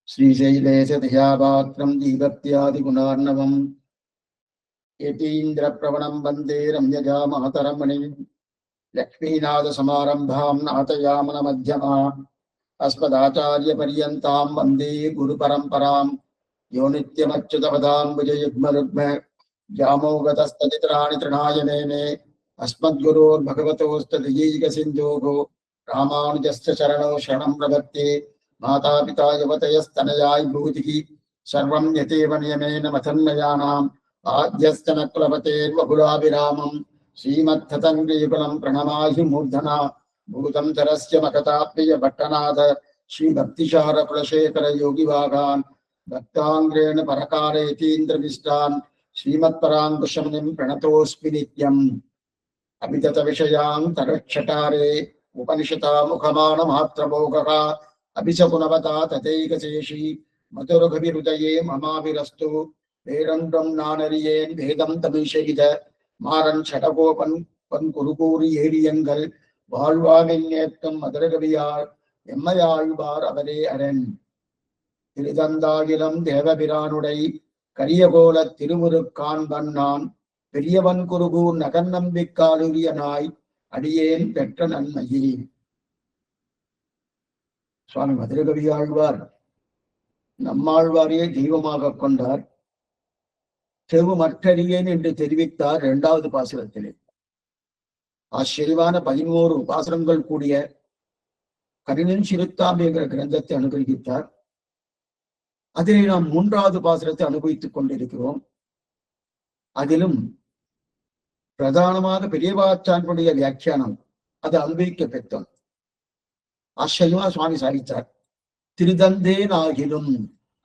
श्रीशैलेशदयापात्रं दीभक्त्यादिगुणार्णवम् यतीन्द्रप्रवणं वन्दे रम्यजामातरमणिं लक्ष्मीनाथसमारम्भां नाथयामनमध्यमा अस्मदाचार्यपर्यन्तां वन्दे गुरुपरम्परां यो नित्यमच्युतपदाम्बुजयुग्मरुग्म व्यामोगतस्तदितराणि तृणाय मेने अस्मद्गुरोर्भगवतोऽस्तदयैकसिन्धोः रामानुजस्य चरणौ शरणं प्रपद्ये माता पिता युवतयस्तनयाय भूतिः सर्वं यतेव नियमेन मथन्मयानाम् आद्यश्च न कुलपतेर्वकुलाभिरामं श्रीमत्ततङ्ग्रीकुलं प्रणमाहि मूर्धना भूतं तरस्य मकताप्रिय भट्टनाथ श्रीभक्तिशारकुलशेखर योगिवागान् भक्ताङ्ग्रेण परकारेतीन्द्रविष्टान् श्रीमत्पराङ्कुशमुनिं प्रणतोऽस्मि नित्यम् अभिगतविषयान् तरक्षटारे उपनिषता मुखमानमात्रभोगः अभिशकुनवता तथैकशेषी मधुरकविहृदये ममाभिरस्तु வேரன்றம் நானறியேன் வேதம் தமிழ் செய்த மாறன் சடகோபன் குருகூறி ஏரியங்கள் வாழ்வாவின் ஏற்கும் மதுரகவியார் எம்மையாழ்வார் அவரே அரண். திருதந்தாகிலம் தேவபிரானுடை கரியகோல திருமுருக்கான் நான் பெரியவன் குருகூர் நகன் நம்பிக்காலுரியனாய் அடியேன் பெற்ற நன்மையே. சுவாமி மதுரகவியாழ்வார் நம்மாழ்வாரையே தெய்வமாக கொண்டார். செவுமற்றறியேன் என்று தெரிவித்தார். இரண்டாவது பாசுரத்திலே ஆச்சரியமான 11 பாசுரங்கள் கூடிய கரினின் சிறுத்தாம்பு என்கிற கிரந்தத்தை அனுகிரகித்தார். அதிலே நாம் 3வது பாசுரத்தை அனுபவித்துக் கொண்டிருக்கிறோம். அதிலும் பிரதானமாக பெரியவாச்சானுடைய வியாக்கியானம் அது அனுபவிக்க பெற்றோம். ஆச்சரியமா சுவாமி சாதித்தார். திருதந்தேன் ஆகிலும்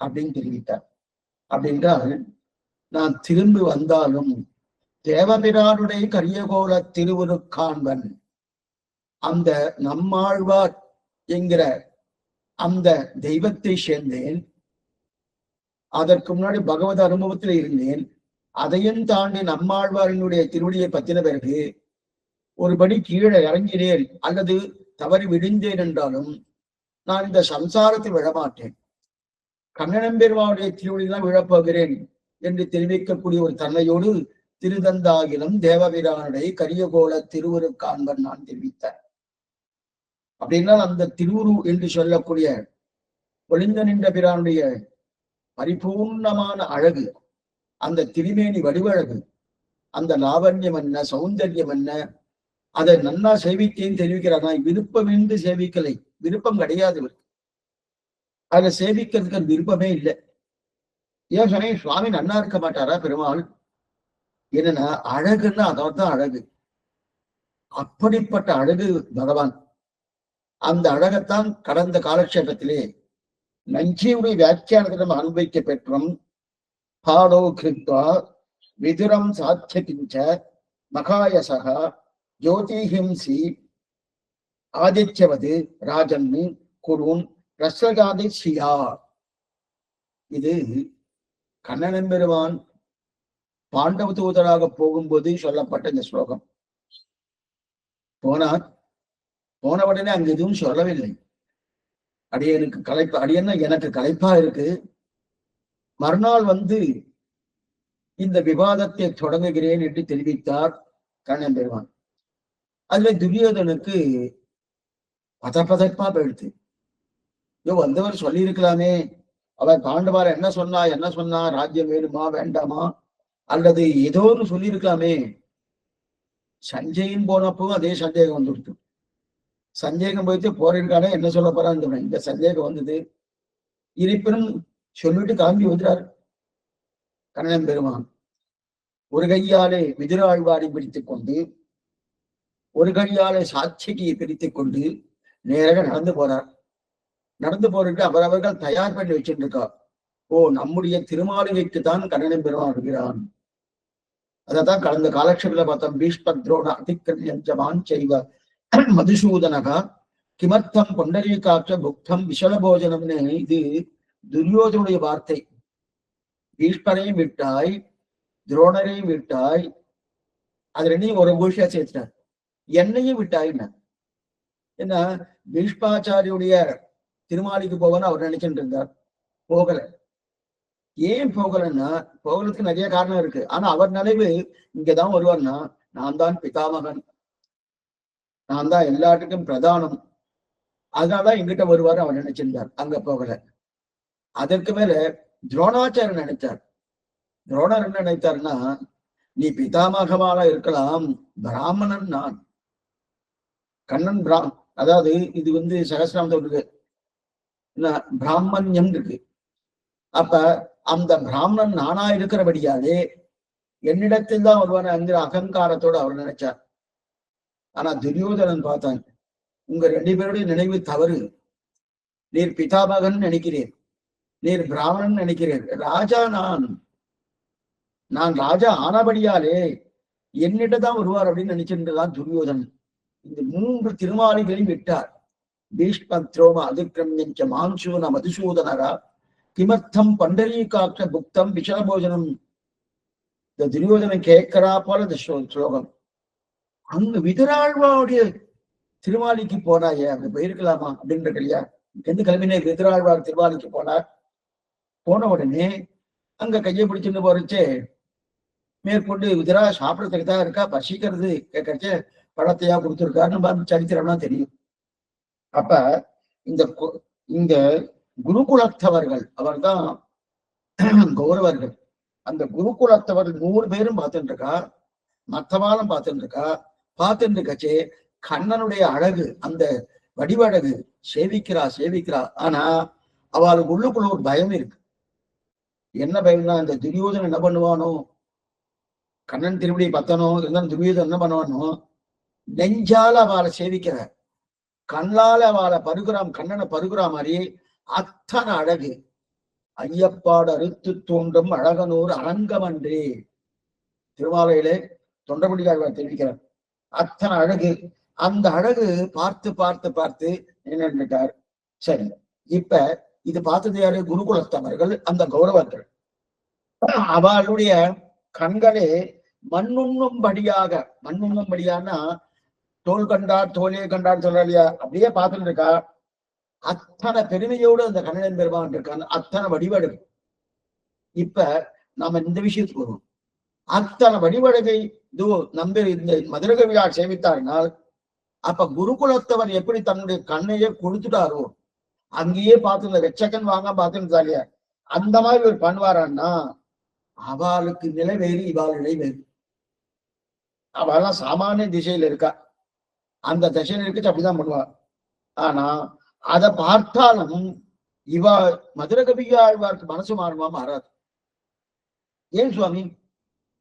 அப்படின்னு தெரிவித்தார். அப்படின்றால் நான் திரும்பி வந்தாலும் தேவபிரானுடைய கரியகோல திருவுருக்காண்பன் அந்த நம்மாழ்வார் என்கிற அந்த தெய்வத்தை சேர்ந்தேன். அதற்கு முன்னாடி பகவத அனுபவத்தில் இருந்தேன். அதையும் தாண்டி நம்மாழ்வாரினுடைய திருவடியை பற்றின பிறகு ஒருபடி கீழே இறங்கினேன் அல்லது தவறி விழுந்தேன் என்றாலும் நான் இந்த சம்சாரத்தில் விழமாட்டேன். கண்ணனம்பெருமானுடைய திருவடிதான் விழப்போகிறேன் என்று தெரிவிக்கக்கூடிய ஒரு தன்மையோடு திருதந்தாகிலும் தேவபிரானுடைய கரியகோல திருவுருக்காண்பன் நான் தெரிவித்தார். அப்படின்னா அந்த திருவுரு என்று சொல்லக்கூடிய ஒளிந்த நின்ற பிரானுடைய பரிபூர்ணமான அழகு, அந்த திருமேனி வடிவழகு, அந்த லாவண்யம் என்ன, சௌந்தர்யம் என்ன, அதை நன்னா சேவித்தேன்னு தெரிவிக்கிறார். விருப்பம் என்று சேவிக்கலை, விருப்பம் கிடையாது. அதை சேவிக்கிறதுக்கு விருப்பமே இல்லை. ஏன் சொன்னேன், சுவாமி நன்னா இருக்க மாட்டாரா பெருமாள்? என்னன்னா அழகுன்னா அதான் அழகு. அப்படிப்பட்ட அழகு பகவான். அந்த அழகத்தான் கடந்த காலக்ஷேபத்திலே நஞ்சியுடைய வியாக்கியானத்தை நம்ம அனுபவிக்க பெற்றோம். பாடோ கிருத்வா விதுரம் சாத்தியகிஞ்ச மகாயசக ஜோதிஹிம்சி ஆதித்யவது ராஜன்னு குருன் ரஸ்வகாதி ஸ்ரீயா. இது கண்ணனம்பெருமான் பாண்டவ தூதராக போகும்போது சொல்லப்பட்ட இந்த ஸ்லோகம். போன உடனே அங்க எதுவும் சொல்லவில்லை. அடியனுக்கு களைப்பா, அடியன்னா எனக்கு களைப்பா இருக்கு, மறுநாள் இந்த விவாதத்தை தொடங்குகிறேன் என்று தெரிவித்தார் கண்ணனம்பெருமான். அதுல துரியோதனுக்கு பதப்பதப்பா போயிடுது. வந்தவர் சொல்லியிருக்கலாமே, அவர் பாண்டவார என்ன சொன்னா ராஜ்யம் வேணுமா வேண்டாமா அல்லது ஏதோ ஒரு சொல்லியிருக்கலாமே. சஞ்சயன் போனப்போ அதே சந்தேகம் வந்துடுது. சந்தேகம் போயிட்டு போறிருக்கானே என்ன சொல்ல போறான்னு இந்த சந்தேகம் வந்தது. இருப்பினும் சொல்லிட்டு கிளம்பி வந்துறாரு கண்ணன் பெருமான். ஒரு கையாலே விதுராழ்வாரை பிடித்துக் கொண்டு, ஒரு கையாலே சாட்சியை பிடித்துக் கொண்டு நேராக நடந்து போறார். நடந்து போறதுக்கு அவரவர்கள் தயார் பண்ணி வச்சுட்டு இருக்கா. ஓ, நம்முடைய திருமாளிகைக்கு தான் கண்ணன் பெருமான் வருகிறான். அதைத்தான் கடந்த காலக்ஷேபத்துல பார்த்தோம். பீஷ்மத்ரோண அதிக்கிரமியஞ்சமான் செய்வ மதுசூதனகா கிமர்த்தம் பொண்டரீகாட்ச புக்தம் விஷல போஜனம்னு இது துரியோதனுடைய வார்த்தை. பீஷ்மரையும் விட்டாய், துரோணரையும் விட்டாய், அது ரெண்டையும் ஒரு பூஷா சேர்த்துட்டார். என்னையும் விட்டாயின்னா என்ன, பீஷ்மாச்சாரியுடைய திருமாலிக்கு போவன்னு அவர் நினைச்சுட்டு இருந்தார். போகல. ஏன் போகலன்னா, போகிறதுக்கு நிறைய காரணம் இருக்கு. ஆனா அவர் நினைவு இங்கதான் வருவார்னா, நான் தான் பிதாமகன், நான் தான் எல்லாத்துக்கும் பிரதானம், அதனாலதான் எங்கிட்ட வருவாரு அவர் நினைச்சிருந்தார். அங்க போகல. அதற்கு மேல துரோணாச்சாரியர் நினைச்சார். துரோணர் என்ன நினைத்தார்னா, நீ பிதாமகமாக இருக்கலாம், பிராமணன் நான். கண்ணன் அதாவது இது சகசிராமத்தில் இருக்கு, பிராமணியம் இருக்கு. அப்ப அந்த பிராமணன் நானா இருக்கிறபடியாலே என்னிடத்தில் தான் வருவான என்கிற அகங்காரத்தோடு அவர் நினைச்சார். ஆனா துரியோதனன் பார்த்தான், உங்க 2 பேருடைய நினைவு தவறு. நீர் பிதாமகன் நினைக்கிறேன், நீர் பிராமணன் நினைக்கிறேன். ராஜா நான் ராஜா ஆனபடியாலே என்னிட்டதான் வருவார் அப்படின்னு நினைச்சிருந்ததான் துரியோதனன். இந்த 3 திருமாளிகளையும் விட்டார். பீஷ்மத்ரோம அதிக்கிரமிய மான்சூன மதுசூதனரா கிமர்த்தம் பண்டரீகாட்ச புக்தம் விஷலபோஜனம். இந்த துரியோதனன் கேட்கிறா போல இந்த ஸ்லோகம். அங்க விதராழ்வாவுடைய திருமாலிக்கு போனாயே, அங்க போயிருக்கலாமா அப்படின்ற இல்லையா? எந்த கிளம்பினே விதராழ்வார் திருமாலிக்கு போனார். போன உடனே அங்க கையை பிடிச்சுட்டு போறச்சே மேற்கொண்டு விதரா சாப்பிடறதுக்கு தான் இருக்கா, பசிக்கிறது கேட்கறச்சே பழத்தையா கொடுத்துருக்காருன்னு சரித்திரம்லாம் தெரியும். அப்ப இந்த குருகுலத்தவர்கள் அவர்தான் கௌரவர்கள். அந்த குருகுலத்தவர் 100 பேரும் பார்த்துட்டு இருக்கா, மத்தவாலும் பார்த்துட்டு இருக்கா. பார்த்துட்டு இருக்கச்சே கண்ணனுடைய அழகு, அந்த வடிவழகு சேவிக்கிறா. ஆனா அவளுக்கு உள்ளுக்குள்ள ஒரு பயம் இருக்கு. என்ன பயம்னா, இந்த துரியோதனன் என்ன பண்ணுவானோ, கண்ணன் திருப்படி பத்தனோ இருந்தாலும் துரியோதனன் என்ன பண்ணுவானோ, நெஞ்சால அவளை சேவிக்கிற, கண்ணால அவளை பருகுறாம், கண்ணனை பருகுறா மாதிரி அத்தனை அழகு. ஐயப்பாடு அறுத்து தோன்றும் அழகனூர் அரங்கமன்றே திருமாலையிலே தொண்டபடியாழ்வார் தெரிவிக்கிறார். அத்தனை அழகு. அந்த அழகு பார்த்து நின்றுட்டார். சரி, இப்ப இது பார்த்தது யாரு? குருகுலத்தவர்கள், அந்த கௌரவர்கள். அவளுடைய கண்களே மண்ணுண்ணும்படியானா தோல் கண்டார் தோலே கண்டார் சொல்ற இல்லையா, அப்படியே பார்த்துட்டு இருக்கா. அத்தனை பெருமையோடு அந்த கண்ணன் பெருமான் இருக்காங்க, அத்தனை வடிவழகு. இப்ப நாம இந்த விஷயத்துக்கு வருவோம். அத்தனை வடிவழகை நம்பி இந்த மதுரகவியா சேவித்தார்னால், அப்ப குருகுலத்தவர் எப்படி தன்னுடைய கண்ணையே கொடுத்துட்டாரோ, அங்கேயே பார்த்து இந்த வெச்சக்கன் வாங்க பார்த்துருந்தா இல்லையா, அந்த மாதிரி ஒரு பண்ணுவாரான்னா அவளுக்கு நிலை வேறு, இவாள் நிலை வேறு. அவெல்லாம் சாமானிய திசையில இருக்கா, அந்த திசையில இருக்கு அப்படிதான் பண்ணுவா. ஆனா அதை பார்த்தாலும் இவா மதுரகவியாழ்வாருக்கு மனசு மாறாது. ஏன் சுவாமி?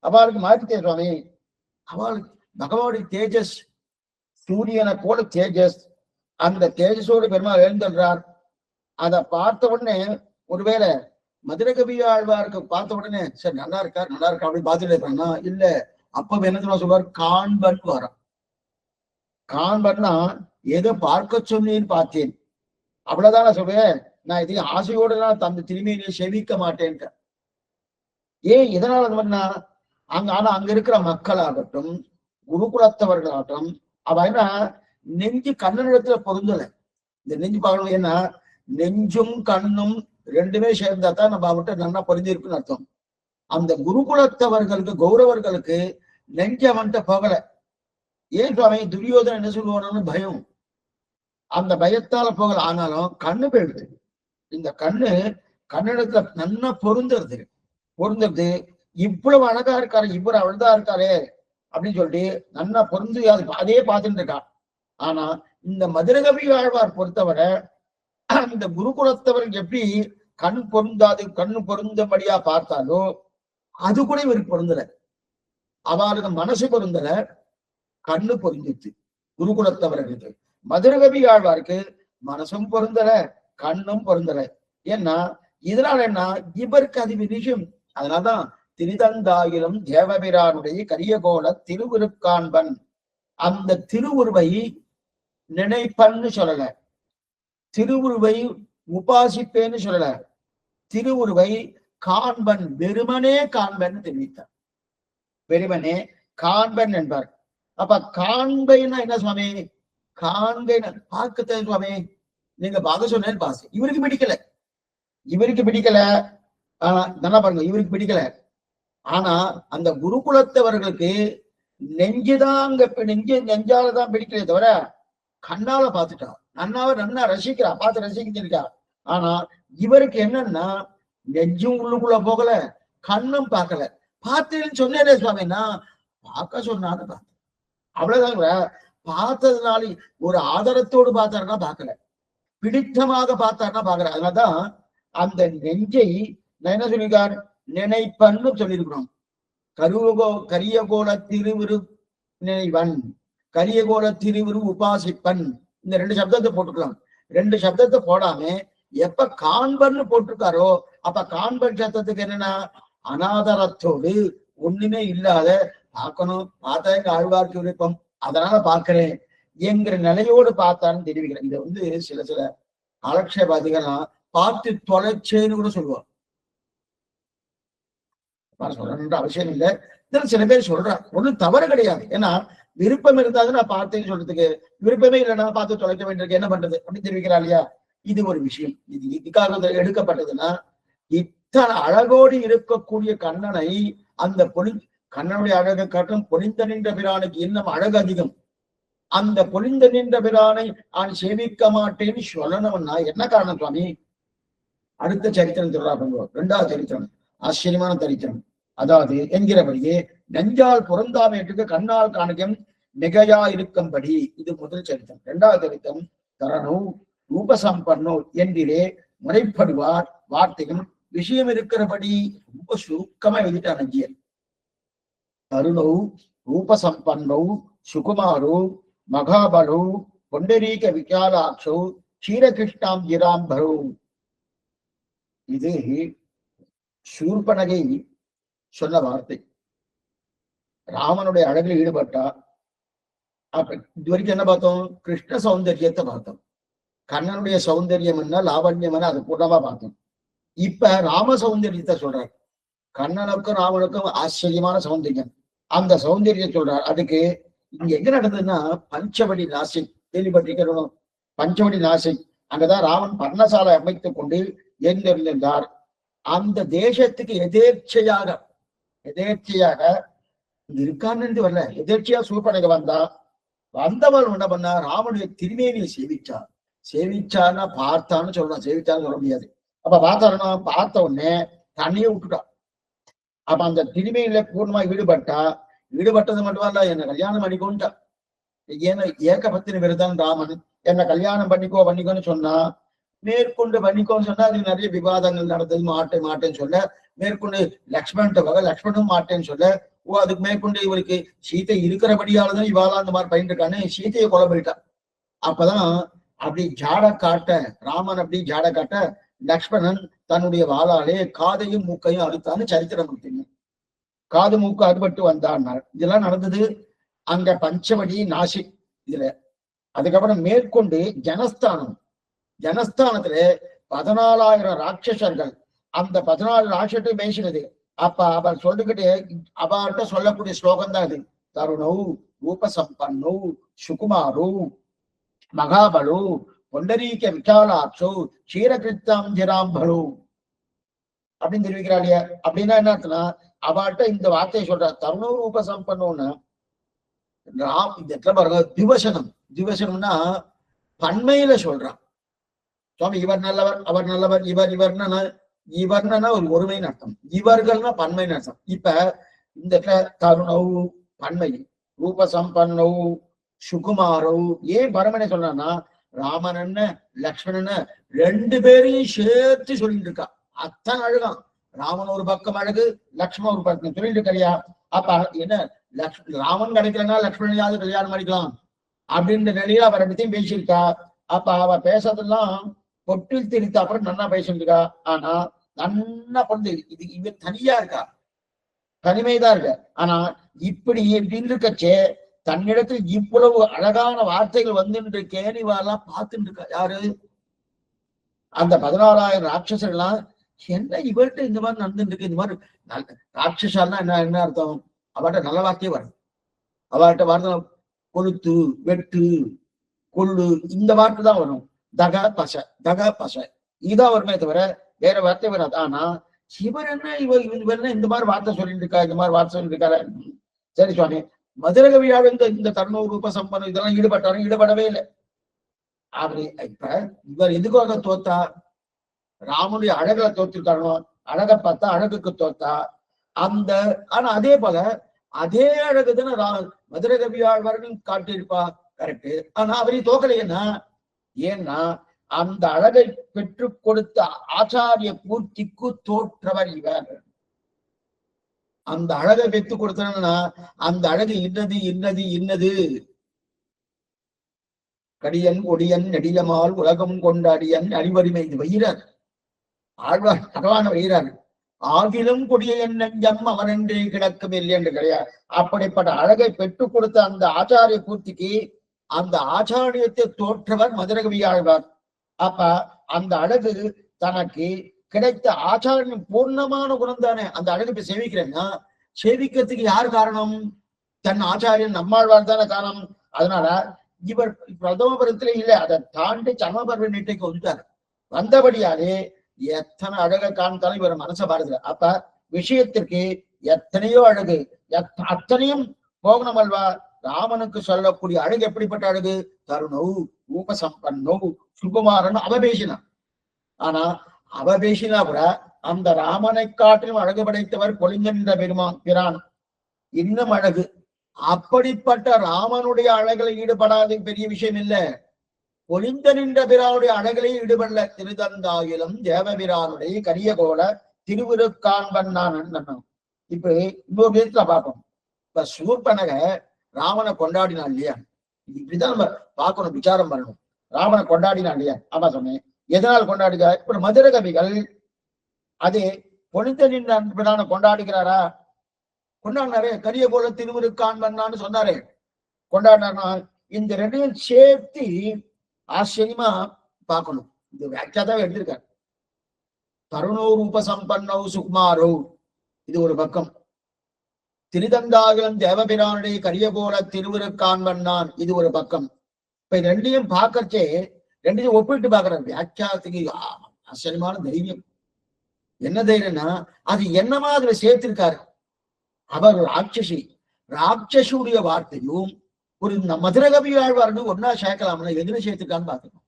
அவளுக்கு மாறிட்டே சுவாமி. அவளுக்கு பகவானுடைய தேஜஸ், சூரியனை போல தேஜஸ், அந்த தேஜஸோடு பெருமாள் எழுந்துள்ளார். அதை பார்த்த உடனே ஒருவேளை மதுரகவியாழ்வாருக்கு பார்த்த உடனே சரி நல்லா இருக்கா அப்படின்னு பார்த்துட்டு இருக்காங்கன்னா, இல்ல அப்ப என்ன சொல்வார்? காண்பன் வரான். காண்பன்னா ஏதோ பார்க்க சொன்னேன்னு பார்த்தேன், அவ்வளவுதான் நான் சொல்றேன். நான் இதையும் ஆசையோடு நான் தந்த திரும்பியிலே செவிக்க மாட்டேன்ட்ட. ஏன் இதனால அந்த மாதிரினா, ஆனா அங்க இருக்கிற மக்களாகட்டும், குருகுலத்தவர்களாகட்டும், அவ என்ன நெஞ்சு கண்ணனிடத்துல பொருந்தல. இந்த நெஞ்சு பார்க்கணும். ஏன்னா நெஞ்சும் கண்ணும் 2மே சேர்ந்தா தான் நம்ம அவர்கிட்ட நல்லா பொருந்திருக்குன்னு அர்த்தம். அந்த குருகுலத்தவர்களுக்கு, கௌரவர்களுக்கு நெஞ்ச வந்துட்டு போகல. ஏன் சுவாமி? துரியோதனன் என்ன சொல்லுவானு பயம், அந்த பயத்தால போகல. ஆனாலும் கண்ணு போயிடுது. இந்த கண்ணிடத்துல நல்லா பொருந்துறது. இவ்வளவு அழகா இருக்காரு, இவ்வளவு அழகா இருக்காரு அப்படின்னு சொல்லிட்டு நல்லா பொருந்து அதே பார்த்துட்டு இருக்கான். ஆனா இந்த மதுரகவி ஆழ்வார் பொறுத்தவரை இந்த குருகுலத்தவர்கள் எப்படி கண் பொருந்தபடியா பார்த்தாலோ அது கூட இவருக்கு பொருந்தல. அவளுக்கு மனசு பொருந்தல, கண்ணு பொருந்துச்சு குருகுலத்தவர்களுக்கு. மதுரகவி ஆழ்வாருக்கு மனசும் பொருந்தல, கண்ணும் பொருந்தல. ஏன்னா இதனால என்ன, இவருக்கு அது விஷயம். அதனால்தான் திருதந்தாயிலும் தேவபிரானுடைய கரியகோல திருவுருக்காண்பன், அந்த திருவுருவை நினைப்பன்னு சொல்லல, திருவுருவை உபாசிப்பேன்னு சொல்லல, திருவுருவை காண்பன், வெறுமனே காண்பன் தெரிவித்தார். வெறுமனே காண்பன் என்பார். அப்ப காண்பைன்னா என்ன சுவாமி? காண்பை பார்க்கத்தான் சுவாமி, நீங்க பார்க்க சொன்னேன்னு பாசு. இவருக்கு பிடிக்கல. இவருக்கு பிடிக்கல. ஆனா நல்லா பாருங்க, இவருக்கு பிடிக்கல. ஆனா அந்த குருகுலத்தவர்களுக்கு நெஞ்சுதான் அங்க நெஞ்சாலதான் பிடிக்கிறே தவிர கண்ணால பாத்துட்டா, நன்னா ரசிக்கிறா, பார்த்து ரசிக்கிட்டு. ஆனா இவருக்கு என்னன்னா நெஞ்சும் உள்ளுக்குள்ள போகல, கண்ணும் பார்க்கல. பார்த்தேன்னு சொன்னேனே சுவாமின்னா பார்க்க சொன்னான்னு பார்த்தேன், அவ்வளவுதாங்க. பார்த்ததுனால ஒரு ஆதரத்தோடு பார்த்தாருன்னா பார்க்கல, பிடித்தமாக பார்த்தாருன்னா பார்க்கல. அதனாலதான் அந்த நெஞ்சை நான் என்ன சொல்லியிருக்கார், நினைப்பன்னு சொல்லியிருக்கிறோம். கரியகோல திருவிரு நினைவன், கரியகோல திருவிரு உபாசிப்பன், இந்த 2 சப்தத்தை போட்டுக்கலாம். 2 சப்தத்தை போடாம எப்ப காண்பன்னு போட்டிருக்காரோ அப்ப காண்பன் சப்தத்துக்கு என்னன்னா அனாதரத்தோடு ஒண்ணுமே இல்லாத பார்க்கணும், பார்த்தா எங்க ஆழ்வார்க்கு விருப்பம், அதனால பார்க்கிறேன் என்கிற நிலையோடு பார்த்தான்னு தெரிவிக்கிறேன். இதை சில அலட்சியவாதிகள்லாம் பார்த்து தொலைச்சேன்னு கூட சொல்லுவாங்க. சொல்லணுன்ற அவசியம் இல்லை. இதில் சில பேர் சொல்றாங்க, ஒண்ணும் தவறு கிடையாது. ஏன்னா விருப்பம் இருந்தாலும் நான் பார்த்தேன்னு சொல்றதுக்கு, விருப்பமே இல்லைன்னா பார்த்து தொலைக்க வேண்டியிருக்கு, என்ன பண்றது அப்படின்னு தெரிவிக்கிறா இல்லையா? இது ஒரு விஷயம். இது இதுக்காக எடுக்கப்பட்டதுன்னா, இத்தனை அழகோடு இருக்கக்கூடிய கண்ணனை அந்த கண்ணனுடைய அழகை காட்டும் பொலிந்த நின்ற பிரானுக்கு இன்னும் அழகு அதிகம். அந்த பொலிந்த நின்ற பிரானை நான் சேவிக்க மாட்டேன்னு சொல்லணும்னா என்ன காரணம் சுவாமி? அடுத்த சரித்திரம் சொல்றாங்க, 2வது சரித்திரம், ஆச்சரியமான சரித்திரம். அதாவது என்கிறபடியே நெஞ்சால் புறந்தாமையற்றுக்கு கண்ணால் காணிக்கம் மிகையா இருக்கும்படி, இது முதல் சரித்திரம். 2வது சரித்திரம் தரணோ ரூபசம்பன்னோ என்றிலே முறைப்படுவார் வார்த்தையும் விஷயம் இருக்கிறபடி ரொம்ப சுருக்கமா எழுதிட்டான் நஞ்சியர். தருணோ ரூபசம்பன்னோ சுகுமாரோ மகாபலோ பொண்டரீக விகாலாட்சோ க்ஷீரகிருஷ்ணாம் ஜிராம்பரோ. இது சூர்பனகை சொன்ன வார்த்தை. ராமனுடைய அழகில் ஈடுபட்டா. அப்ப இது வரைக்கும் என்ன பார்த்தோம்? கிருஷ்ண சௌந்தரியத்தை பார்த்தோம். கண்ணனுடைய சௌந்தரியம் என்ன, லாவண்யம் என்ன, அது பூர்ணமா பார்த்தோம். இப்ப ராம சௌந்தரியத்தை சொல்றார். கண்ணனுக்கும் ராமனுக்கும் ஆச்சரியமான சௌந்தரியம், அந்த சௌந்தரியம் சொல்றார். அதுக்கு இங்க எங்க நடந்ததுன்னா பஞ்சவடி நாசிக், கேள்விப்பட்டிருக்கணும். பஞ்சவடி நாசிக், அங்கதான் ராமன் பர்ணசாலை அமைத்துக் கொண்டு எழுந்திருந்தார். அந்த தேசத்துக்கு எதேர்ச்சையாக இருக்கான்னு வரல, எதேர்ச்சியா சூர்பனக வந்தவள் என்ன பண்ணா, ராமனுடைய திருமேனியை சேவிச்சான்னா பார்த்தான்னு சொல்லலாம், சேவிச்சான்னு சொல்ல முடியாது. அப்ப பார்த்தாருன்னா பார்த்த உடனே தண்ணியை விட்டுட்டான். அப்ப அந்த திருமேனியில பூர்ணமா ஈடுபட்டது மட்டுமல்ல, என்ன கல்யாணம் பண்ணிக்கோன்ட்டா. ஏன்னா ஏகபத்தினி விரதன் ராமன், என்ன கல்யாணம் பண்ணிக்கோன்னு சொன்னா, மேற்கொண்டு பண்ணிக்கோன்னு சொன்னா அது நிறைய விவாதங்கள் நடந்தது. மாட்டேன்னு சொல்ல, மேற்கொண்டு லக்ஷ்மணன் லக்ஷ்மணும் மாட்டேன்னு சொல்ல, அதுக்கு மேற்கொண்டு இவருக்கு சீத்தை இருக்கிறபடியாலதான் இவாளா அந்த மாதிரி பண்ணிருக்கான்னு சீத்தையை கொலை பண்ணிட்டான். அப்பதான் அப்படி ராமன் அப்படி ஜாட காட்ட லக்ஷ்மணன் தன்னுடைய வாளாலே காதையும் மூக்கையும் அறுத்தான்னு சரித்திரம் தெரியும். காது மூக்கு அறுபட்டு வந்தான். இதெல்லாம் நடந்தது அங்க பஞ்சவடி நாசிக் இதுல. அதுக்கப்புறம் மேற்கொண்டு ஜனஸ்தானத்துல 14,000 ராட்சசர்கள், அந்த 14 ராட்சசத்தையும் பேசினது. அப்ப அவர் சொல்லிக்கிட்டு அவர்கிட்ட சொல்லக்கூடிய ஸ்லோகம் தான் இது. தருணோ ரூபசம்பன்னோ சுகுமாரோ மகாபலோ பொண்டரீக விசாலாட்சோ க்ஷீரகிருத்தாம் ஜிராம்பலோ அப்படின்னு தெரிவிக்கிறாள். அப்படின்னா என்ன அர்த்தம்னா, அவர்கிட்ட இந்த வார்த்தையை சொல்ற. தருணோ ரூபசம்பன்னோன்னு இந்த இடத்துல பாருங்க, திவசனம்னா பன்மையில சொல்றான் சுவாமி. இவர் நல்லவர், அவர் நல்லவர், இவர்னா ஒரு ஒருமைன்னு அர்த்தம், இவர்கள்னா பன்மைன்னு அர்த்தம். இப்ப இந்த தருணவு பன்மை, ரூபசம்பன்னவு சுகுமாரவு. ஏன் பரமனை சொல்றான்னா, ராமன் என்ன லக்ஷ்மணன் 2 பேரையும் சேர்த்து சொல்லிட்டு இருக்கா. அத்தனை அழகான். ராமன் ஒரு பக்கம் அழகு, லக்ஷ்மணன் ஒரு பக்கம் சொல்லிட்டு இருக்கியா. அப்ப என்ன, ராமன் கிடைக்கலன்னா லக்ஷ்மணையாவது கல்யாணம் பண்ணிக்கலாம் அப்படின்ற நிலையில அவர் ரெண்டுத்தையும் பேசியிருக்கா. அப்ப அவ பேசுறதெல்லாம் பொட்டில் திரித்த அப்புறம் நன்னா பேசிட்டு இருக்கா. ஆனா நன்னா பொண்ணு இது இவன் தனியா இருக்கா, தனிமைதான் இருக்க. ஆனா இப்படி இப்படின்னு இருக்கச்சே தன்னிடத்தில் இவ்வளவு அழகான வார்த்தைகள் வந்துட்டு இருக்கேன்னு இவெல்லாம் பார்த்துட்டு இருக்கா. யாரு? அந்த 14,000 ராட்சசர்கள்லாம் என்ன இவர்கிட்ட இந்த மாதிரி நடந்துட்டு இருக்கு. இந்த மாதிரி ராட்சசால்னா என்ன அர்த்தம்? அவர்கிட்ட நல்ல வார்த்தையே வரும். அவர்கிட்ட வார்த்தை கொளுத்து, வெட்டு, கொள்ளு, இந்த வார்த்தை தான் வரும். தக பச இதுதான் வருமே தவிர வேற வார்த்தை வராது. ஆனா இவர் என்ன இவர் என்ன இந்த மாதிரி வார்த்தை சொல்லிட்டு இருக்கா, இந்த மாதிரி வார்த்தை சொல்லிட்டு இருக்காரு. சரி சுவாமி, மதுரகவியால் இந்த தர்ணூர் ரூப சம்பந்தம் இதெல்லாம் ஈடுபட்டாலும் ஈடுபடவே இல்லை. அப்படி இப்ப இவர் எதுக்காக தோத்தா? ராமனுடைய அழகுல தோத்திருக்காரோ, அழகை பார்த்தா அழகுக்கு தோத்தா. அந்த ஆனா அதே போல அதே அழகுதானே மதுரகவியாழ்வார்கள் காட்டியிருப்பா, கரெக்டு. ஆனா அவரை தோக்கலைன்னா ஏன்னா அந்த அழகை பெற்றுக் கொடுத்த ஆச்சாரிய பூர்த்திக்கு தோற்றவர் இவர். அந்த அழகை பெற்று கொடுத்தனா அந்த அழகு இன்னது இன்னது இன்னது. கடியன் ஒடியன் நெடியமால் உலகம் கொண்டாடியன் அறிவறிமை. இது வைகிறார் ஆழ்வார், பகவான வைகிறார். ஆகிலும் கொடிய நெஞ்சம் அவனென்றே கிடக்கும் இல்லை என்று கிடையாது. அப்படிப்பட்ட அழகை பெற்றுக் கொடுத்த அந்த ஆச்சாரிய பூர்த்திக்கு அந்த ஆச்சாரியத்தை தோற்றவர் மதுரகவி ஆழ்வார். அப்ப அந்த அழகு தனக்கு கிடைத்த ஆச்சாரியம் பூர்ணமான குணம் தானே. அந்த அழகு இப்ப சேவிக்கிறேன்னா சேவிக்கிறதுக்கு யார் காரணம்? தன் ஆச்சாரியன் நம்மாழ்வார் தானே காரணம். அதனால இவர் பிரதம பருவத்திலே இல்லை, அதை தாண்டி சமபர்வ நீட்டைக்கு வந்துட்டார். வந்தபடியாலே எத்தனை அழகை காண்பாலும் இவர் மனசை பாருது. அப்ப விஷயத்திற்கு எத்தனையோ அழகு, அத்தனையும் போகணும் அல்வா. ராமனுக்கு சொல்லக்கூடிய அழகு எப்படிப்பட்ட அழகு? தருணௌ ரூபசம்பன்னோ சுகுமாரன் அவபேசினா. ஆனா அவபேசினா கூட அந்த ராமனை காட்டிலும் அழகு படைத்தவர் பொலிஞ்சென்ற பிரான் இன்னும் அழகு. அப்படிப்பட்ட ராமனுடைய அழகில் ஈடுபடாத பெரிய விஷயம் இல்லை. பொலிந்த நின்ற பிரானுடைய அழகிலே ஈடுபடல. திருதந்தாயிலும் தேவபிரானுடைய கரியகோல திருவிருக்கான்பன்னான். இப்ப இன்னொரு விதத்துல பார்ப்போம். இப்ப சூர்பனக ராமனை கொண்டாடினான் இல்லையா? இப்படிதான் நம்ம பார்க்கணும், விசாரம் பண்ணணும். ராமனை கொண்டாடினான் இல்லையா? ஆமா சொன்னேன். எதனால் கொண்டாடுக? இப்ப மதுர கவிகள் அதே பொலிந்த நின்ற பிரானை கொண்டாடுகிறாரா? கொண்டாடினாரே. கரிய போல திருவிருக்கான்பன்னான்னு சொன்னாரே, கொண்டாடினார்னா இந்த ரெண்டையும் சேர்த்து ஆச்சரியமா பார்க்கணும். இந்த வியாக்கியாதான் எடுத்திருக்காரு. தருணோ ரூபசம்பன்னோ சுகுமாரோ இது ஒரு பக்கம். திருதந்தாகிலம் தேவபிரானுடைய கரிய போல திருவிருக்கான்பன்னான் இது ஒரு பக்கம். இப்ப இது ரெண்டையும் பார்க்கறச்சே ரெண்டையும் ஒப்பிட்டு பார்க்கறாரு. வியாக்கியாத்துக்கு ஆச்சரியமான தைரியம். என்ன தைரியம்னா அது என்னமா அதுல சேர்த்திருக்காரு. அவர் ராட்சசி, ராட்சசுடைய வார்த்தையும் ஒரு மதுரகவி ஆழ்வார்னு ஒன்னா சேர்க்கலாம்னா எதுல சேர்த்திருக்கான்னு பார்க்கணும்.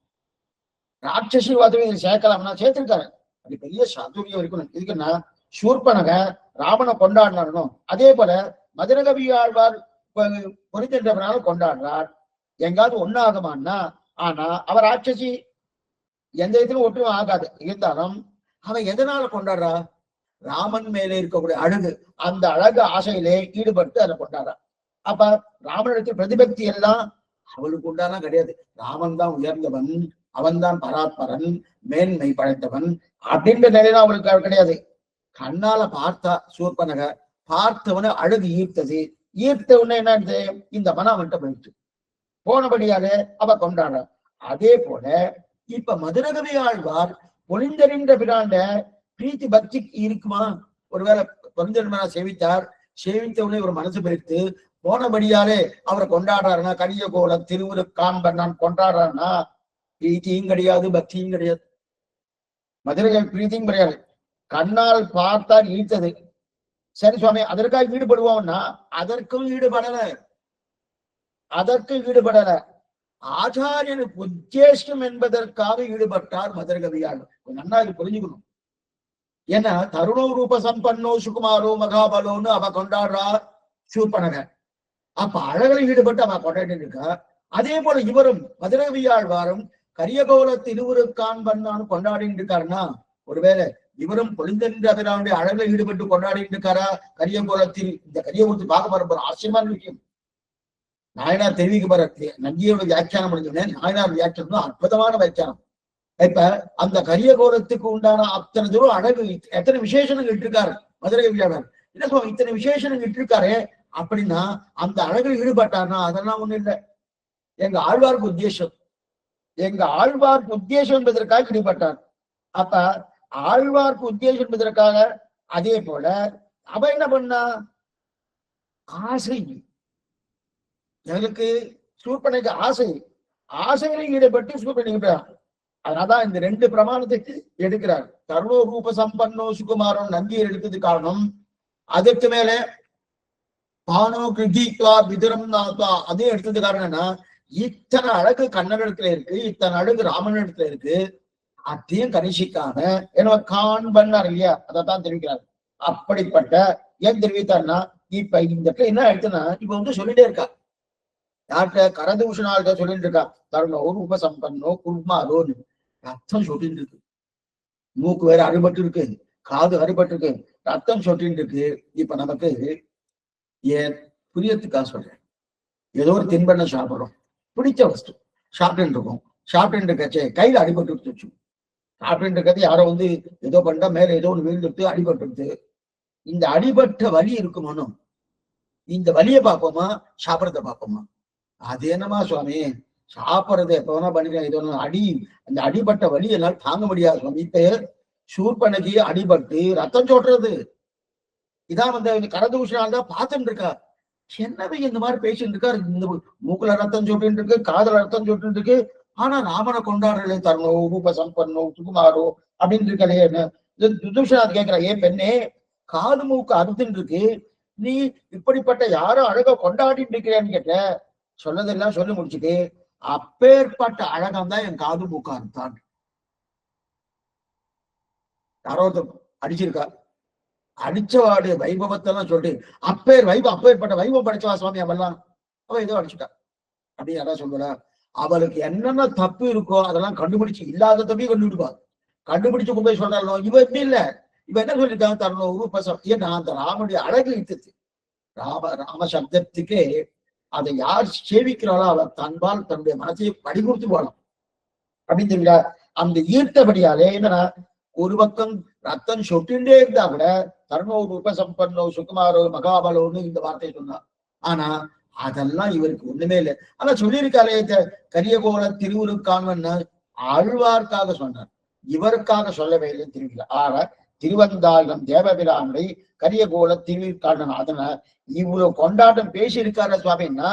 ராட்சசி வார்த்தையும் இதுல சேர்க்கலாம்னா சேர்த்திருக்காரு. அது பெரிய சாதுரியம் இருக்கணும். இதுக்குன்னா சூர்பனக ராமனை கொண்டாடினாரணும். அதே போல மதுரகவி ஆழ்வார் பொறித்தென்றவனால கொண்டாடுறார். எங்காவது ஒன்னாகுமான்னா? ஆனா அவர் ராட்சசி, எந்த இடத்திலும் ஒன்றும் ஆகாது. இருந்தாலும் அவன் எதனால கொண்டாடுறா? ராமன் மேலே இருக்கக்கூடிய அழகு, அந்த அழகு ஆசையிலே ஈடுபட்டு அதை கொண்டாடுறான். அப்ப ராமனிடத்தில் பிரதிபக்தி எல்லாம் அவளுக்கு உண்டானா கிடையாது. ராமன் தான் உயர்ந்தவன், அவன் தான் பராத்பரன், மேன்மை படைத்தவன் அப்படின்ற நிலையில அவளுக்கு கிடையாது. கண்ணால பார்த்தா சூர்பனக, பார்த்தவன அழகு ஈர்த்தது. ஈர்த்த உடனே என்ன, இந்த மனம் அவன்கிட்ட போயிடுச்சு. போனபடியாலே அவ கொண்டாடுற. அதே போல இப்ப மதுரகவி ஆழ்வார் பொலிந்தறிந்த பிராண்ட பிரீத்தி பக்தி இருக்குமா? ஒருவேளை பொலிந்தறிந்தா சேவித்தார், சேவித்த உடனே ஒரு மனசு போயிடுத்து போனபடியாலே அவரை கொண்டாடுறாருன்னா, கரிய கோல திருவிருக்கான்பன்னான் கொண்டாடுறாருன்னா பிரீத்தியும் கிடையாது, பக்தியும் கிடையாது. மதுரை பிரீத்தியும் கிடையாது. கண்ணால் பார்த்தால் ஈர்த்தது. சரி சுவாமி, அதற்காக ஈடுபடுவோம்னா அதற்கும் ஈடுபடல. ஆச்சாரியனுக்கு உத்தேசம் என்பதற்காக ஈடுபட்டார் மதுரகவியார். நன்னா இது புரிஞ்சுக்கணும். ஏன்னா தருணோ ரூப சம்பன்னோ சுகுமாரோ மகாபலோன்னு அவ கொண்டாடுறா சூர்பனக. அப்ப அழகில் ஈடுபட்டு அவ கொண்டாடி இருக்கா. அதே போல இவரும் மதுரகவியாழ்வாரும் கரியகோல திருவுருக்கான்பன்னான்னு கொண்டாடிட்டு இருக்காருன்னா ஒருவேளை இவரும் பொலிந்த பிரானுடைய அழகில் ஈடுபட்டு கொண்டாடிட்டு இருக்காரா? கரியகோலத்தில் இந்த கரியகோலத்தை பார்க்க போற ஆச்சரியமான விஷயம். நாயனார் தெரிவிக்க போற நந்தியோட வியாக்கியானம் முடிஞ்சோடனே நாயனார் வியாக்கியானம் அற்புதமான வியாக்கியானம். இப்ப அந்த கரியகோலத்துக்கு உண்டான அத்தனை தூரம் அழகு, எத்தனை விசேஷங்கள் இட்டிருக்காரு மதுரகவியாளர். என்ன சொல்லுவாங்க, இத்தனை விசேஷங்கள் இட்டிருக்காரு அப்படின்னா அந்த அழகில் ஈடுபட்டார்னா அதெல்லாம் ஒண்ணு இல்லை. எங்க ஆழ்வார்க்கு உத்தேசம், என்பதற்காக ஈடுபட்டார். அப்ப ஆழ்வார்க்கு உத்தேசம் என்பதற்காக. அதே போல அவ என்ன பண்ணா? ஆசை, எங்களுக்கு சூர்பனைக்கு ஆசையில ஈடுபட்டு சூர்பனை அதனாலதான் இந்த 2 பிரமாணத்துக்கு எடுக்கிறார். கருணோ ரூப சம்பன்னோ சுகுமாரம் நந்தியை எடுத்தது காரணம். அதற்கு மேல பானோ கிருதித்வா விதுரம் நாத்வா அதையும் எடுத்தது காரணம் என்ன, இத்தனை அழகு கண்ணன் இடத்துல இருக்கு, இத்தனை அழகு ராமன் இடத்துல இருக்கு, அதையும் கணிசிக்காம ஏன்னா காண்பன்னார் இல்லையா, அதைத்தான் தெரிவிக்கிறார். அப்படிப்பட்ட ஏன் தெரிவித்தார்னா, இப்ப இந்த என்ன எடுத்துன்னா இப்ப வந்து சொல்லிட்டே இருக்கா, யார்கிட்ட கரதூஷணாள்கிட்ட சொல்லிட்டு இருக்கா, தருணோ ரூப சம்பன்னோ குர்மாரோன்னு ரத்தம் சொட்டின்னு இருக்கு, மூக்கு வேற அறுபட்டு இருக்கு, காது அறுபட்டு இருக்கு, ரத்தம் சொட்டின்னு இருக்கு. இப்ப நமக்கு ஏன் புரியத்துக்காக சொல்றேன், ஏதோ ஒரு தின்பண்ண சாப்பிடுறோம், பிடிச்ச வஸ்து சாப்பிட்டு இருக்கோம், சாப்பிட்டு இருக்கச்சே கையில அடிபட்டு வச்சு சாப்பிட்டு இருக்கிறது யாரோ வந்து ஏதோ பண்ணா மேல ஏதோ ஒன்று விழுந்துட்டு அடிபட்டு, இந்த அடிபட்ட வலி இருக்குமோ, இந்த வலியை பார்ப்போமா சாப்பிடறத பார்ப்போமா? அது என்னமா சுவாமி, சாப்பிட்றது எப்ப வேணா பண்ணிக்கலாம், இது ஒண்ணு அடி, அந்த அடிபட்ட வலி எல்லாம் தாங்க முடியாது சுவாமி. இப்ப சூர்பனகி அடிபட்டு ரத்தம் சோட்டுறது, இதான் வந்து கரதூஷணால் தான் பார்த்துட்டு இருக்கா. என்னவே இந்த மாதிரி பேசிட்டு இருக்காரு, இந்த மூக்குல ரத்தம் சொட்டு இருக்கு, காதல ரத்தம் சொட்டு இருக்கு, ஆனா ராமனை கொண்டாடுறே தரணும் ரூப சம்பன்னோ சுகுமாரோ அப்படின்னு இருக்கலையே. துதுஷனாத் கேட்கிறா, ஏன் பெண்ணே காது மூக்கு அறுத்துட்டு இருக்கு, நீ இப்படிப்பட்ட யாரும் அழக கொண்டாடிட்டு இருக்கிறேன்னு கேட்ட, சொன்னதெல்லாம் சொல்லி முடிச்சுட்டு அப்பேற்பட்ட அழகம் தான் என் காது மூக்கு அறுத்தான். யாரோ அடிச்சிருக்கா, அடிச்சவாடு வைபவத்தெல்லாம் சொல்லிட்டு அப்பேற்பட்ட வைபவம் படைச்சவா சுவாமி அவெல்லாம், அவ ஏதோ அடிச்சுட்டா அப்படின்னு யாராவது சொல்லுவா. அவளுக்கு என்னென்ன தப்பு இருக்கோ அதெல்லாம் கண்டுபிடிச்சு, இல்லாத தப்பையும் கண்டுபிடிப்பா, கண்டுபிடிச்சு கொண்டு போய் சொல்றாலும். இவ எப்படி இல்ல, இவ என்ன சொல்லிட்டாங்க, தரணும் ரூபசம். ஏன்னா அந்த ராமனுடைய அழகு இழுத்துச்சு, ராம சப்தத்துக்கே அதை யார் சேவிக்கிறாளோ அவள் தன்பால் தன்னுடைய மனசையை படிகொடுத்து போகலாம் அப்படின்னு தெரியல. அந்த ஈர்த்தபடியாலே என்னன்னா, ஒரு பக்கம் ரத்தம் சொட்டுண்டே இருந்தா கூட தர்ணோ ரூப சம்பன்னோ சுகுமாரோ மகாபலோன்னு இந்த வார்த்தையை சொன்னார். ஆனா அதெல்லாம் இவருக்கு ஒண்ணுமே இல்லை. ஆனா சொல்லியிருக்காளே கரியகோல திருவுருக்கான்னு ஆழ்வார்க்காக சொன்னார், இவருக்காக சொல்லவே இல்லை திருவிழா. ஆக திருவந்தாயம் தேவபிரானுடைய கரியகோல திருவிற்காண்டன், அதனால இவ்வளவு கொண்டாட்டம் பேசியிருக்காரு சுவாமின்னா,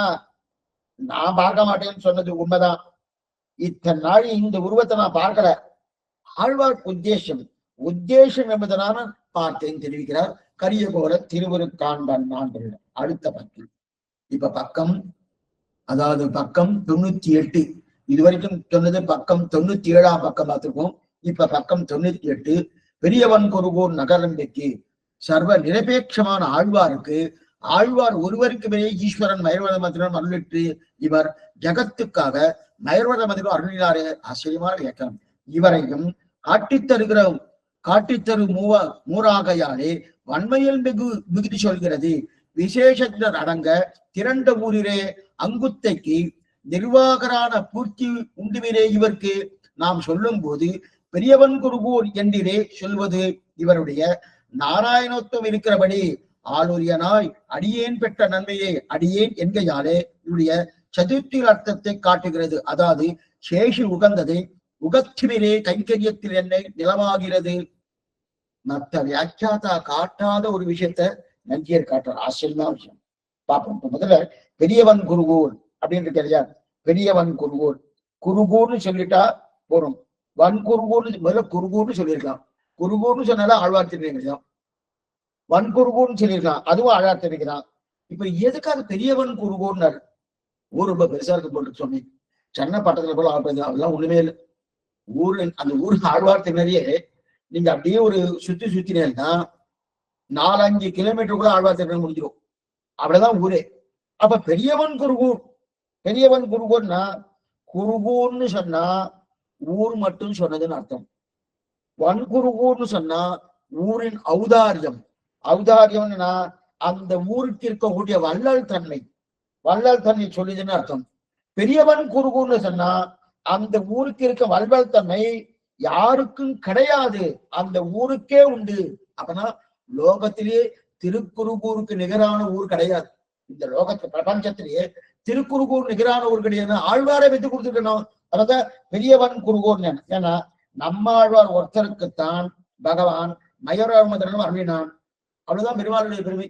நான் பார்க்க மாட்டேன்னு சொன்னது உண்மைதான். இத்தனை நாள் இந்த உருவத்தை நான் பார்க்கல, ஆழ்வார் உத்தேசம் என்பதனால பார்த்தேன் தெரிவிக்கிறார். கரியகோல திருவுருக்காண்டன். அடுத்த பக்கம் இப்ப பக்கம், அதாவது பக்கம் 98, இதுவரைக்கும் சொன்னது பக்கம் 97ஆம் பக்கம் பார்த்திருக்கோம். இப்ப பக்கம் 98. பெரியவன் குருகூர் நகரம்பிக்கு சர்வ நிரபேட்சமான ஆழ்வாருக்கு, ஆழ்வார் ஒருவருக்கு மேலே ஈஸ்வரன் மயர்வத மந்திரம் அருளிட்டு இவர் ஜகத்துக்காக மயர்வத மந்திரம் அருளினாரே, ஆச்சரியமான இயக்கம். இவரையும் காட்டித்தரு மூராகையாலே வன்மையில் மிகுதி சொல்கிறது. விசேஷத்தினர் அடங்க திரண்ட ஊரிலே அங்குத்தைக்கு நிர்வாகரான பூர்த்தி உண்டுவிரே இவருக்கு நாம் சொல்லும் போது பெரியவன் குருகூர் என்றிலே சொல்வது இவருடைய நாராயணத்துவம் இருக்கிறபடி ஆளுரியனாய் அடியேன் பெற்ற நன்மையை அடியேன் என்கையாலே இவருடைய சதுர்த்தி அர்த்தத்தை காட்டுகிறது. அதாவது சேஷி உகந்ததை உகத்திலே கைங்கரியத்தில் என்னை நிலமாகிறது. மற்ற வியாக்கியாதா காட்டாத ஒரு விஷயத்த நஞ்சியர் காட்டுறார். ஆச்சரியமான விஷயம் பார்ப்போம். முதல்ல பெரியவன் குருகூர் அப்படின்னு இருக்கையா, பெரியவன் குருகூர், குருகூர்னு சொல்லிட்டா போறோம். வன் குருகூர்னு முதல்ல குருகூர்னு சொல்லியிருக்கலாம், குருகூர்னு சொன்னாலும் ஆழ்வார் தெரிவிக்கலாம், வன் குருகூர்னு சொல்லியிருக்கலாம், அதுவும் ஆழ்வார் தெரிவிக்கிறான். இப்ப எதுக்காக பெரியவன் குருகூர்னாரு? ஊர் ரொம்ப பெருசா இருக்கு போட்டு சொன்னி, சென்னை பட்டத்துல போல அதெல்லாம் ஒண்ணுமே இல்லை. ஊரு அந்த ஊருக்கு ஆழ்வார் திணறியே நீங்க அப்படியே ஒரு சுத்தினேன்னா 4-5 கிலோமீட்டருக்குள்ள ஆழ்வார் திணற முடிஞ்சிடும், அப்படிதான் ஊரே. அப்ப பெரியவன் குருகூர்னா குருகூர்னு சொன்னா ஊர் மட்டும் சொன்னதுன்னு அர்த்தம். வன்குருகூர்னு சொன்னா ஊரின் ஔதாரியம்னா அந்த ஊருக்கு இருக்கக்கூடிய வள்ளல் தன்மை சொல்லுதுன்னு அர்த்தம். பெரியவன் குருகூர்னு சொன்னா அந்த ஊருக்கு இருக்க வள்ளல் தன்மை யாருக்கும் கிடையாது, அந்த ஊருக்கே உண்டு. அப்பனா லோகத்திலேயே திருக்குருகூருக்கு நிகரான ஊர் கிடையாது. இந்த பிரபஞ்சத்திலேயே திருக்குருகூர் நிகரான ஊர் கிடையாது. ஆழ்வாரை வைத்து கொடுத்துருக்கணும். அதான் பெரியவன் குருகூர். ஏன்னா நம்மாழ்வார் ஒருத்தருக்குத்தான் பகவான் மயூர மந்திரம் அருளினான். அவ்வளவுதான் பெருமாளுடைய பெருமை.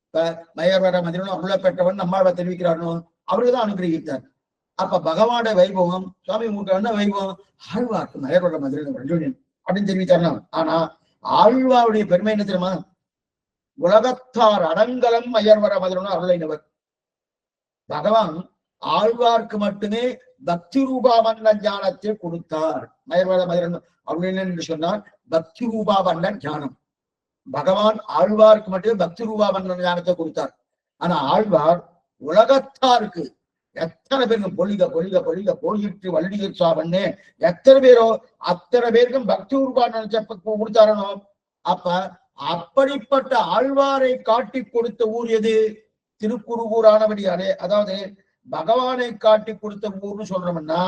இப்ப மயூர மந்திரம் அருள பெற்றவன் நம்மாழ்வார் தெரிவிக்கிறானோ அவருக்குதான் அனுகிரகித்தார். அப்ப பகவான வைபவம் சுவாமி உங்களுக்கு என்ன வைபவம் ஆழ்வார்க்கு மயரோட மதுரை அப்படின்னு தெரிவித்தார். ஆனா ஆழ்வாருடைய பெருமை என்ன தெரியுமா? உலகத்தார் அடங்கலம் மயர்வர மதுரன்னு அருளைனவர். பகவான் ஆழ்வார்க்கு மட்டுமே பக்தி ரூபாவண்ண ஞானத்தை கொடுத்தார். மயர்வர மதுரன் அப்படின்னு என்று சொன்னால் பக்தி ரூபாவண்ண ஞானம். பகவான் ஆழ்வார்க்கு மட்டுமே பக்தி ரூபாவண்ண ஞானத்தை கொடுத்தார். ஆனா ஆழ்வார் உலகத்தாருக்கு எத்தனை பேருக்கும் பொலிக பொலிக பொலிக போயிட்டு வள்ளியர் சாவண்ணே எத்தனை பேரோ அத்தனை பேருக்கும் பக்தி ரூபாவண்ண கொடுத்தாரனோ. அப்ப அப்படிப்பட்ட ஆழ்வாரை காட்டி கொடுத்த ஊர் எது? திருக்குறுகூரானபடியாலே. அதாவது பகவானை காட்டி கொடுத்த ஊர்னு சொல்றோம்னா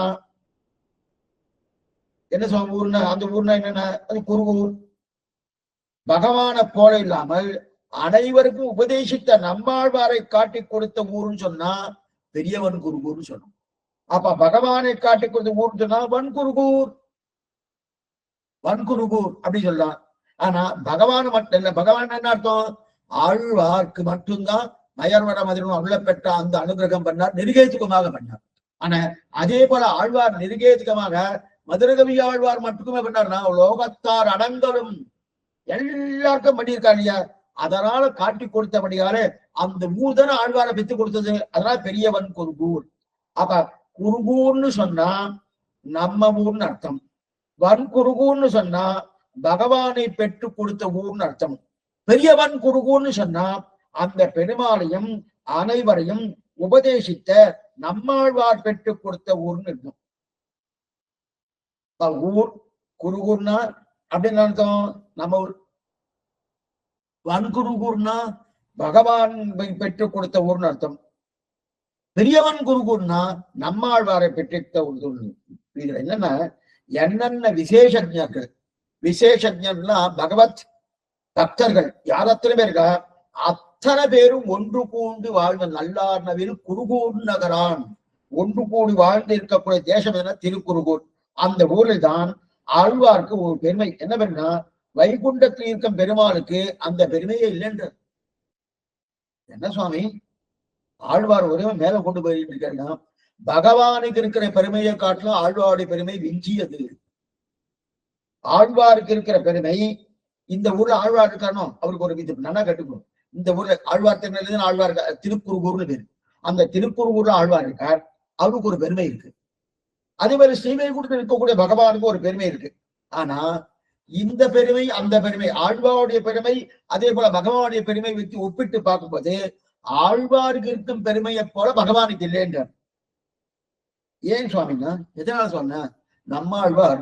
என்ன சொல்ற ஊர்னா அந்த ஊர்னா என்னன்னா அது குருகூர். பகவானை போல இல்லாமல் அனைவருக்கும் உபதேசித்த நம்மாழ்வாரை காட்டி கொடுத்த ஊர்னு சொன்னா பெரியவன் குருகூர்னு சொன்னோம். அப்ப பகவானை காட்டி கொடுத்த ஊர்னு சொன்னா வன்குருகூர், வன்குருகூர் அப்படின்னு சொல்லலாம். ஆனா பகவான் மட்டும் இல்ல. பகவான் என்ன அர்த்தம்? ஆழ்வார்க்கு மட்டும்தான் மயர்வர மதுரம் அருள பெற்ற அந்த அனுகிரகம் பண்ணார், நிருகேதுகமாக பண்ணார். ஆனா அதே போல ஆழ்வார் நிருகேதுகமாக மதுரகவி ஆழ்வார் மட்டுமே பண்ணார்னா லோகத்தார் அடங்கலும் எல்லாருக்கும் பண்ணியிருக்காரு இல்லையா? அதனால காட்டி கொடுத்தபடியாலே அந்த ஊர் தானே ஆழ்வாரை பெற்று கொடுத்தது. அதனால பெரியவன் குருகூர். அப்ப குருகூர்னு சொன்னா நம்ம ஊர்னு அர்த்தம். வன்குருகூர்னு சொன்னா பகவானை பெற்று கொடுத்த ஊர்னு அர்த்தம். பெரியவன் குருகூர்னு சொன்னா அந்த பெருமாளையும் அனைவரையும் உபதேசித்த நம்மாழ்வார் பெற்று கொடுத்த ஊர்னு இருக்கும். ஊர் குருகூர்னா அப்படின்னு அர்த்தம் நம்ம ஊர். வன்குருகூர்னா பகவான் பெற்று கொடுத்த ஊர்னு அர்த்தம். பெரியவன் குருகூர்னா நம்மாழ்வாரை பெற்றிருத்த ஊர். இதுல என்னன்னா என்னென்ன விசேஷஜர்கள், விசேஷஜர்னா பகவத் பக்தர்கள் யார் அத்தனை பேர் இருக்கா? அத்தனை பேரும் ஒன்று கூண்டு வாழ்ந்த நல்லார் நவில் குருகூர் நகரான். ஒன்று கூடி வாழ்ந்து இருக்கக்கூடிய தேசம் என திருக்குருகூர். அந்த ஊரில் தான் ஆழ்வார்க்கு ஒரு பெருமை. என்ன பெருமைனா வைகுண்டத்தில் இருக்கும் பெருமாளுக்கு அந்த பெருமையே இல்லைன்ற. என்ன சுவாமி ஆழ்வார் ஒரே மேல கொண்டு போயிட்டு இருக்காருன்னா பகவானுக்கு இருக்கிற பெருமையை காட்டிலும் ஆழ்வாருடைய பெருமை விஞ்சியது. ஆழ்வாருக்கு இருக்கிற பெருமை இந்த ஊர்ல ஆழ்வார் இருக்கானோ அவருக்கு ஒரு விதம் நல்லா கட்டுக்கணும். இந்த ஊர்ல ஆழ்வார் திருநெல்வேலி ஆழ்வார் திருக்குறுகூர்னு பேரு. அந்த திருக்குறுகூர்ல ஆழ்வார் இருக்கார், அவருக்கு ஒரு பெருமை இருக்கு. அதே மாதிரி ஸ்ரீவைகுண்டத்தில் இருக்கக்கூடிய பகவானுக்கு ஒரு பெருமை இருக்கு. ஆனா இந்த பெருமை அந்த பெருமை ஆழ்வாருடைய பெருமை அதே போல பகவானுடைய பெருமை வைத்து ஒப்பிட்டு பார்க்கும்போது ஆழ்வாருக்கு இருக்கும் பெருமையை போல பகவானுக்கு இல்லைன்றார். ஏன் சுவாமின்னா எதனால சொன்ன? நம்ம ஆழ்வார்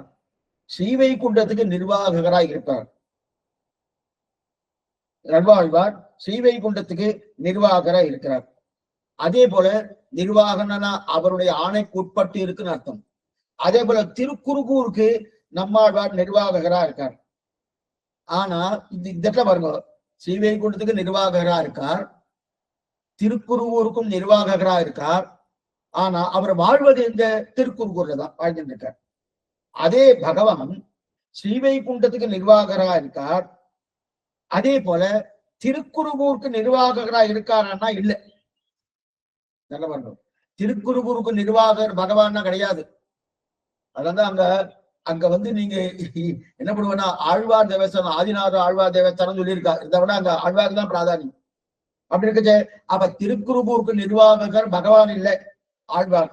ஸ்ரீவைகுண்டத்துக்கு நிர்வாகராய் இருப்பார். ஆழ்வார் ஸ்ரீவைகுண்டத்துக்கு நிர்வாகராய் இருக்கிறார். அதே போல நிர்வாகனா அவருடைய ஆணைக்கு உட்பட்டு இருக்குன்னு அர்த்தம். அதே போல திருக்குறுகூருக்கு நம்மாழ்வார் நிர்வாகரா இருக்கார். ஆனா இந்த பாருங்க, ஸ்ரீவைகுண்டத்துக்கு நிர்வாகரா இருக்கார், திருக்குறுகூருக்கும் நிர்வாகரா இருக்கார். ஆனா அவர் வாழ்வது இந்த திருக்குறுகூர்ல தான் வாழ்ந்துட்டு இருக்கார். அதே பகவான் ஸ்ரீவைகுண்டத்துக்கு நிர்வாகரா இருக்கார், அதே போல திருக்குறுகூருக்கு நிர்வாகரா இருக்காருன்னா இல்லை. நல்ல பாருங்க, திருக்குறுகூருக்கு நிர்வாகர் பகவான்னா கிடையாது. அதான் அங்க அங்க வந்து நீங்க என்ன பண்ணுவோம்னா ஆழ்வார் தேவஸ்தானம் ஆதிநாத ஆழ்வார் தேவஸ்தானம் சொல்லியிருக்கா. இதை விட அங்க ஆழ்வார் தான் பிராதானியம். அப்படி இருக்குச்சு. அப்ப திருக்குறுகூருக்கு நிர்வாகர் பகவான் இல்லை, ஆழ்வார்.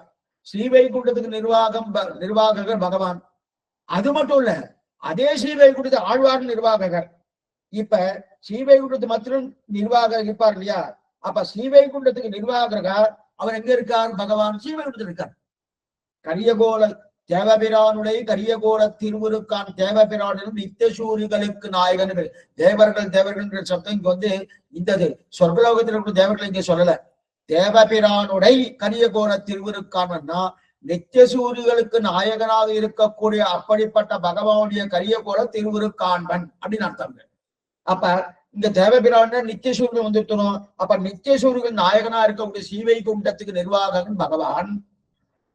ஸ்ரீவைகுண்டத்துக்கு நிர்வாகர் பகவான். அது மட்டும் இல்ல, அதே ஸ்ரீவைகுண்டத்து ஆழ்வார் நிர்வாகர். இப்ப ஸ்ரீவைகுண்டத்து மாத்திரம் நிர்வாகர் இருப்பார் இல்லையா? அப்ப ஸ்ரீவைகுண்டத்துக்கு நிர்வாகர் அவர் எங்க இருக்கார்? பகவான் ஸ்ரீவைகுண்டத்தில் இருக்கார். கரியகோல தேவபிரானுடைய கரியகோல திருவுருக்கான் தேவபிரானும் நித்தியசூரிகளுக்கு நாயகன். தேவர்கள் தேவர்கள் சப்தம் இங்க வந்து இந்த சொர்க்கலோகத்தில் இருக்கிற தேவர்கள் இங்க சொல்லல. தேவபிரானுடைய கரியகோல திருவுருக்கான்னா நித்தியசூரிகளுக்கு நாயகனாக இருக்கக்கூடிய அப்படிப்பட்ட பகவானுடைய கரியகோல திருவுருக்காண்பன் அப்படின்னு அர்த்தம். அப்ப இந்த தேவபிரான நித்தியசூரியன் வந்துட்டோம். அப்ப நித்தியசூரியன் நாயகனா இருக்கக்கூடிய ஸ்ரீவைகுண்டத்துக்கு நிர்வாகன் பகவான்.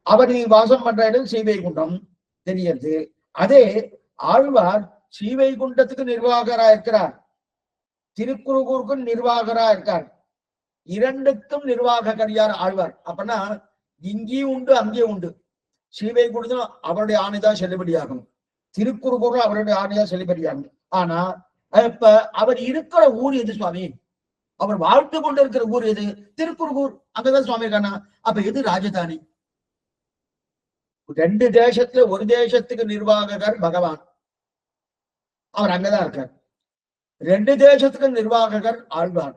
அவர் வாசம் பண்ற இடம் ஸ்ரீவைகுண்டம் தெரியுது. அதே ஆழ்வார் ஸ்ரீவைகுண்டத்துக்கு நிர்வாகரா இருக்கிறார், திருக்குறுகூருக்கும் நிர்வாகரா இருக்கார். இரண்டுக்கும் நிர்வாகர் யார்? ஆழ்வார். அப்படின்னா இங்கேயும் உண்டு அங்கேயும் உண்டு. ஸ்ரீவைகுண்டத்துல அவருடைய ஆணைதான் செல்லுபடியாகும், திருக்குறுகூர்ல அவருடைய ஆணைதான் செல்லுபடியாகும். ஆனா இப்ப அவர் இருக்கிற ஊர் எது சுவாமி? அவர் வாழ்த்து கொண்டு இருக்கிற ஊர் எது? திருக்குறுகூர். அங்கதான் சுவாமி இருக்கானா? அப்ப எது ராஜதானி? ரெண்டு தேசத்துல ஒரு தேசத்துக்கு நிர்வாககர் பகவான், அவர் அங்கதான் இருக்கார். ரெண்டு தேசத்துக்கு நிர்வாககர் ஆழ்வார்,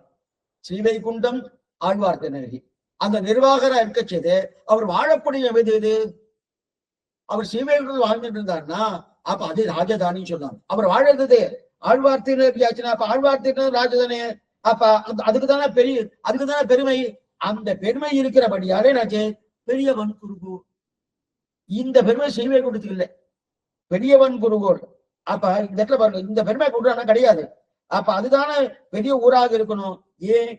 ஸ்ரீவைகுண்டம் ஆழ்வார் திருநகரி. அந்த நிர்வாகரா இருக்கச்சது அவர் வாழக்கூடிய எது? அவர் ஸ்ரீவைகுண்டம் வாழ்ந்துட்டு இருந்தாருன்னா அப்ப அது ராஜதானி சொன்னாங்க. அவர் வாழறது ஆழ்வார் திருநகரி ஆச்சுன்னா அப்ப ஆழ்வார் திருநகர் ராஜதானி. அப்ப அதுக்குதானே பெருமை. அந்த பெருமை இருக்கிறபடியாலே நாச்சு பெரியவன் குருகூர். இந்த பெருமை ஸ்ரீவைகுண்டத்துக்கு இல்லை, பெரியவன் குருகூர். அப்ப இந்த இடத்துல பாருங்க, இந்த பெருமை கொடுறானா கிடையாது. அப்ப அதுதானே பெரிய ஊராக இருக்கணும். ஏன்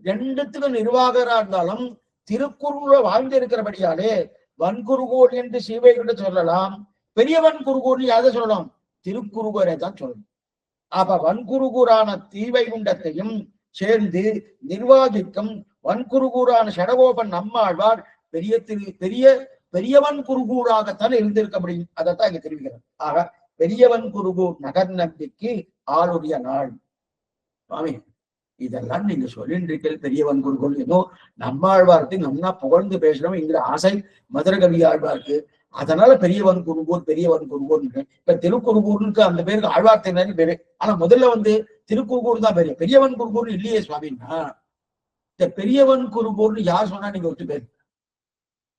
ரெண்டுத்துக்கும் நிர்வாகரா இருந்தாலும் திருக்குறுகூர வாழ்ந்து இருக்கிறபடியாலே வன்குருகூர் என்று ஸ்ரீவைகுண்ட சொல்லலாம், பெரியவன் குருகூர் யாரை சொல்லலாம்? திருக்குறுகூரை தான் சொல்லணும். அப்ப வன்குருகூரான ஸ்ரீவைகுண்டத்தையும் சேர்ந்து நிர்வாகிக்கும் வன்குருகூரான ஷடகோபன் நம்மாழ்வார் பெரியவன் குருகூராகத்தான் இருந்திருக்க முடியும். அதைத்தான் இங்க தெரிவிக்கிறார். ஆக பெரியவன் குருகூர் நகர் நம்பிக்கு ஆளுடைய நாள். சுவாமி இதெல்லாம் நீங்க சொல்லின்றீர்கள், பெரியவன் குருகூர் இன்னும் நம்மாழ்வார்க்கு நம்மனா புகழ்ந்து பேசணும் என்கிற ஆசை மதுரகவி ஆழ்வார்க்கு. அதனால பெரியவன் குருகூர் இப்ப திருக்குறுகூருக்கு அந்த பேருக்கு ஆழ்வார் திருநகரி பேரு. ஆனா முதல்ல திருக்குறுகூர் தான் பேரு, பெரியவன் குருகூர் இல்லையே சுவாமின்னா. இந்த பெரியவன் குருகூர்னு யார் சொன்னா நீங்க ஒத்து பேரு?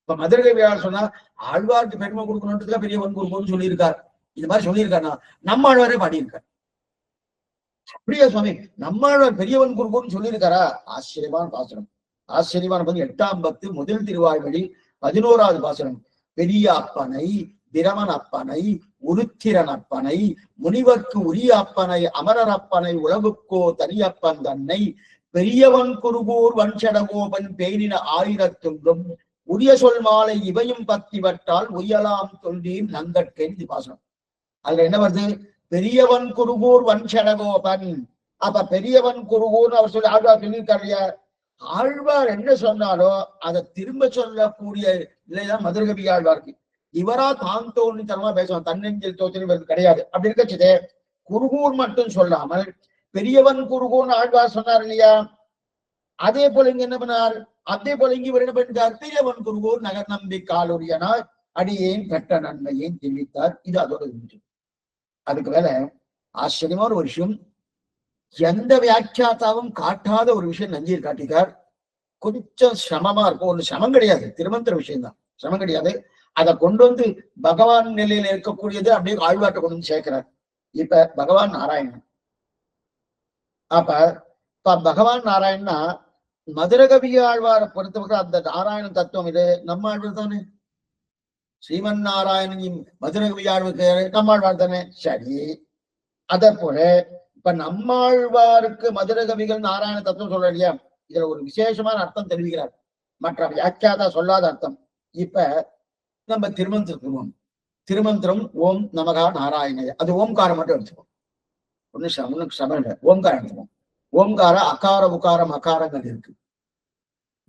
இப்ப மதுரகவி ஆள் சொன்னா ஆழ்வாருக்கு பெருமை கொடுக்கணுன்றதுக்காக பெரியவன் குருகூர்னு சொல்லியிருக்கார். இது மாதிரி சொல்லியிருக்காருன்னா நம்ம ஆழ்வாரே பாடியிருக்கார். அப்படியா சுவாமி? நம்மாழ்வார் பெரியவன் குருகூர்னு சொல்லியிருக்காரா? ஆச்சரியமான பாசனம். ஆச்சரியமான 8ஆம் பத்து முதல் திருவாய்மொழி 11வது பாசனம். பெரிய அப்பனை, பிரமன் அப்பனை, உருத்திரன் அப்பனை, முனிவர்க்கு உரிய அப்பனை, அமரர் அப்பனை, உலகுக்கோ தனியப்பன் தன்னை, பெரியவன் குருகூர் வன்சடகோபன் பேரின 1000 உரிய சொல் மாலை இவையும் பத்திவற்றால் உயலாம் தொல்வீர் நங்கட்கேன் பாசனம். அதுல என்ன வருது? பெரியவன் குருகூர் வன்சடகோபன். அப்ப பெரியவன் குருகூர் அவர் சொல்லி ஆழ்வார் சொல்லியிருக்காரு. ஆழ்வார் என்ன சொன்னாலோ அதை திரும்ப சொல்லக்கூடிய நிலைதான் மதுரகவி ஆழ்வார்க்கு. இவரா தான் தோன்றித்தனமா பேசுவான், தன்னெஞ்சில் தோற்று கிடையாது. அப்படி இருக்கச்சதே குருகூர் மட்டும் சொல்லாமல் பெரியவன் குருகூர்னு ஆழ்வார் சொன்னார் இல்லையா? அதே போல இங்க என்ன பண்ணார்? அதே போல இங்க இவர் என்ன பண்ணிட்டார்? பெரியவன் குருகூர் நகர் நம்பி காலூரியனார் அடியேன் கட்ட நன்மையேன் தெரிவித்தார். இது அதோட இருந்துச்சு. அதுக்கு மேல ஆச்சரியமான ஒரு விஷயம், எந்த வியாக்கியாத்தாவும் காட்டாத ஒரு விஷயம் நஞ்சீர் காட்டிட்டார். கொஞ்சம் சிரமமா இருக்கும். ஒண்ணு சிரமம் கிடையாது, திருமந்திர விஷயம்தான், சிரமம் கிடையாது. அதை கொண்டு பகவான் நிலையில இருக்கக்கூடியது அப்படியே ஆழ்வாட்டை கொண்டு சேர்க்கிறார். இப்ப பகவான் நாராயணன். அப்ப பகவான் நாராயணனா மதுரகவி ஆழ்வாரை பொறுத்தவரை அந்த நாராயணன் தத்துவம் இது நம்ம ஆழ்வார் தானே. ஸ்ரீமன் நாராயணன் மதுரகவி ஆழ்வாருக்கு நம்மாழ்வார் தானே. சரி, அதே போல இப்ப நம்மாழ்வாருக்கு மதுரகவிகள் நாராயண தத்துவம் சொல்ற இல்லையா? இதுல ஒரு விசேஷமான அர்த்தம் தெரிவிக்கிறார், மற்ற வியாக்கியாதா சொல்லாத அர்த்தம். இப்ப நம்ம திருமந்திரம் திருமந்திரம் ஓம் நமகா நாராயணய, அது ஓம்காரம் மட்டும் எடுத்துப்போம். ஒன்னும் சமம் இல்லை, ஓம்காரம் எடுத்துப்போம். ஓம்கார அகார உகாரம் அகாரங்கள் இருக்கு.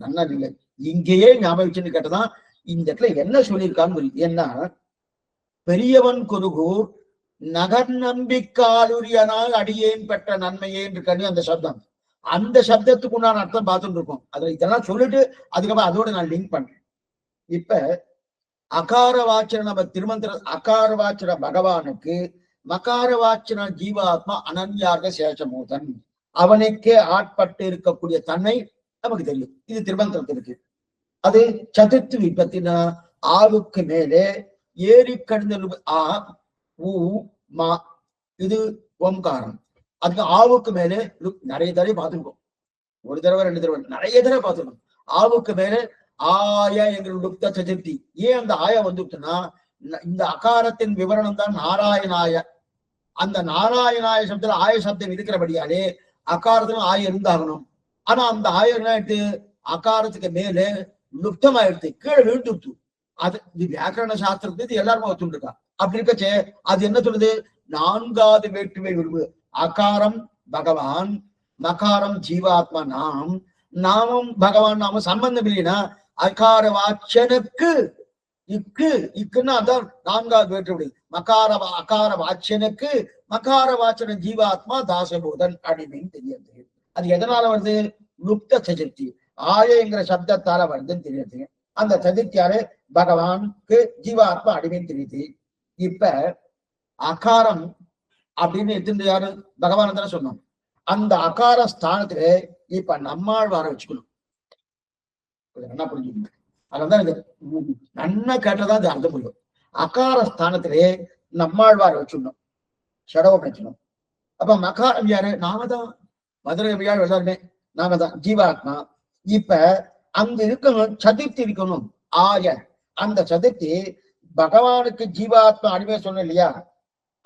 நல்லா இல்லை, இங்கேயே ஞாபகம் வச்சுன்னு கேட்டதான் இந்த இடத்துல என்ன சொல்லியிருக்கான்னு. ஏன்னா பெரியவன் குருகூர் நகர் நம்பிக்காலுரியனால் அடியேன் பெற்ற நன்மையே என்று கண்ணி அந்த சப்தம், அந்த சப்தத்துக்கு உண்டான அர்த்தம் பார்த்துட்டு இருக்கோம். அதுல இதெல்லாம் சொல்லிட்டு அதுக்கப்புறம் அதோட நான் லிங்க் பண்றேன். இப்ப அகார வாச்சன நம்ம திருமந்திர அகார வாச்சன பகவானுக்கு மகார வாச்சன ஜீவாத்மா அனன்யாக சேஷமூதன், அவனுக்கே ஆட்பட்டு இருக்கக்கூடிய தன்மை நமக்கு தெரியும். இது திருமந்திரத்திற்கு. அது சதுர்த்து விபத்தினா ஆவுக்கு மேலே ஏறி கடந்த ஆ ஊ மா, இது ஓம்காரம். அதுக்கு ஆவுக்கு மேலே நிறைய தடவை பார்த்துருக்கோம், ஒரு தடவை 2 தடவை நிறைய தடவை பார்த்துருக்கோம். ஆவுக்கு மேலே ஆய எங்கள் லுப்த சதுர்த்தி. ஏன் அந்த ஆய வந்துட்டுன்னா இந்த அகாரத்தின் விவரணம் தான் நாராயணாய. அந்த நாராயணாய சப்தத்துல ஆய சப்தம் இருக்கிறபடியாலே அகாரத்திலும் ஆய இருந்தாகணும். ஆனா அந்த ஆயம் எடுத்து அகாரத்துக்கு மேலே லுப்தமாயிடுத்து, கீழே விழுந்துட்டு. அது இது வியாக்கரண சாஸ்திரத்துக்கு எல்லாருமே ஒத்துட்டு இருக்கா. அப்படி இருக்கச்சே அது என்ன சொல்லுது? 4வது வேற்றுமை விரும்பு. அகாரம் பகவான், மகாரம் ஜீவாத்மா, நாமம் பகவான் நாம சம்பந்தம் இல்லைன்னா அகார வாச்சனுக்கு இக்கு இக்குன்னா அதான் நான்காவது வேற்றுப்படி அகார வாச்சனுக்கு மகார வாச்சன ஜீவாத்மா தாசபூதன் அப்படின்னு தெரியாது. அது எதனால வருது? லுப்த சதுர்த்தி ஆயங்கிற சப்தத்தால வருதுன்னு தெரியுது. அந்த சதுர்த்தியாலே பகவானுக்கு ஜீவாத்மா அடிமைன்னு தெரியுது. இப்ப அகாரம் அப்படின்னு எடுத்து யாரு? பகவான் தானே சொன்னோம். அந்த அகார ஸ்தானத்துல இப்ப நம்மாழ்வார வச்சுக்கணும். என்ன புரிஞ்சுக்கணும்? அதான் இது நன்னா கேட்டதான் இது அர்த்தம் புரியும். அகார ஸ்தானத்திலே நம்மாழ்வார வச்சுடணும், ஷடவம் வச்சுக்கணும். அப்ப மகாரம் யாரு? நாம தான். மதுரை கவியாள் எல்லாருமே நாம தான், ஜீவாத்மா. இப்ப அங்க இருக்கணும், சதுர்த்தி இருக்கணும். ஆய அந்த சதுர்த்தி பகவானுக்கு ஜீவாத்மா அடிமை சொன்ன இல்லையா?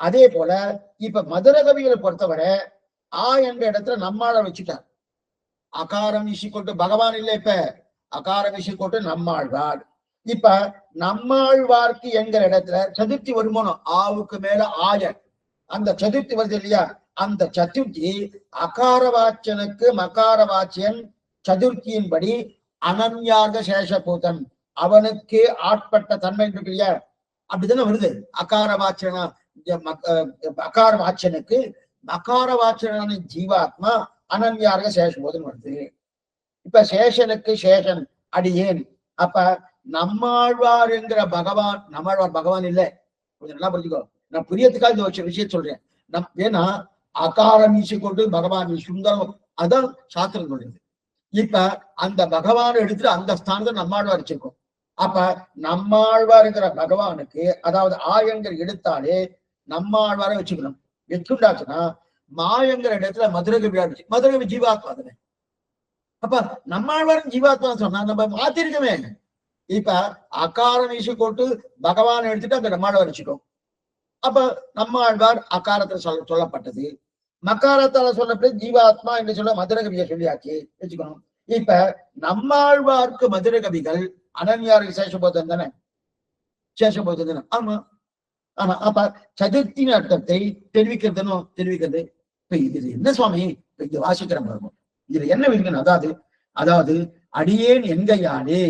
அதே போல இப்ப மதுர கவிகளை பொறுத்தவரை என்ற இடத்துல நம்மாழ வச்சுட்டார். அகாரம் இசிக்கொண்டு பகவான் இல்லை, இப்ப அகாரம் இசிக்கொண்டு நம்மாழ்வார். இப்ப நம்மாழ்வார்க்கு என்கிற இடத்துல சதுர்த்தி வருமானம் ஆவுக்கு மேல ஆய அந்த சதுர்த்தி வருது இல்லையா? அந்த சதுர்த்தி அகார வாச்சனுக்கு மகார வாச்சியன் சதுர்த்தியின்படி அனன்யாக சேஷபூதன் அவனுக்கு ஆட்பட்ட தன்மை இருக்கு இல்லையா? அப்படித்தானே வருது. அகார வாச்சனா அகார வாச்சனுக்கு மகார வாச்சனான ஜீவாத்மா அனன்யாக சேஷபூதன் வருது. இப்ப சேஷனுக்கு சேஷன் அடியேன். அப்ப நம்மாழ்வார் என்கிற பகவான், நம்மாழ்வார் பகவான் இல்லை, கொஞ்சம் நல்லா புரிஞ்சுக்கோ. நான் புரியத்துக்காக இந்த விஷயம் சொல்றேன். ஏன்னா அகாரம் ஈசிக்கொண்டு பகவான் சுந்தரம், அதான் சாஸ்திரம் சொல்றது. இப்ப அந்த பகவான் எடுத்துட்டு அந்த ஸ்தானத்தை நம்மாழ்வார் வச்சிருக்கோம். அப்ப நம்மாழ்வாருங்கிற பகவானுக்கு, அதாவது ஆயங்கிற எடுத்தாலே நம்மாழ்வாரை வச்சுக்கணும். வச்சுண்டாச்சுன்னா மாயங்கிற இடத்துல மதுரகவி ஆடுச்சு. மதுரகவி ஜீவாத்மா தானே. அப்ப நம்மாழ்வாரும் ஜீவாத்மா சொன்னா நம்ம மாத்திருக்கவே. இப்ப அகாரம் ஈசிக்கொண்டு பகவான் எடுத்துட்டு அந்த நம்மாழ்வார் வச்சுக்கோம். அப்ப நம்மாழ்வார் அகாரத்துல சொல்லப்பட்டது. மக்காரத்தால சொல்லப்பட்டு ஜீவாத்மா என்று சொல்ல மதுரகவியை சொல்லியாச்சு வச்சுக்கணும். இப்ப நம்மாழ்வார்க்கு மதுர கவிகள் அனன்யாருக்கு சேஷபோதம் தானே, சேஷபோதம் தானே. ஆமா ஆமா. அப்ப சதுர்த்தின் அர்த்தத்தை தெரிவிக்கிறது. இப்ப இது என்ன சுவாமி இங்க வாசிக்கிற பாருங்க, இதுல என்ன இருக்குன்னு. அதாவது அடியேன் எங்கையானே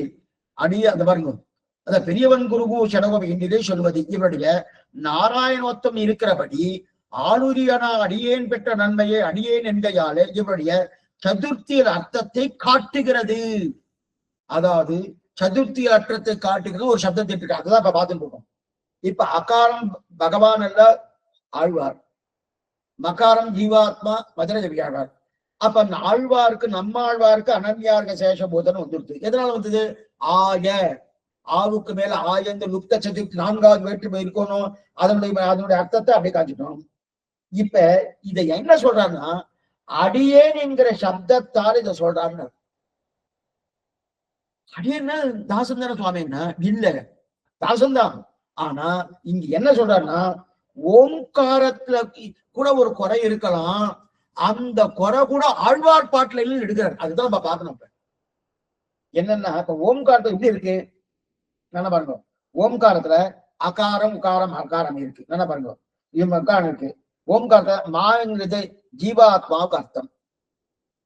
அடியே அந்த பாருங்க, அத பெரியவன் குருகு செடவம் என்றே சொல்வது இவருடைய நாராயணோத்தம் இருக்கிறபடி ஆளுரியனா அடியேன் பெற்ற நன்மையை அடியேன் என்கையாலே இவருடைய சதுர்த்தியல் அர்த்தத்தை காட்டுகிறது. அதாவது சதுர்த்தியல் அர்த்தத்தை காட்டுகிறது ஒரு சப்தத்தை இருக்கு. அதுதான் இப்ப பார்த்துட்டு இருக்கோம். இப்ப அகாரம் பகவான் அல்ல ஆழ்வார், மகாரம் ஜீவாத்மா மதுர கவியாழ்வார். அப்ப ஆழ்வாருக்கு நம்மாழ்வாருக்கு அனன்யார்க சேஷபூதன் வந்துருது. எதனால வந்தது? ஆவுக்கு மேல இந்த லுப்த சதுர்த்தி நான்காவது வேற்றுமை இருக்கணும். அதனுடைய அர்த்தத்தை அப்படியே காஞ்சிட்டோம். இப்ப இதை என்ன சொல்றாருன்னா அடியேன் என்கிற சப்தத்தால் இதை சொல்றாருன்னு. அடியேன்னா தாசன் தானே சுவாமி? என்ன இல்ல, தாசன் தான். ஆனா இங்க என்ன சொல்றாருன்னா ஓங்காரத்துல கூட ஒரு குறை இருக்கலாம், அந்த குறை கூட ஆழ்வார் பாட்டுல எடுக்கிறார். அதுதான் நம்ம பார்க்கணும். இப்ப என்னன்னா இப்ப ஓம்காரத்துல எப்படி இருக்கு என்ன பாருங்க. ஓம்காரத்துல அகாரம் உகாரம் அகாரம் இருக்கு. என்ன பாருங்க, அகாரம் இருக்கு. ஓம்காரத்துல மாங்கிறது ஜீவாத்மாவுக்கு அர்த்தம்,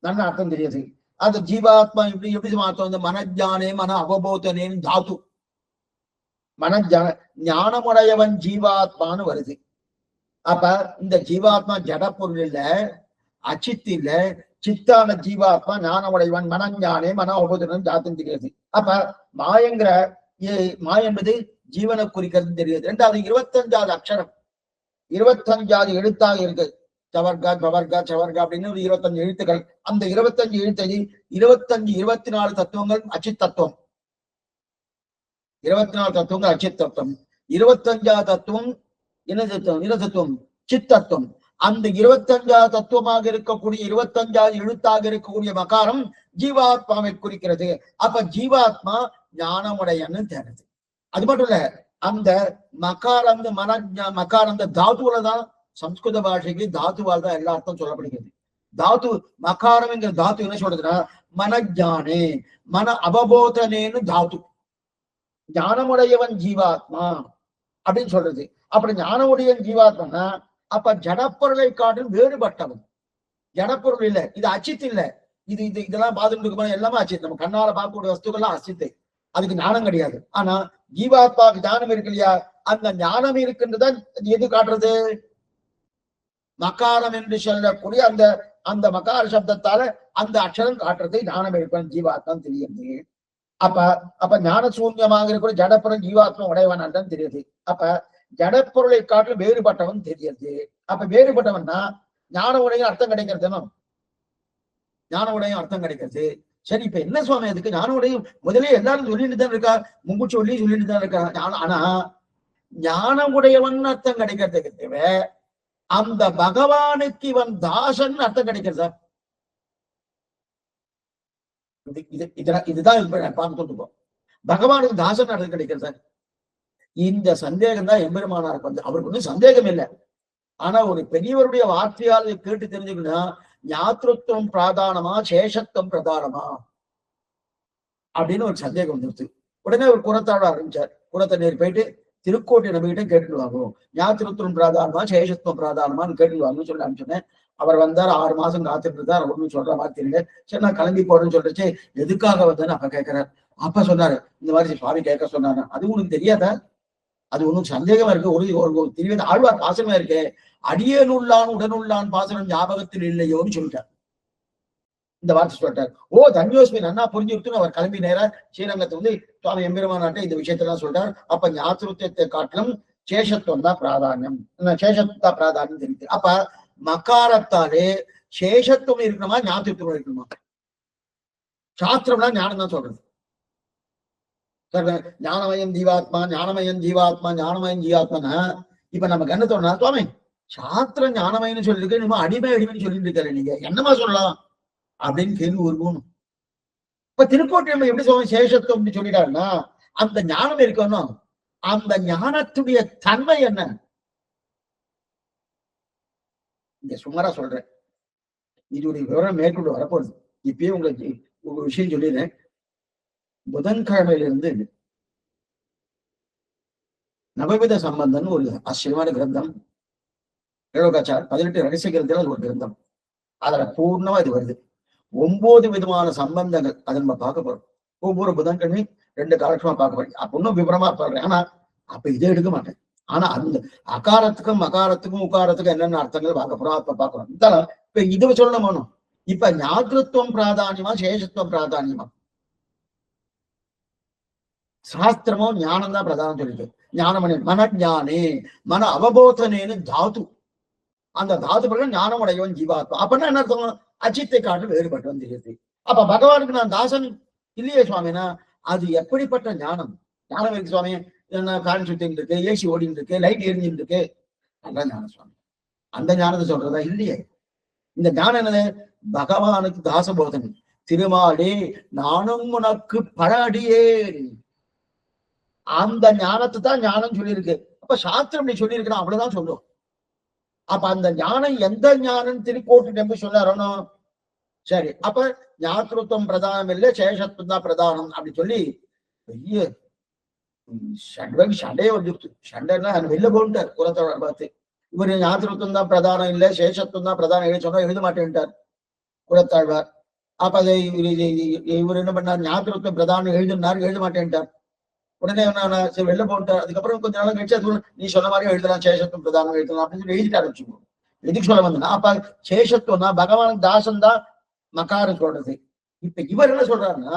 நல்ல அர்த்தம் தெரியாது. அது ஜீவாத்மா எப்படி அர்த்தம் வந்து மனஜானே மன அவபோதனேன்னு தாத்து, ஞானமுடையவன் ஜீவாத்மான்னு வருது. அப்ப இந்த ஜீவாத்மா ஜட பொருள் இல்ல, அச்சித்து இல்ல, சித்தான ஜீவாத்மா ஞானமுடையவன் மனஞானே மன அவபோதனம் தாத்துன்னு தெரியாது. அப்ப மாயங்கிற என்பது ஜீவனை குறிக்கிறது தெரியுது. ரெண்டாவது 25வது அக்ஷரம் 25வது எழுத்தாக இருக்கு. சவர்கா பவர்கா சவர்கா அப்படின்னு ஒரு 25 எழுத்துக்கள். அந்த 25 எழுத்தை 24 தத்துவங்கள் அச்சித் தத்துவம், 24 தத்துவங்கள் அச்சித் தத்துவம். 25வது தத்துவம் என்ன தத்துவம்? நிலதத்துவம், சித் தத்துவம். அந்த 25வது தத்துவமாக இருக்கக்கூடிய 25வது எழுத்தாக இருக்கக்கூடிய மகாரம் ஜீவாத்மாவை குறிக்கிறது. அப்ப ஜீவாத்மா ஞானமுடையன்னு தெரியுது. அது மட்டும் இல்ல, அந்த மகாரந்த மகாரந்த தாத்துவலதான் சம்ஸ்கிருத பாஷைக்கு தாத்துவால் தான் எல்லா அர்த்தம் சொல்லப்படுகிறது. தாத்து மகாரம் என்கிற தாத்து என்ன சொல்றதுன்னா மனஜானே மன அவபோதனேன்னு தாத்து, ஞானமுடையவன் ஜீவாத்மா அப்படின்னு சொல்றது. அப்படி ஞானமுடையவன் ஜீவாத்மானா அப்ப ஜடப்பொருளை காட்டிலும் வேறுபட்டவன். ஜடப்பொருள் இல்ல, இது அச்சித்து இல்ல. இதெல்லாம் பார்த்துட்டு இருக்கும் எல்லாமே அச்சித்து. நம்ம கண்ணால பார்க்கக்கூடிய வஸ்துக்கள்லாம் அச்சித்தை. அதுக்கு ஞானம் கிடையாது. ஆனா ஜீவாத்மாவுக்கு ஞானம் இருக்கு இல்லையா, அந்த ஞானம் இருக்கின்றதான் எது காட்டுறது? மகாரம் என்று சொல்லக்கூடிய அந்த அந்த மகார சப்தத்தால அந்த அக்ஷரம் காட்டுறது ஞானம் இருப்பேன் ஜீவாத்மா தெரியுது. அப்ப அப்ப ஞான சூன்யமாக இருக்கிற ஜடப்பொருள் ஜீவாத்மா உடையவன் தான் தெரியுது. அப்ப ஜடப்பொருளை காட்டிலும் வேறுபட்டவன் தெரியுது. அப்ப வேறுபட்டவன்னா ஞான உடைய அர்த்தம் கிடைக்கிறது, ஞான உடைய அர்த்தம் கிடைக்கிறது. சரி, இப்ப என்ன சுவாமி அதுக்கு ஞான உடையும் முதலே எல்லாரும் சொல்லிட்டு தான் இருக்கா, முங்குச்சி சொல்லி சொல்லிட்டு தான் இருக்கா. ஆனா ஞான உடையவன் அர்த்தம் கிடைக்கிறதுக்கு தேவை, அந்த பகவானுக்கு இவன் தாசன் அர்த்தம் கிடைக்கிறது சார். இதுதான் பார்த்துட்டு பகவானுக்கு தாசன் அர்த்தம் கிடைக்கிறது சார். இந்த சந்தேகம் தான் எம்பெருமானாருக்கு வந்து, அவருக்கு வந்து சந்தேகம் இல்லை. ஆனா ஒரு பெரியவருடைய வார்த்தையால் கேட்டு தெரிஞ்சுக்கணும்னா ஞாத்ருத்துவம் பிராதானமா சேஷத்துவம் பிரதானமா அப்படின்னு ஒரு சந்தேகம் வந்துருச்சு. உடனே ஒரு குரத்தாட ஆரம்பிச்சார். குரத்தை நேர் போயிட்டு திருக்கோட்டை நம்பிக்கிட்ட கேட்டுட்டு வாங்குவோம், ஞாத்ருத்துவம் பிராதானமா சேஷத்துவம் பிராதானமான்னு கேட்டுட்டு வாங்கன்னு சொல்லி அனுப்பிச்சோன்னே அவர் வந்தார். 6 மாசம் காத்துட்டு இருந்தார். ஒண்ணும் சொல்ற மாதிரி தெரியல. சரி, நான் கிளம்பி போறேன்னு சொல்லிச்சு. எதுக்காக வந்தேன்னு அப்ப கேட்கிறார். அப்ப சொன்னாரு, இந்த மாதிரி சுவாமி கேட்க சொன்னாரு. அது உனக்கு தெரியாதா? அது ஒன்றும் சந்தேகமா இருக்கு. ஒரு தெரியாத ஆழ்வார் பாசனமா இருக்கு. அடியேனுள்ளான் உடனுள்ளான் பாசனம் ஞாபகத்தில் இல்லையோன்னு சொல்லிட்டார். இந்த வார்த்தை சொல்லிட்டார். ஓ தன்யோஸ்மி நன்னா புரிஞ்சுட்டு அவர் கிளம்பி நேரா ஸ்ரீரங்கத்தை வந்து சுவாமி எம்பெருமானாட்ட இந்த விஷயத்தெல்லாம் சொல்றார். அப்ப ஞாத்ருத்தியத்தை காட்டிலும் சேஷத்துவம் தான் பிராதானியம், சேஷத்துவம் தான் பிராதானியம் தெரியுது. அப்ப மகாரத்தாலே சேஷத்துவம் இருக்கணுமா ஞாத்ருத்துவம் இருக்கணுமா? சாஸ்திரம்னா ஞானம் தான் சொல்றது. ஞானமயம் ஜீவாத்மா, ஞானமயம் ஜீவாத்மா, ஞானமயம் ஜீவாத்மானா இப்ப நமக்கு என்ன தோணுனா, சுவாமி சாஸ்திரம் ஞானமயன்னு சொல்லிருக்கு, நம்ம அடிமைன்னு சொல்லிட்டு இருக்காரு, நீங்க என்னமா சொல்லலாம் அப்படின்னு கேள்வி வருவோம். இப்ப திருக்கோட்டை நம்ம எப்படி சொல்லுவோம் சேஷத்துவம் சொல்லிட்டாருன்னா அந்த ஞானம் இருக்கணும். அந்த ஞானத்துடைய தன்மை என்ன? இங்க சுமாரா சொல்றேன், இதோடைய விவரம் மேற்கொண்டு வரப்போகுது. இப்பயே உங்களுக்கு ஒரு விஷயம் சொல்லிடுறேன். புதன்கிழமையிலிருந்து நவவித சம்பந்தன் ஒரு ஆச்சரியமான கிரந்தம், 18 ரகசிய கிரந்தத்தில் அது ஒரு கிரந்தம். அதுல பூர்ணமா இது வருது. 9 விதமான சம்பந்தங்கள் அதை நம்ம பார்க்க போறோம். ஒவ்வொரு புதன்கிழமை 2 காலட்சமா பார்க்க போறேன். அப்ப இன்னும் விவரமா சொல்றேன். ஆனா அப்ப இதை எடுக்க மாட்டேன். ஆனா அந்த அகாரத்துக்கும் மகாரத்துக்கும் உகாரத்துக்கும் என்னென்ன அர்த்தங்கள் பார்க்க போறோம் அப்ப பார்க்கணும். இப்ப இதை சொல்லணும். இப்ப ஞாத்ருத்துவம் பிராதானியமா சேஷத்துவம் பிராதானியமா? சாஸ்திரமோ ஞானம் தான் பிரதானம் சொல்லிட்டு, ஞானமணி மனஜானே மன அவபோதனேன்னு தாது, அந்த தாது பிரகாரம் ஞானம் உடையவன் ஜீவாத்மா. அப்படின்னா என்ன அர்த்தம்? அச்சித்தை காட்டு வேறுபட்டவன் தெரியுது. அப்ப பகவானுக்கு நான் தாசன் இல்லையே சுவாமினா அது எப்படிப்பட்ட ஞானம்? ஞானம் இருக்கு சுவாமி, என்ன ஃபேன் சுத்தின்னு இருக்கு, ஏசி ஓடின்னு இருக்கு, லைட் எரிஞ்சுட்டு இருக்கு, அதான் ஞானம் சுவாமி. அந்த ஞானத்தை சொல்றதா இல்லையே. இந்த ஞானம் என்னது? பகவானுக்கு தாசபோதனை. திருமாலே நானும் உனக்கு பல அடியேன், அந்த ஞானத்தை தான் ஞானம் சொல்லியிருக்கு. அப்ப சாஸ்திரம் நீ சொல்லியிருக்கிறான் அவ்வளவுதான் சொல்லும். அப்ப அந்த ஞானம் எந்த ஞானம் திருக்கோட்டு நம்பி சொன்னாரோ சரி. அப்ப ஞாத்ருத்துவம் பிரதானம் இல்லை, சேஷத்துவம் தான் பிரதானம் அப்படி சொல்லி பெரிய சண்டையே வந்துருச்சு. சண்டைன்னா வெளில போன்ட்டார் குலத்தோட பார்த்து. இவர் ஞாத்ருத்துவம் தான் பிரதானம் இல்லை, சேஷத்துவம் தான் பிரதானம் எழுத சொன்னா எழுத மாட்டேன்ட்டார் குலத்தாழ்வார். அப்ப அதை இவர் என்ன பண்ணார், ஞாத்ருத்துவம் பிரதானம் எழுதினார், எழுத மாட்டேன்ட்டார். உடனே சரி வெளில போட்டார். அதுக்கப்புறம் கொஞ்ச நாள் கழிச்சு நீ சொன்ன மாதிரி எழுதலாம், சேஷத்துவம் பிரதானம் எழுதலாம் அப்படின்னு சொல்லி எழுதிட்டு ஆரம்பிச்சுக்கணும். எதுக்கு சொல்ல வந்தேன்னா, அப்ப சேஷத்துவம்னா பகவானுக்கு தாசன் தான் மகாரம் சொல்றது. இப்ப இவர் என்ன சொல்றாருன்னா,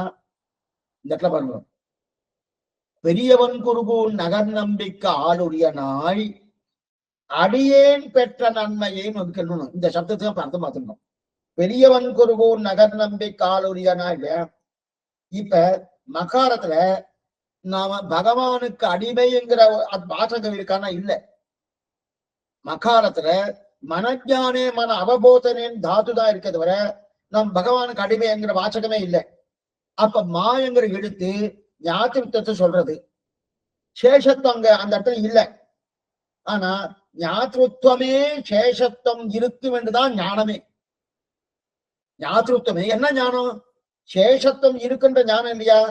இந்த இடத்துல பாருங்க, பெரியவன் குருகூன் நகர் நம்பிக்கை ஆளுடைய நாய் அடியேன் பெற்ற நன்மையேன்னு ஒதுக்கணும். இந்த சப்தத்துக்கு அர்த்தம் பார்த்துக்கணும். பெரியவன் குருகூன் நகர் நம்பிக்கை ஆளுடைய நாய். இப்ப மகாரத்துல நாம பகவானுக்கு அடிமைங்கிற வாசகம் இருக்கானா? இல்ல. மகாரத்துல மனஜானே மன அவபோதனேன் தாத்துதான் இருக்கிறது வர நம் பகவானுக்கு அடிமைங்கிற வாசகமே இல்லை. அப்ப மாயங்கிற எழுத்து ஞாத்திருத்தத்தை சொல்றது, சேஷத்துவம் அங்க அந்த இடத்துல இல்லை. ஆனா ஞாத்திருத்துவமே சேஷத்துவம் இருக்கும் என்றுதான் ஞானமே. ஞாத்திருத்துவமே என்ன ஞானம்? சேஷத்துவம் இருக்கின்ற ஞானம் இல்லையா?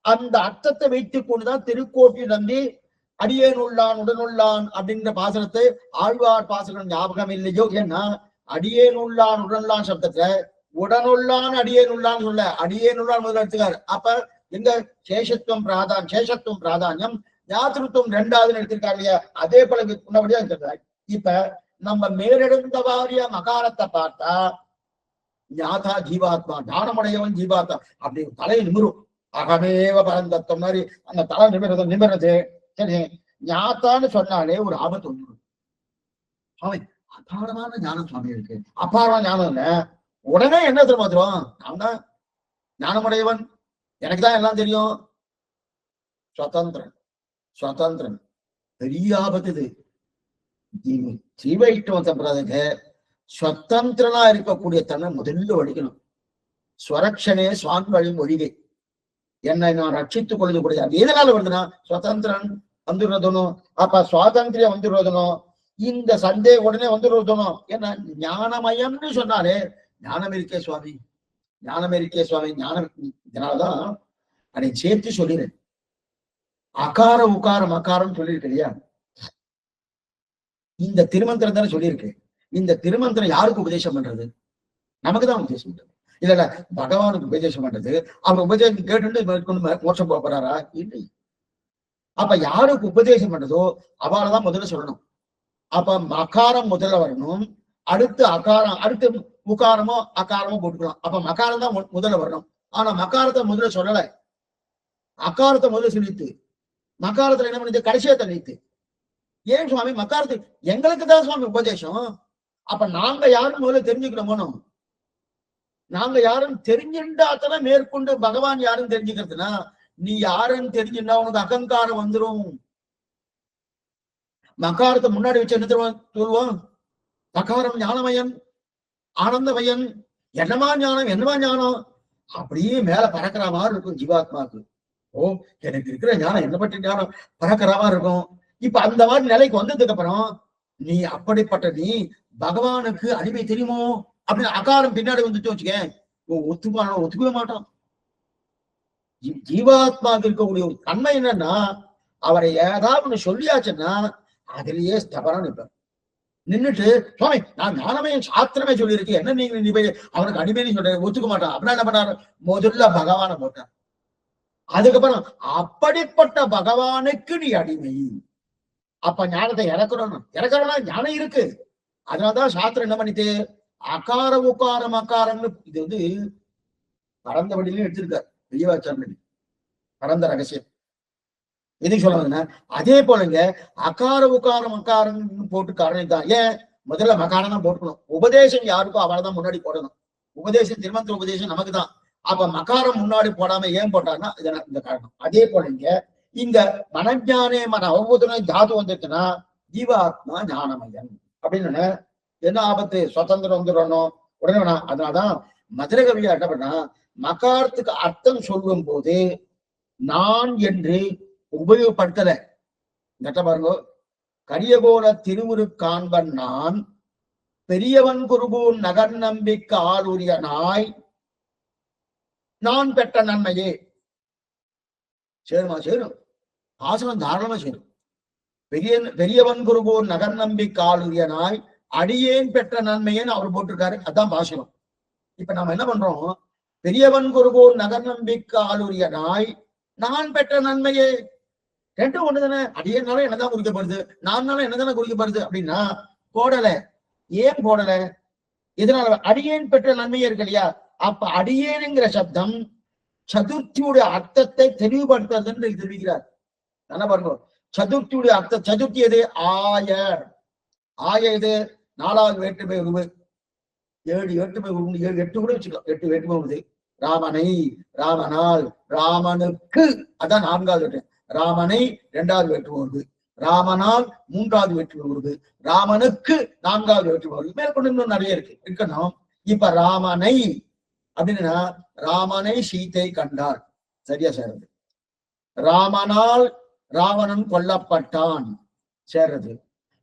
அந்த அர்த்தத்தை வைத்துக் கொண்டுதான் திருக்கோட்டி நம்பி அடியேன் உள்ளான் உடனுள்ளான் அப்படின்ற பாசனத்தை ஆழ்வார் பாசனம் ஞாபகம் இல்லையோ. ஏன்னா அடியேன் உள்ளான் உடனுள்ளான் சப்தத்துல உடனுள்ளான் அடியேன் உள்ளான்னு சொல்ல, அடியேன் உள்ளான் முதல்ல எடுத்துக்காரு. அப்ப எங்க சேஷத்துவம் பிராதானியம் ஞாத்திருத்துவம் ரெண்டாவது எடுத்திருக்காரு இல்லையா, அதே போல முன்னபடியா இருக்கிறார். இப்ப நம்ம மேலெழுந்த வாரிய மகாரத்தை பார்த்தா ஞாதா ஜீவாத்மா, ஞானமுடையவன் ஜீவாத்மா, அப்படி தலையை நிமிரும். அகமேவ பரந்தத்துவம் மாதிரி அந்த தலை நிமிறது. சரி, ஞாத்தான்னு சொன்னாலே ஒரு ஆபத்து வந்துடும். அவன் அபாரமான ஞானம் சுவாமி இருக்கு, அபாரமான ஞானம் இல்ல. உடனே என்ன தெரியுமா வந்துடும், நான் தான் ஞானமுடையவன், எனக்கு தான் எல்லாம் தெரியும். சுதந்திரன் பெரிய ஆபத்து இது. ஸ்ரீவைஷ்ணவ சம்பிரதாயத்தை சுதந்திரனா இருக்கக்கூடிய தன்னை முதல்ல ஒழிக்கணும். ஸ்வரக்ஷனே சுவாமி வழி மொழிகை, என்னை நான் ரட்சித்துக் கொள்வது கூடாது. எதனால வருதுன்னா சுதந்திரன் வந்துடுறதுனும், அப்ப சுவாதந்திரியம் வந்துடுறதுனும், இந்த சந்தேகம் உடனே வந்துடுறதுனும். ஏன்னா ஞானமயம்னு சொன்னாலே ஞானம் இருக்கே சுவாமி, ஞானம். இதனாலதான் அதை சேர்த்து சொல்லிடுறேன். அகார உகாரம் அகாரம் சொல்லியிருக்கு இல்லையா, இந்த திருமந்திரம் தானே சொல்லியிருக்கு. இந்த திருமந்திரம் யாருக்கு உபதேசம் பண்றது? நமக்குதான் உபதேசம் பண்றது. இல்ல பகவானுக்கு உபதேசம் பண்றது. அவர் உபதேசம் கேட்டு மேற்கொண்டு மோட்சம் போறாரா? இல்லை. அப்ப யாருக்கு உபதேசம் பண்றதோ அவளைதான் முதல்ல சொல்லணும். அப்ப மகாரம் முதல்ல வரணும், அடுத்து அகாரம், அடுத்து உகாரமோ அகாரமோ போட்டுக்கலாம். அப்ப மகாரம் தான் முதல்ல வரணும். ஆனா மகாரத்தை முதல்ல சொல்லல, அகாரத்தை முதல்ல சொல்லிட்டு மகாரத்துல என்ன பண்ணி கடைசியா தள்ளிட்டு. ஏன் சுவாமி மக்காரத்து எங்களுக்கு தான் சுவாமி உபதேசம். அப்ப நாங்க யாரும் முதல்ல தெரிஞ்சுக்கணுமோ, நாங்க யாரும் தெரிஞ்சுட்டாத்தானே மேற்கொண்டு பகவான் யாரும் தெரிஞ்சுக்கிறதுனா, நீ யாருன்னு தெரிஞ்சுட்டா உனக்கு அகங்காரம் வந்துடும். மக்காரத்தை முன்னாடி வச்சு என்ன சொல்லுவோம், மக்காரம் ஞானமயன் ஆனந்தமயன், என்னமா ஞானம் அப்படியே மேல பறக்கிற மாதிரி இருக்கும் ஜீவாத்மாக்கு. ஓ, எனக்கு இருக்கிற ஞானம் என்ன பற்றி ஞானம் பறக்கிற மாதிரி இருக்கும். இப்ப அந்த மாதிரி நிலைக்கு வந்ததுக்கு அப்புறம் நீ அப்படிப்பட்ட நீ பகவானுக்கு அடிமை தெரியுமோ அப்படின்னு அகாரம் பின்னாடி வந்துட்டு வச்சுக்க, ஒத்துக்கவே மாட்டான். ஜீவாத்மாவுக்கு இருக்கக்கூடிய ஒரு தன்மை என்னன்னா, அவரை ஏதாவது சொல்லியாச்சுன்னா அதுலயே ஸ்தபரம் நிற்பார். நின்றுட்டு சுவாமி நான் ஞானமே சாத்திரமே சொல்லியிருக்கேன், என்ன நீ போய் அவனுக்கு அடிமைன்னு சொல்ற, ஒத்துக்க மாட்டான். அப்படின்னா என்ன பண்ணாரு, முதல்ல பகவானை போட்டான். அதுக்கப்புறம் அப்படிப்பட்ட பகவானுக்கு நீ அடிமை. அப்ப ஞானத்தை இறக்கணும்னா ஞானம் இருக்கு. அதனாலதான் சாஸ்திரம் என்ன பண்ணிட்டு அகார உக்காரம் அகாரம்னு இது வந்து பரந்த வழியிலும் எடுத்திருக்காரு பெரியவாச்சாரியன். பரந்த ரகசியம் எதுக்கு சொல்லுவாங்கன்னா, அதே போலங்க அகார உக்காரம் அகாரம் போட்டு காரணம் தான். ஏன் முதல்ல மகாரம் தான் போட்டுக்கணும். உபதேசம் யாருக்கும் அவளை தான் முன்னாடி போடணும். உபதேசம் திருமந்திர உபதேசம் நமக்கு தான். அப்ப மகாரம் முன்னாடி போடாம ஏன் போட்டான்னா இந்த காரணம். அதே போலங்க இங்க மனஜானே மன அவபூதன தாது வந்துச்சுன்னா ஜீவாத்மா ஞானமயன் அப்படின்னு என்ன ஆபத்து, சுதந்திரம் வந்துடணும் உடனே வேணாம். அதனாலதான் மதுரை கவியா என்ன பண்ணா, மகாரத்துக்கு அர்த்தம் சொல்லும் போது நான் என்று உபயோகப்படுத்தல. நட்ட பாருங்க, கரியகோல திருவுரு காண்பன் நான் பெரியவன் குருபூன் நகர் நம்பிக்கை ஆளுரிய நாய் நான் பெற்ற நன்மையே. சேரும் ஆசனம் தாராளமா சேரும். பெரியவன் குருபூர் நகர் நம்பி காலுரிய நாய் அடியேன் பெற்ற நன்மையேன்னு அவர் போட்டிருக்காரு. அதான் பாசனம். இப்ப நம்ம என்ன பண்றோம், பெரியவன் குருபூர் நகர் நம்பி காலுரிய நாய் நான் பெற்ற நன்மையே, ரெண்டும் ஒண்ணுதானே. அடியேனாலும் என்னதான் குறிக்கப்படுது, நான்னாலும் என்னதானே குறிக்கப்படுது அப்படின்னா போடல. ஏன் போடல, இதனால அடியேன் பெற்ற நன்மையே இருக்கு இல்லையா. அப்ப அடியேனுங்கிற சப்தம் சதுர்த்தியுடைய அர்த்தத்தை தெளிவுபடுத்துறதுன்னு தெரிவிக்கிறார். என்ன பாருங்க, சதுர்த்தியுடைய அர்த்தம், சதுர்த்தி எது, ஆய இது நாலாவது வேற்றுமை உருவு, 7 வேற்றுமை உருவு, 8 கூட வச்சுக்கலாம், 8 வேற்றுமை உருது. ராமனை, ராமனால், ராமனுக்கு, அதான் 4வது வேற்றுமை. ராமனை 2வது வேற்றுமை உருவு, ராமனால் 3வது வேற்றுமை உருவு, ராமனுக்கு 4வது வேற்றுமை உருவு. மேற்கொண்டு இன்னும் நிறைய இருக்கணும். இப்ப ராமனை அப்படின்னா ராமனை சீத்தை கண்டார், சரியா சேர்றது. ராமனால் ராவணன் கொல்லப்பட்டான் சேர்றது.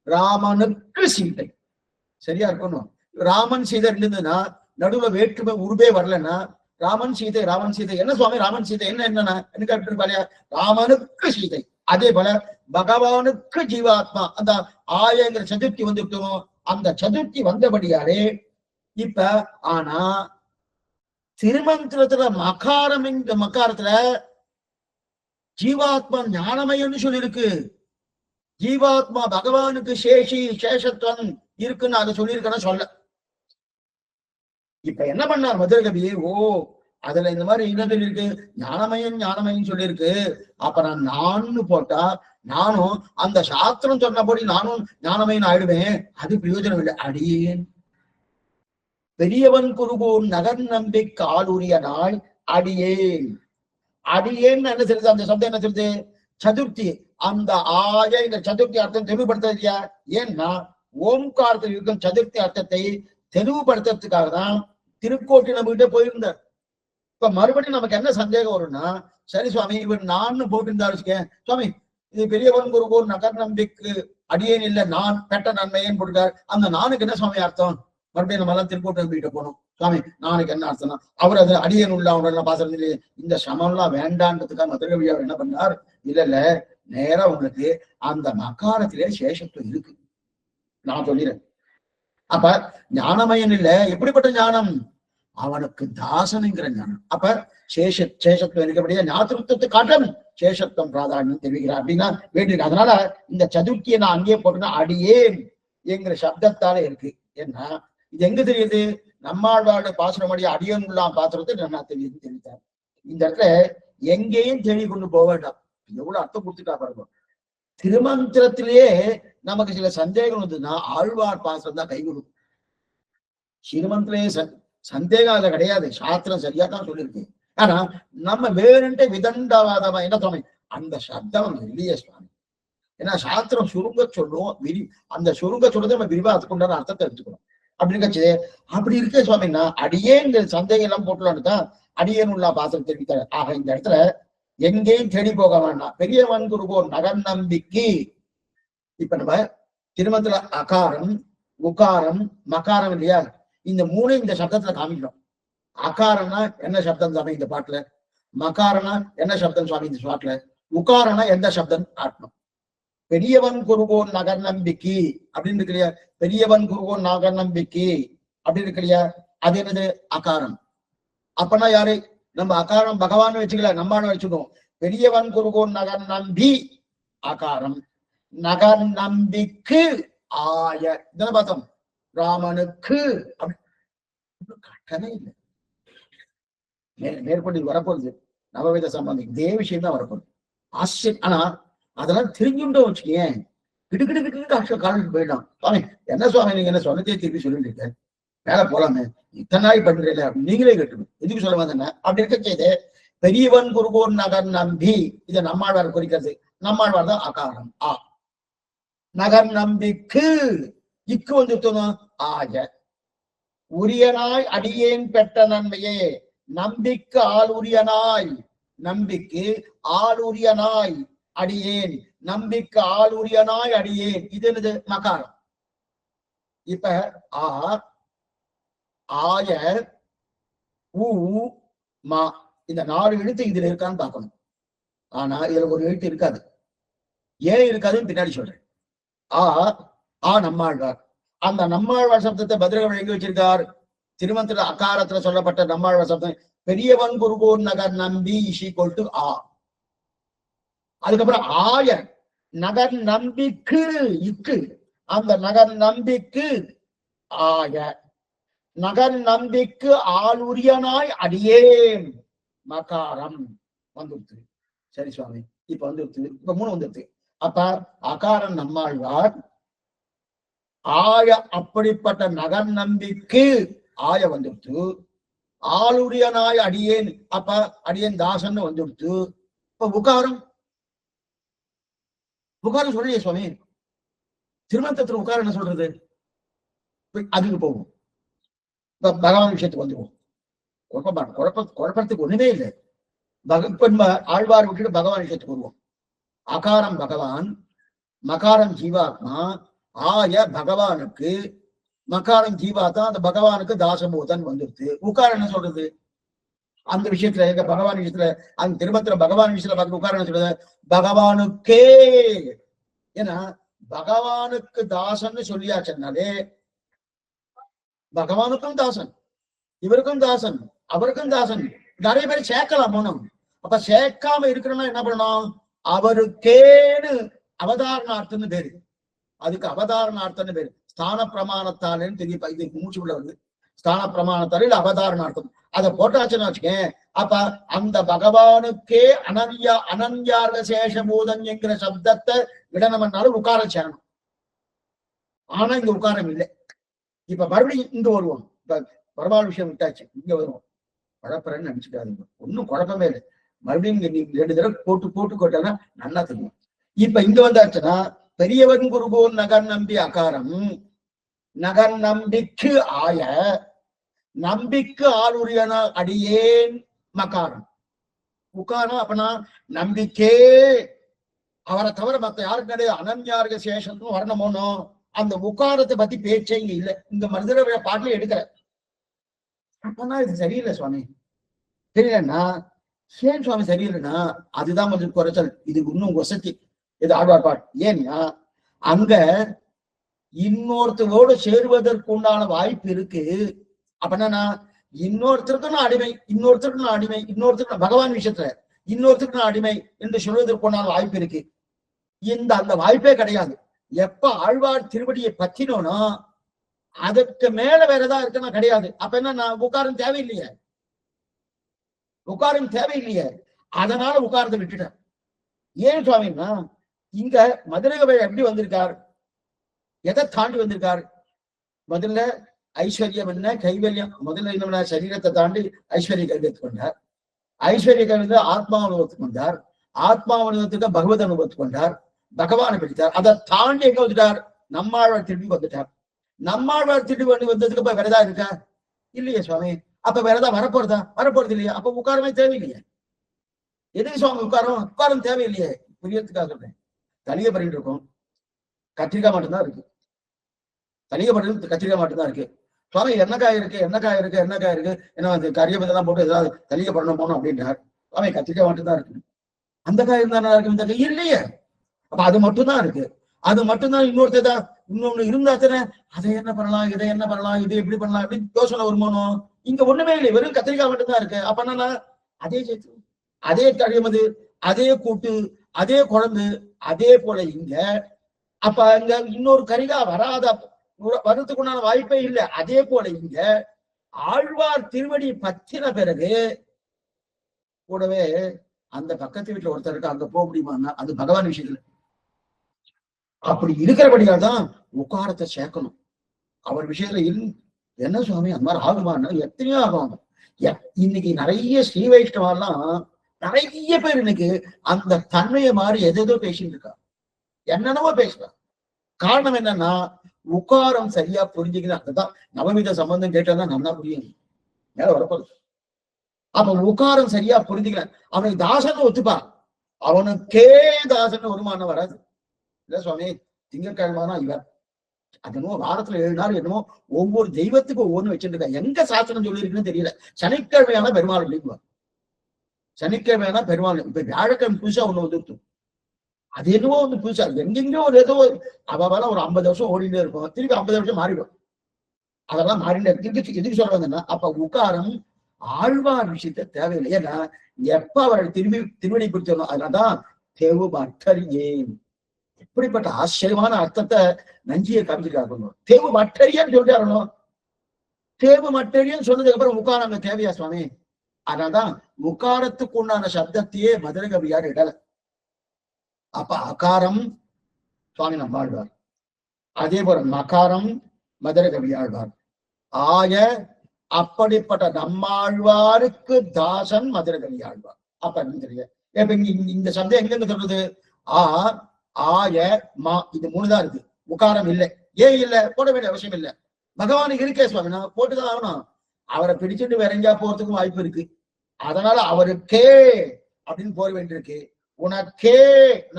ராமனுக்கு சீதை சரியா இருக்கணும். ராமன் சீதை இருந்ததுன்னா நடுவுல வேற்றுமை உருவே வரலன்னா ராமன் சீதை என்ன சுவாமி ராமன் சீதை என்னன்னா என்ன, ராமனுக்கு சீதை. அதே போல பகவானுக்கு ஜீவாத்மா, அந்த ஆயங்கிற சதுர்த்தி வந்துட்டோம். அந்த சதுர்த்தி வந்தபடியாலே இப்ப ஆனா திருமந்திரத்துல மகாரம், இந்த மக்காரத்துல ஜீவாத்மா ஞானமயம்னு சொல்லியிருக்கு. ஜீவாத்மா பகவானுக்கு சேஷத்துவம் இருக்குன்னு அதை சொல்லியிருக்கேன்னு சொல்ல. இப்ப என்ன பண்ணார் மதுரகவி? ஓ, அதுல இந்த மாதிரி இன்னதில் இருக்கு, ஞானமயம் சொல்லியிருக்கு. அப்ப நான் போட்டா நானும் அந்த சாஸ்திரம் சொன்னபடி நானும் ஞானமயன் ஆயிடுவேன். அது பிரயோஜனம் இல்லை. அடியேன் பெரியவன் குருகூர் நகர் நம்பி காலுரிய நாள் அடியேன். அடியேன்னு என்ன சொல்லுது? அந்த சப்தம் என்ன சொல்லுது? சதுர்த்தி. அந்த இந்த சதுர்த்தி அர்த்தம் தெளிவுபடுத்துறது இல்லையா? ஏன்னா ஓம்காரத்தில் இருக்கும் சதுர்த்தி அர்த்தத்தை தெளிவுபடுத்துறதுக்காக தான் திருக்கோட்டி நம்ம கிட்ட போயிருந்தார். இப்ப மறுபடியும் நமக்கு என்ன சந்தேகம் வரும்னா, சரி சுவாமி, இவர் நான் போட்டிருந்தாரு சுவாமி, இது பெரியவன் குருகூர் நகர் நம்பிக்கு அடியேன் இல்ல நான் பெற்ற நன்மையேன்னு போட்டுட்டார். அந்த நானுக்கு என்ன சுவாமி அர்த்தம்? மறுபடியும் நம்ம எல்லாம் திருக்கோட்டி நம்பிக்கிட்ட போனோம். சுவாமி நானுக்கு என்ன அர்த்தம்னா, அவர் அது அடியேன் உள்ள அவங்கள பாசறது இல்லையே, இந்த சமம்லாம் வேண்டான்றதுக்காக மதுரகவியார் என்ன பண்ணார்? இல்ல நேரா உங்களுக்கு அந்த மகாரத்திலே சேஷத்துவம் இருக்கு, நான் சொல்லிடுறேன். அப்ப ஞானமயன் இல்ல, எப்படிப்பட்ட ஞானம்? அவனுக்கு தாசனுங்கிற ஞானம். அப்ப சேஷத்துவம் இருக்கபடியா ஞாத்திருத்தத்தை காட்டும் சேஷத்துவம் பிராதானியம் தெரிவிக்கிறார் அப்படின்னா வேண்டியிருக்கு. அதனால இந்த சதுர்த்தியை நான் அங்கேயே போட்டேன்னா அடியேன் என்கிற சப்தத்தால இருக்கு. ஏன்னா இது எங்க தெரியுது? நம்மாழ்வாருடைய பாசுரமடி அடியன் உள்ளாம் பாசுரத்தை நல்லா தெரியுது தெரிவித்தார். இந்த இடத்துல எங்கேயும் தேடி கொண்டு போக வேண்டாம். எவ்வளவு அர்த்தம் கொடுத்துட்டா பாருங்க. திருமந்திரத்திலேயே நமக்கு சில சந்தேகம் வந்ததுன்னா ஆழ்வார் பாசுரம் தான் கை கொடுக்கும். ஸ்ரீமந்திரே சந்தேகம் அதுல கிடையாது, சாஸ்திரம் சரியா தான் சொல்லியிருக்கு. ஆனா நம்ம வேறுன்ட்டு விதண்டாவாதமா என்ன சுவாமி அந்த சப்தம் இல்லையே சுவாமி. ஏன்னா சாஸ்திரம் சுருங்க சொல்லும், அந்த சுருங்க சொல்றதை நம்ம விரிவாத்துக்கு உண்டான அர்த்தத்தை எடுத்துக்கணும். அப்படின்னு கட்சி அப்படி இருக்கே சுவாமின்னா அடியேன் சந்தேகம் எல்லாம் போட்டுலான்னு தான் அடியேன் உள்ள பாசனம் தெரிவித்தார். ஆக இந்த இடத்துல எங்கேயும் தேடி போக வேண்டாம். பெரியவன் குருகோர் நகர் நம்பிக்கை. இப்ப நம்ம திருமணத்துல அகாரம் உகாரம் மகாரம் இல்லையா, இந்த மூணு இந்த சப்தத்துல காமிக்கணும். அகாரம்னா என்ன சப்தம் சுவாமி இந்த பாட்டுல? மகாரம்னா என்ன சப்தம் சுவாமி இந்த பாட்டுல? உகாரம்னா எந்த சப்தம் காட்டணும்? பெரியவன் குருகோன் நகர் நம்பிக்கை அப்படின்னு இருக்கு இல்லையா? பெரியவன் குருகோன் நகர் நம்பிக்கை அப்படின்னு இருக்கு இல்லையா? அது என்னது? அகாரம். அப்பனா யாரு? நம்ம அகாரம் பகவான் வச்சுக்கல, நம்மான வச்சுக்கோம். பெரியவன் குருகோன் நகர் நம்பி அகாரம், நகர் நம்பிக்கு ஆய இதெல்லாம் பார்த்தோம். ராமனுக்கு கட்டணே இல்லை. மேற்கொண்டு வரப்போகுது நவவேத சம்பந்தி இதே விஷயம் தான் வரப்போகுது. ஆச்சரியம். ஆனா அதெல்லாம் தெரிஞ்சுட்டோம் வச்சுக்கேன், கிட்டு காலேஜ் போயிடலாம். சுவாமி என்ன சுவாமி நீங்க என்ன சொன்னதே திருப்பி சொல்லிட்டு இருக்க, மேல போலாமே, இத்தனை நாள் பண்றீங்க நீங்களே கேட்டுக்கணும், எதுக்கு சொல்ல வந்தேன் அப்படி இருக்க செய்து பெரியவன் குருகோர் நகர் நம்பி இதை நம்மாழ்வார் குறிக்கிறது. நம்மாழ்வார் தான் அகாரம் ஆ. நகர் நம்பிக்கு இக்கு வந்து ஆய உரியனாய் அடியேன் பெற்ற நன்மையே. நம்பிக்கு ஆளுரியனாய், நம்பிக்கு ஆளுரியனாய் அடியேன், நம்பிக்கு ஆளுரியனாய் அடியேன். இது என்னது? மகாரம். இப்ப ஆய ஊ மா இந்த 4 எழுத்து இதுல இருக்கான்னு பார்க்கணும். ஆனா இதுல ஒரு எழுத்து இருக்காது. ஏன் இருக்காதுன்னு பின்னாடி சொல்றேன். ஆ நம்மாழ்வார். அந்த நம்மாழ்வார் சப்தத்தை பத்ரகவி எங்க வச்சிருக்கார்? திருமந்திர அகாரத்துல சொல்லப்பட்ட நம்மாழ்வார் சப்தம் பெரியவன் குருகோர் நகர் நம்பி ஈக்குவல் டு ஆ. அதுக்கப்புறம் ஆய நகர் நம்பிக்கு இக்கு, அந்த நகர் நம்பிக்கு ஆய நகர் நம்பிக்கு ஆளுரியனாய் அடியேன் மகாரம் வந்துருச்சு. சரி சுவாமி இப்ப வந்துருச்சு, இப்ப 3 வந்துருச்சு. அப்ப அகாரம் நம்மாழ்வார், ஆய அப்படிப்பட்ட நகர் நம்பிக்கு ஆய வந்துருச்சு, ஆளுரியனாய் அடியேன் அப்ப அடியேன் தாசன் வந்துருச்சு. இப்ப உகாரம் சொல்லலையே சுவாமி. திருமந்தத்துல உட்காரம் என்ன சொல்றது? அதுக்கு போகும். இப்ப பகவான் விஷயத்துக்கு வந்துருவோம். குழப்பத்துக்கு ஒண்ணுமே இல்லை. ஆழ்வார் விட்டுட்டு பகவான் விஷயத்துக்கு வருவோம். அகாரம் பகவான், மகாரம் ஜீவாத்மா, ஆய பகவானுக்கு, மகாரம் ஜீவாத்மா, அந்த பகவானுக்கு தாசபூதன் வந்துருது. உக்காரம் என்ன சொல்றது? அந்த விஷயத்துல எங்க பகவான் விஷயத்துல அந்த திருமத்திர பகவான் விஷயத்துல பார்த்து உட்கார என்ன சொல்றது? பகவானுக்கே. ஏன்னா பகவானுக்கு தாசன்னு சொல்லியாச்சுனாலே பகவானுக்கும் தாசன், இவருக்கும் தாசன், அவருக்கும் தாசன், நிறைய பேர் சேர்க்கலாம் போனோம். அப்ப சேர்க்காம இருக்கணும்னா என்ன பண்ணணும்? அவருக்கேன்னு அவதாரணார்த்தம்னு பேரு. அதுக்கு அவதாரணார்த்தம்னு பேரு. ஸ்தான பிரமாணத்தாலேன்னு தெரியும். இது மூச்சு உள்ள வருது. ஸ்தான பிரமாணத்தால் இல்ல அவதாரணார்த்தம். அதை போட்டாச்சுன்னு வச்சுக்கேன். அப்ப அந்த பகவானுக்கே அனன்யார்க சேஷபூதம் என்கிற சப்தத்தை விடணும்னாலும் உட்காரம் சேரணும். ஆனா இங்க உட்காரம் இல்லை. இப்ப மறுபடியும் இங்க வருவோம். இப்ப பரவாயில்ல விஷயம் விட்டாச்சு, இங்க வருவோம். குழப்பறன்னு நினைச்சுக்காதுங்க, ஒன்னும் குழப்பமே இல்லை. மறுபடியும் இங்க நீங்க 2 தடவை போட்டு கொட்டா நல்லா தெரியும். இப்ப இங்க வந்தாச்சுன்னா பெரியவன் குருகோன் நகர் நம்பி அகாரம் நகர் நம்பிக்கு ஆய நம்பிக்கு ஆளுரியன அடியேன் மகாரம் உக்காரம். அப்பனா நம்பிக்கே அவரை தவிர மத்த யாருக்கு கிடையாது. அனன்யார்க சேஷத்தும் வரணுமோனோ அந்த உக்காரத்தை பத்தி பேச்சே இங்க இல்லை. இங்க மனிதர பாட்டுல எடுக்கல. அப்பனா இது சரியில்லை சுவாமி. தெரியலன்னா ஏன் சுவாமி சரியில்லைன்னா அதுதான் கொஞ்சம் குறைச்சல். இது இன்னும் வசதி. இது ஆழ்வார் பாட்டு. ஏன்னா அங்க இன்னொருத்தரோடு சேருவதற்கு உண்டான வாய்ப்பு இருக்கு. அப்படின்னா இன்னொருத்தருக்கு நான் அடிமை, இன்னொருத்தருக்கு நான் அடிமை, இன்னொருத்தருக்கு பகவான் விஷயத்துல இன்னொருத்தருக்கு நான் அடிமை என்று சொல்வதற்கு உண்டான வாய்ப்பு இருக்கு. அந்த வாய்ப்பே கிடையாது. எப்ப ஆழ்வார் திருவடியை பற்றினோனோ அதுக்கு மேல வேற ஏதாவது இருக்குன்னா கிடையாது. அப்ப என்ன, நான் உட்காரம் தேவையில்லையே, உட்காரம் தேவையில்லையே. அதனால உட்காரத்தை விட்டுட்டேன். ஏன் சுவாமின்னா இங்க மதுரை எப்படி வந்திருக்கார், எதை தாண்டி வந்திருக்கார்? முதல்ல ஐஸ்வர்யம் என்ன, கைவல்யம். முதல்ல என்ன, சரீரத்தை தாண்டி ஐஸ்வர்ய கைவத்துக்கு கொண்டார். ஐஸ்வர்ய கைவத்தை ஆத்மா அனுபவத்துக்கு கொண்டார். ஆத்மா அனுபவத்துக்கு பகவத் அனுபவத்துக்கு கொண்டார். பகவானை பிடித்தார். அதை தாண்டி எங்க வந்துட்டார்? நம்மாழ்வார் திரும்பி வந்துட்டார். நம்மாழ்வார் திரும்பி வந்ததுக்கு அப்ப வேறதா இருக்கா? இல்லையே சுவாமி. அப்ப வேறதா வரப்போறதா? வரப்போறது இல்லையா? அப்ப உட்காரமே தேவையில்லையே. எதுக்கு சுவாமி உட்காரம்? உட்காரம் தேவையில்லையே. புரியறதுக்காக சொல்றேன். தனியை பண்ணிட்டு இருக்கோம், கத்திரிக்காய் மட்டும்தான் இருக்கு. தனியை பண்ணி கத்திரிக்காய் மட்டும்தான் இருக்கு. சுவாமி எண்ணெய்காய் இருக்கு, எண்ணெய்காய் இருக்கு, எண்ணெய்காய் இருக்கு, என்ன கறியை பத்தி தான் போட்டு ஏதாவது தனியை பண்ணணும் போனோம் அப்படின்றார். சுவாமி கத்திரிக்காய் மட்டும்தான் இருக்கு. அந்த காய் இருந்தா நல்லா இருக்கு, இந்த காய் இல்லையே. அப்ப அது மட்டும்தான் இருக்கு. அது மட்டும்தான். இன்னொருத்தான் இன்னொன்னு இருந்தா தானே அதை என்ன பண்ணலாம், இதை என்ன பண்ணலாம், இது எப்படி பண்ணலாம் அப்படின்னு யோசனை வருமானோ. இங்க ஒண்ணுமே இல்லை, வெறும் கத்திரிக்காய் மட்டும்தான் இருக்கு. அப்ப என்னன்னா அதே சேர்த்து, அதே கழிமது, அதே கூட்டு, அதே குழம்பு, அதே போல இங்க. அப்ப இங்க இன்னொரு கறிகா வராத வரதுக்குண்டான வாய்ப்பே இல்லை. அதே போல இங்க ஆழ்வார் திருவடி பத்தின பிறகு கூடவே அந்த பக்கத்து வீட்டுல ஒருத்தர் இருக்கு, அங்க போக முடியுமான்னா அது பகவான் விஷயத்துல. அப்படி இருக்கிறபடியால் தான் உட்காரத்தை சேர்க்கணும் அவர் விஷயத்துல. என்ன சுவாமி அந்த மாதிரி ஆகுமான்னா எத்தனையோ ஆகும். இன்னைக்கு நிறைய ஸ்ரீ வைஷ்ணவெல்லாம் நிறைய பேர் இன்னைக்கு அந்த தன்மையை மாறி எதோ பேசிட்டு இருக்கா, என்னென்னவோ பேசுறா. காரணம் என்னன்னா உட்காரம் சரியா புரிஞ்சுக்கணும். அதுதான் நவமித சம்பந்தம் கேட்டாதான் நல்லா புரியும், மேல வரப்போகுது. அப்ப உட்காரம் சரியா புரிஞ்சுக்கல, அவனுக்கு தாசன் ஒத்துப்பான், அவனுக்கே தாசன் வருமானம் வராது. இல்ல சுவாமி திங்கட்கிழமைனா இவர் அது என்னமோ வாரத்துல 7 நாள் என்னமோ ஒவ்வொரு தெய்வத்துக்கும் ஒவ்வொன்னு வச்சுட்டு இருக்கா. எங்க சாஸ்திரம் சொல்லியிருக்குன்னு தெரியல. சனிக்கிழமையான பெருமாள் அப்படிங்குவார். சனிக்கிழமையான பெருமாள். இப்ப வியாழக்கிழமை புதுசா ஒண்ணு வந்துட்டு, அது என்னவோ ஒண்ணு புதுசா எங்கெங்கோ ஒரு ஏதோ அவ ஒரு 50 வருஷம் ஓடிட்டே இருக்கும், திருப்பி 50 வருஷம் மாறிடும். அதெல்லாம் மாறிட்டே இருக்கு. எதுக்கு சொல்ல வந்தேன்னா அப்ப உட்காரம் ஆழ்வார் விஷயத்த தேவையில்லை. ஏன்னா எப்ப அவரை திருவடி பிடிச்சோம். அதனாலதான் தேவு மற்றறியேன். எப்படிப்பட்ட ஆச்சரியமான அர்த்தத்தை நஞ்சியை காமிச்சிருக்காங்க. தேவு மட்டரியன்னு சொல்லிட்டாரணும். தேவு மட்டரியன்னு சொன்னதுக்கு அப்புறம் உட்காரம் அங்க தேவையா சுவாமி? அதனால்தான் உட்காரத்துக்கு உண்டான சப்தத்தையே மதுரை கவியார் இடல. அப்ப அகாரம் சுவாமி நம்மாழ்வார், அதே போல மகாரம் மதுரை கவியாழ்வார். ஆய அப்படிப்பட்ட நம்மாழ்வாருக்கு தாசன் மதுரை கவியாழ்வார். அப்ப இந்த சப்தம் எங்க சொல்றது? ஆய மா, இது 3 தான் இருக்கு. உகாரம் இல்லை. ஏன் இல்லை? போட வேண்டிய அவசியம் இல்லை. பகவானுக்கு இருக்கே சுவாமி, நான் போட்டுதான் ஆகணும். அவரை பிடிச்சிட்டு வேற எங்கேயா போறதுக்கும் வாய்ப்பு இருக்கு. அதனால அவருக்கே அப்படின்னு போட வேண்டியிருக்கு. உனக்கே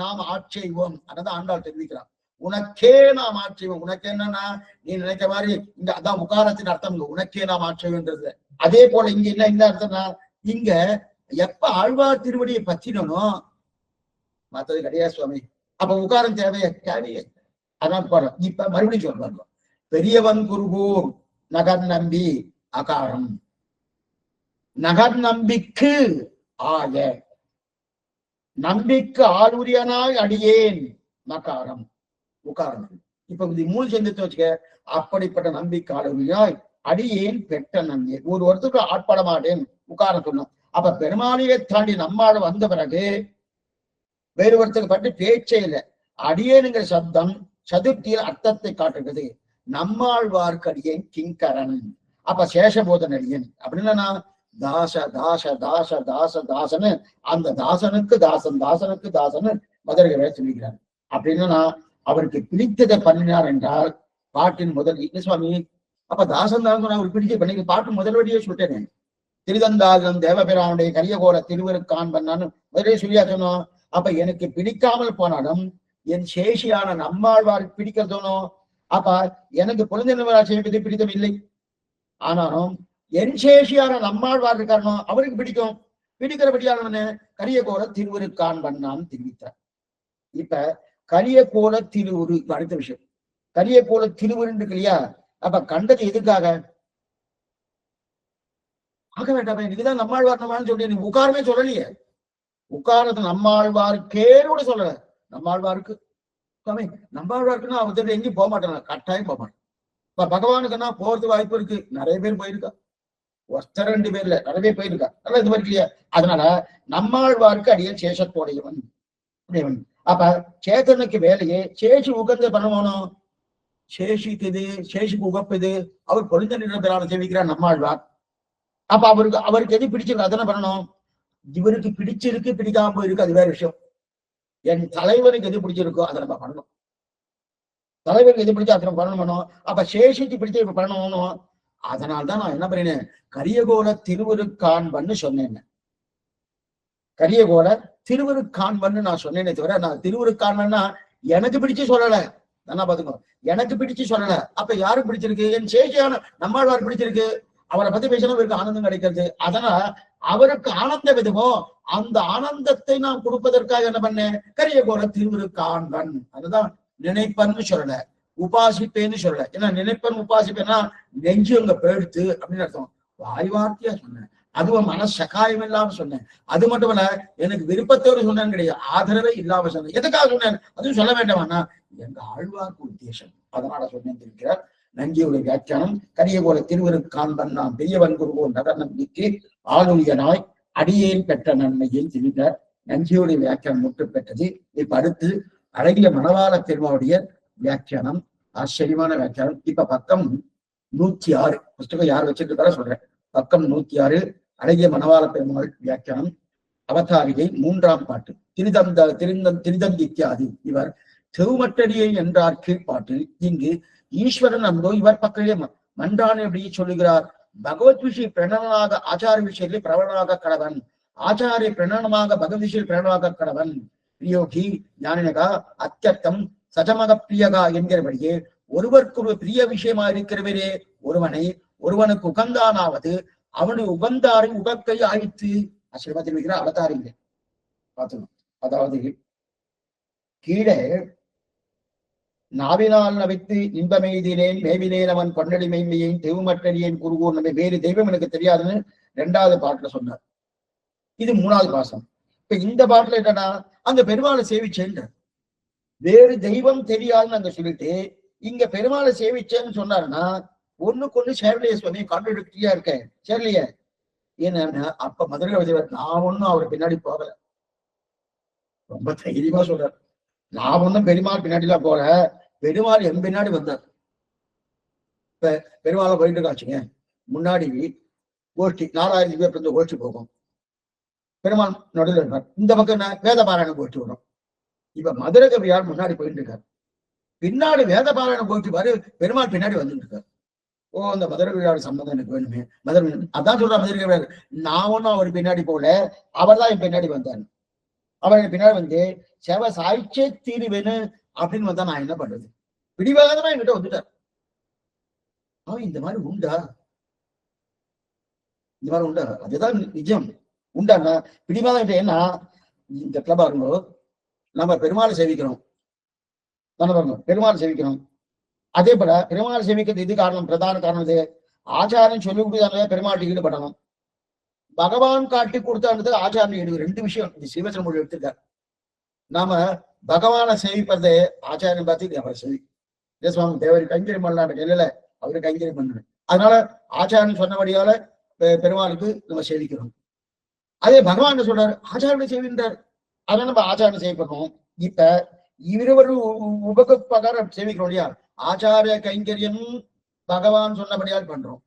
நாம் ஆட்சேய்வோம். அதான் ஆண்டாள் தெரிவிக்கிறான். உனக்கே நாம் ஆட்சேய்வோம். உனக்கு என்னன்னா நீ நினைக்க மாதிரி இங்க அதான் உகாரத்தின் அர்த்தம் இல்லை. உனக்கே நாம் ஆட்சேய்வோன்றது. அதே போல இங்க என்ன அர்த்தம்னா இங்க எப்ப ஆழ்வார் திருவடியை பற்றினோம் மற்றது கிடையாது சுவாமி. அப்ப உட்காரம் தேவையே. அதான் போறோம். இப்ப மறுபடியும் சொல்றாங்க, பெரியவன் குருகூர் நகர் நம்பி அகாரம் நகர் நம்பிக்கு ஆய. நம்பிக்கு ஆளுரியனாய் அடியேன் நகாரம் உகாரம். இப்ப இந்த மூணு சேர்ந்து வச்சுக்க. அப்படிப்பட்ட நம்பிக்கை ஆளுரியாய் அடியேன் பெற்ற நன்மை. ஒரு ஒருத்தருக்கு ஆட்பட மாட்டேன் உகாரம் சொன்னோம். அப்ப பெருமாளையை தாண்டி நம்மாடு வந்த பிறகு வேறு ஒருத்தருக்கு பற்றி பேச்சே இல்லை. அடியேனுங்கிற சப்தம் சதுர்த்தியில் அர்த்தத்தை காட்டுகிறது. நம்மாழ்வார்க்கு அடியேன் கிங்கரன். அப்ப சேஷபோதன் அடியன் அப்படின்னா தாச தாச தாச தாச தாசன்னு அந்த தாசனுக்கு தாசன் தாசனுக்கு தாசன்னு மதுரை சொல்லிக்கிறார். அப்படின்னா அவருக்கு பிடித்ததை பண்ணினார் என்றால் பாட்டின் முதல் என்ன சுவாமி அப்ப தாசன் தாசன் அவர் பிடிச்ச பண்ணி பாட்டு முதல் வழியே சொல்லிட்டேன். திருதந்தாகம் தேவபிரானுடைய கரியகோல திருவருக்கான் பண்ணான்னு முதலே சொல்லியா சொன்னோம். அப்ப எனக்கு பிடிக்காமல் போனாலும் என் சேஷியான நம்மாழ்வாருக்கு பிடிக்கிறதோனோ. அப்ப எனக்கு குழந்தை செய்வது பிடித்தம் இல்லை. ஆனாலும் என் சேஷியான நம்மாழ்வார் இருக்காரனோ அவருக்கு பிடிக்கும். பிடிக்கிறபடியான கரியகோல திருவருக்கான் பண்ணான்னு தெரிவித்தார். இப்ப கரியகோல திருவுரு அடுத்த விஷயம். கரியகோல திருவுரு இருக்கு இல்லையா? அப்ப கண்டது எதுக்காக ஆக வேண்டாம். இதுதான் நம்மாழ்வார் நம்மாழ்னு சொல்லி நீ உட்காரமே சொல்லலையே. உட்காரத்தை நம்மாழ்வாருக்கே கூட சொல்லல. நம்மாழ்வாருக்கு நம்மாழ்வாருக்குன்னா அவர் எங்கேயும் போக மாட்டாங்க. கட்டாயம் போக மாட்டேன். இப்ப பகவானுக்குன்னா போறது வாய்ப்பு இருக்கு. நிறைய பேர் போயிருக்கா. ஒருத்தர் 2 பேர்ல நிறைய பேர் போயிருக்கா. நல்லா இது மாதிரி இல்லையா? அதனால நம்மாழ்வாருக்கு அடியேன் சேஷத்தோடையவன். அப்ப சேத்தனுக்கு வேலையே சேஷி உகந்த பண்ணணும். சேஷிக்குது சேஷிக்கு உகப்புது அவர் பொழுந்த நிறப்பிரான சேவிக்கிறார் நம்மாழ்வார். அப்ப அவருக்கு எது பிடிச்சிருக்கு அதனை பண்ணணும். இவருக்கு பிடிச்சிருக்கு பிடிக்காம போயிருக்கு அது வேற விஷயம். என் தலைவனுக்கு எது பிடிச்சிருக்கோ அதை நம்ம பண்ணணும். தலைவருக்கு எது பிடிச்சா அதை பண்ணணும். அப்ப சேஷிக்கு பிடிச்ச இப்ப பண்ணணும். அதனால்தான் நான் என்ன பண்ணினேன் கரியகோல திருவருக்கான்பன்னு சொன்னேன். கரியகோல திருவருக்கான்பன்னு நான் சொன்னேனே தவிர நான் திருவருக்கான்பன்னா எனக்கு பிடிச்சு சொல்லல. நல்லா பாத்துக்கோ, எனக்கு பிடிச்சு சொல்லல. அப்ப யாருக்கு பிடிச்சிருக்கு? என் சேஷியான நம்மாழ்வார் பிடிச்சிருக்கு. அவரை பத்தி பேசணும் இவருக்கு ஆனந்தம் கிடைக்கிறது. அதனால அவருக்கு ஆனந்த விதமோ அந்த ஆனந்தத்தை நான் கொடுப்பதற்காக என்ன பண்ணேன் கரியகோல திருவருக்கான்பன். அதுதான் நினைப்பன்னு சொல்லல, உபாசிப்பேன்னு சொல்லல. ஏன்னா நினைப்பன் உபாசிப்பேன்னா நெஞ்சு அங்க பேடுத்து அப்படின்னு அர்த்தம். வாய் வார்த்தையா சொன்னேன். அதுவும் மனசகாயம் இல்லாம சொன்னேன். அது மட்டும் இல்ல எனக்கு விருப்பத்தோடு சொன்னேன்னு கிடையாது, ஆதரவே இல்லாம சொன்னேன். எதுக்காக சொன்னேன் அதுவும் சொல்ல வேண்டாம்னா எங்க ஆழ்வார்க்கு உத்தேசம். அதனால சொன்னேன் இருக்கிறார். நஞ்சியுடைய வியாக்கியானம் கரியகோல திருவருக்கான்பன் நாம் பெரியவன் குருவோன் நகர்நம்பிக்கு ஆளுயனாய் அடியேன் பெற்ற நன்மையை தெரிந்தார். நஞ்சியுடைய வியாக்கியானம் முற்று பெற்றது. இப்ப அடுத்து அழகிய மணவாள பெருமாவுடைய வியாக்கியானம். ஆச்சரியமான வியாக்கியானம். இப்ப பக்கம் 106 புஸ்தகம் யார் வச்சிருக்கிறதா சொல்றேன். பக்கம் 106 அழகிய மணவாள பெருமாள் வியாக்கியானம் அவதாரிகை 3ஆம் பாட்டு. திரிதந்தித்யாதி. இவர் செவுமட்டடியை என்றார் கீழ்பாட்டில். இங்கு ஈஸ்வரன் அந்தோ இவர் பக்கமே மன்றான் எப்படி சொல்லுகிறார். பகவத் விஷய பிரணனாக ஆச்சார விஷயத்தில் பிரபலனாக கடவன், ஆச்சாரிய பிரணனமாக பகவத் விஷய பிரணனாக கடவன். பிரியோகி ஞானினகா அத்தியர்த்தம் சஜமக பிரியகா என்கிறபடியே ஒருவருக்கு பிரிய விஷயமா இருக்கிறவரே ஒருவனுக்கு உகந்தானாவது அவனுடைய உகந்தாரை உகக்கை ஆயிற்று. ஆச்சரியமா தெரிவிக்கிற அவதாரிகளே பார்த்துக்கணும். அதாவது கீழே நாவினால் நவைத்து இன்பமெய்தினேன் மேவினேன் அவன் பொன்னடி மெய்மையேன் தெய்வமற்றடியேன் குருகூர் நம்ம வேறு தெய்வம் எனக்கு தெரியாதுன்னு 2வது பாட்டுல சொன்னார். இது 3வது பாசம். இப்ப இந்த பாட்டுல என்னன்னா அங்க பெருமாளை சேவிச்சேன்ற வேறு தெய்வம் தெரியாதுன்னு அங்க சொல்லிட்டு இங்க பெருமாளை சேவிச்சேன்னு சொன்னாருன்னா ஒண்ணுக்கு சேரலையே சுவாமி கான்ட்ரடிக்டரியா இருக்கேன் சேரலையே. ஏன்னா அப்ப மதுரை வஜவர் நான் ஒண்ணும் அவர் பின்னாடி போகல. ரொம்ப தைரியமா சொல்றாரு. நான் ஒன்னும் பெருமாள் பின்னாடிலாம் போல, பெருமாள் என் பின்னாடி வந்தார். இப்ப பெருமாளை போயிட்டு காச்சுங்க முன்னாடி கோஷ்டி 4000 பேர் கோஷ்டி போகும். பெருமாள் நடுவில் இருக்கார். இந்த பக்கம் என்ன வேத பாராயணம் கோஷ்டி வரும். இப்ப மதுரை கவியார் முன்னாடி போயிட்டு இருக்காரு. பின்னாடி வேத பாராயணம் கோஷ்டி பாரு பெருமாள் பின்னாடி வந்துட்டு இருக்காரு. ஓ அந்த மதுரை கவியாரோட சம்பந்தம் எனக்கு வேணுமே. மதுரை அதான் சொல்ற மதுரை கவியார் நான் ஒன்னும் அவர் பின்னாடி போல, அவர் தான் என் பின்னாடி வந்தாரு. அவர் என் பின்னாடி வந்து சேவை சாய்ச்சே தீருவேன்னு அப்படின்னு வந்தா நான் என்ன பண்றது? பிடிவாதமா என்கிட்ட வந்துட்டார். அவன் இந்த மாதிரி உண்டா? இந்த மாதிரி உண்டா? அதுதான் நிஜம். உண்டாண்ணா பிடிவாதம். ஏன்னா இந்த கிளப் ஆகும்போது நம்ம பெருமாளை சேவிக்கிறோம். பெருமாளை சேவிக்கிறோம். அதே போல பெருமாளை சேவிக்கிறது இது காரணம், பிரதான காரணம் இது ஆச்சாரம் சொல்லி கொடுத்தாங்க. பெருமாள் ஈடுபடணும். பகவான் காட்டி கொடுத்தான்றது ஆச்சாரம் ஈடு. 2 விஷயம் இந்த சிவசன மொழி எடுத்திருக்கார். நாம பகவானை சேவிப்பதே ஆச்சாரியன் பார்த்து அவரை சேவி சுவாமி தேவரி கைங்கரியம் பண்ணலாம் இல்ல அவரு கைங்கரியம் பண்ணு. அதனால ஆச்சாரியன் சொன்னபடியால பெருமாளுக்கு நம்ம சேவிக்கிறோம். அதே பகவான் சொல்றாரு ஆச்சாரியனை சேவின்றார், அதை நம்ம ஆச்சாரியனை சேவிக்கணும். இப்ப இருவரும் உபகாரம் சேவிக்கிறோம் இல்லையா? ஆச்சாரிய கைங்கரியம் பகவான் சொன்னபடியால் பண்றோம்,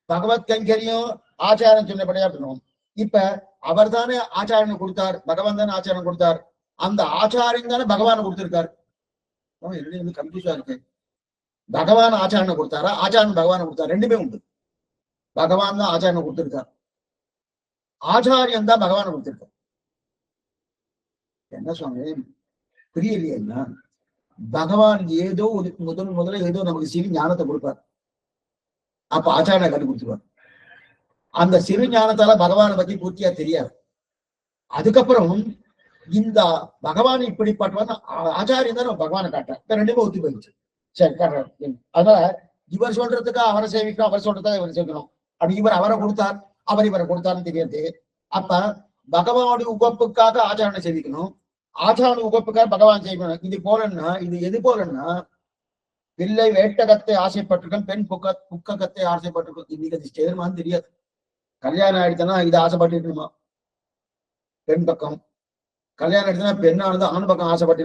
பகவத் கைங்கரியம் ஆச்சாரியன் சொன்னபடியால் பண்ணுவோம். இப்ப அவர் தானே ஆச்சாரியனை கொடுத்தார், பகவான் தானே ஆச்சாரியன் கொடுத்தார், அந்த ஆச்சாரியன் தானே பகவானை கொடுத்திருக்காரு. கன்ஃபியூஸா இருக்கு. பகவான் ஆச்சாரனை கொடுத்தாரா, ஆச்சாரன் பகவானை கொடுத்தாரு? ரெண்டுமே உண்டு. பகவான் தான் ஆச்சாரனை கொடுத்திருக்கார், ஆச்சாரியன் தான் பகவானை கொடுத்திருக்கார். என்ன சுவாமி புரியலையா? பகவான் ஏதோ ஒரு முதல்ல ஏதோ நமக்கு சிறு ஞானத்தை கொடுப்பார், அப்ப ஆச்சாரனை கண்டு கொடுத்துருவார். அந்த சிறு ஞானத்தால பகவானை பத்தி பூர்த்தியா தெரியாது. அதுக்கப்புறம் இந்த பகவான் இப்படிப்பட்டவன் ஆச்சாரியன் தான் பகவானை காட்டுற, ரெண்டுமே ஒத்தி போயிடுச்சு. சரி காட்டுறாரு. அதனால இவர் சொல்றதுக்கு அவரை சேவிக்கணும், அவர் சொல்றதுக்கு இவர் சேவிக்கணும். அப்படி இவர் அவரை கொடுத்தார், அவர் இவரை கொடுத்தாருன்னு தெரியாது. அப்ப பகவானுடைய உகப்புக்காக ஆச்சாரனை சேவிக்கணும், ஆச்சார உகப்புக்காக பகவான் சேவிக்கணும். இது போலன்னா இது எது போலன்னா, பிள்ளை வேட்டகத்தை ஆசைப்பட்டிருக்கேன், பெண் புக்ககத்தை ஆசைப்பட்டிருக்கோம். இன்னைக்கு அது ஸ்டேர்மான்னு தெரியாது. கல்யாணம் ஆயிடுச்சுன்னா இது ஆசைப்பட்டு இருக்கணுமா பெண் பக்கம், கல்யாணம் ஆயிடுச்சுன்னா பெண்ணானது ஆண் பக்கம் ஆசைப்பட்டு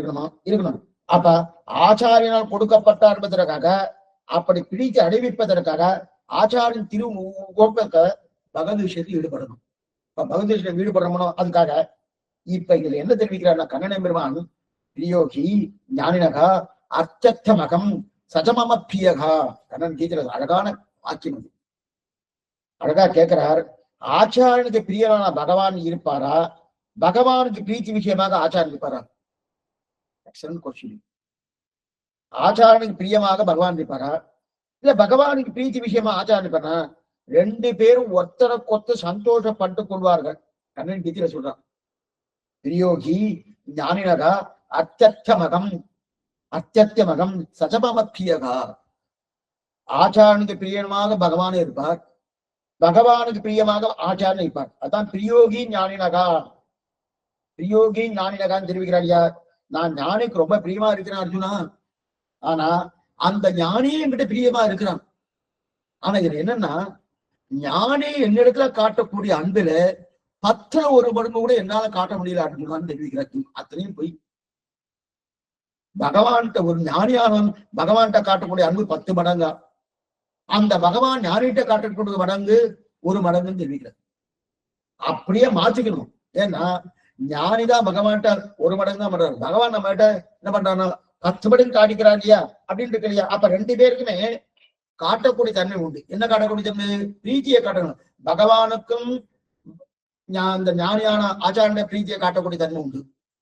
இருக்கணும். அப்ப ஆச்சாரியனால் கொடுக்கப்பட்டார் என்பதற்காக, அப்படி பிடித்து அடைவிப்பதற்காக ஆச்சாரியின் திரு பகவத் விஷயத்தில் ஈடுபடணும். இப்ப பகவத் விஷயத்தில் ஈடுபடணும். அதுக்காக இப்ப இதுல என்ன தெரிவிக்கிறார்னா, கண்ணன் பெருமான் பிரியோகி ஞானினகா அர்த்தமகம் சஜமமப்பியகா. கண்ணன் கீதையில அழகான வாக்கியம் அது. அழகா கேட்கிறார், ஆச்சாரியனுக்கு பிரியமான பகவான் இருப்பாரா, பகவானுக்கு பிரீத்தி விஷயமாக ஆச்சாரியன் இருப்பாரா? Excellent question. ஆச்சாரனுக்கு பிரியமாக பகவான் இருப்பாரா, இல்ல பகவானுக்கு பிரீத்தி விஷயமா ஆச்சாரன் இருப்பாரா? ரெண்டு பேரும் ஒருத்தருக்கு சந்தோஷப்பட்டு கொள்வார்கள். கண்ணன் கீதையில சொல்றான், பிரியோகி ஞானினகா அத்தியமகம் சஜமமப்பியகா. ஆச்சாரனுக்கு பிரியமாக பகவானே இருப்பார், பகவானுக்கு பிரியமாக ஆச்சாரன் இருப்பார். அதான் பிரியோகி ஞானினகா. பிரியோகி ஞானினகான்னு தெரிவிக்கிறார் யார்? நான் ஞானிக்கு ரொம்ப பிரியமா இருக்கிறேன் அர்ஜுனா, ஆனா அந்த ஞானியே என்கிட்ட பிரியமா இருக்கிறான். ஆனா இது என்னன்னா, ஞானி என்னிடத்துல காட்டக்கூடிய அன்புல 10ல் 1 மடங்கு கூட என்னால காட்ட முடியல அர்ஜுனான்னு தெரிவிக்கிறார். அத்தனையும் போய் பகவான்கிட்ட ஒரு ஞானியானவன் பகவான்கிட்ட காட்டக்கூடிய அன்பு 10 மடங்கா, அந்த பகவான் ஞானிகிட்ட காட்டக்கூடிய மடங்கு 1 மடங்குன்னு தெரிவிக்கிறார். அப்படியே மாத்திக்கணும். ஏன்னா ஞானிதான் பகவான்கிட்ட 1 மடங்கு தான் பண்றாரு, பகவான் நம்ம கிட்ட என்ன பண்றான்னா 10 மடங்கு காட்டிக்கிறார் இல்லையா அப்படின்னு இருக்கு இல்லையா? அப்ப ரெண்டு பேருக்குமே காட்டக்கூடிய தன்மை உண்டு. என்ன காட்டக்கூடிய தன்மை? பிரீத்தியை காட்டணும். பகவானுக்கும் அந்த ஞானியான ஆச்சாரனுடைய பிரீத்தியை காட்டக்கூடிய தன்மை உண்டு.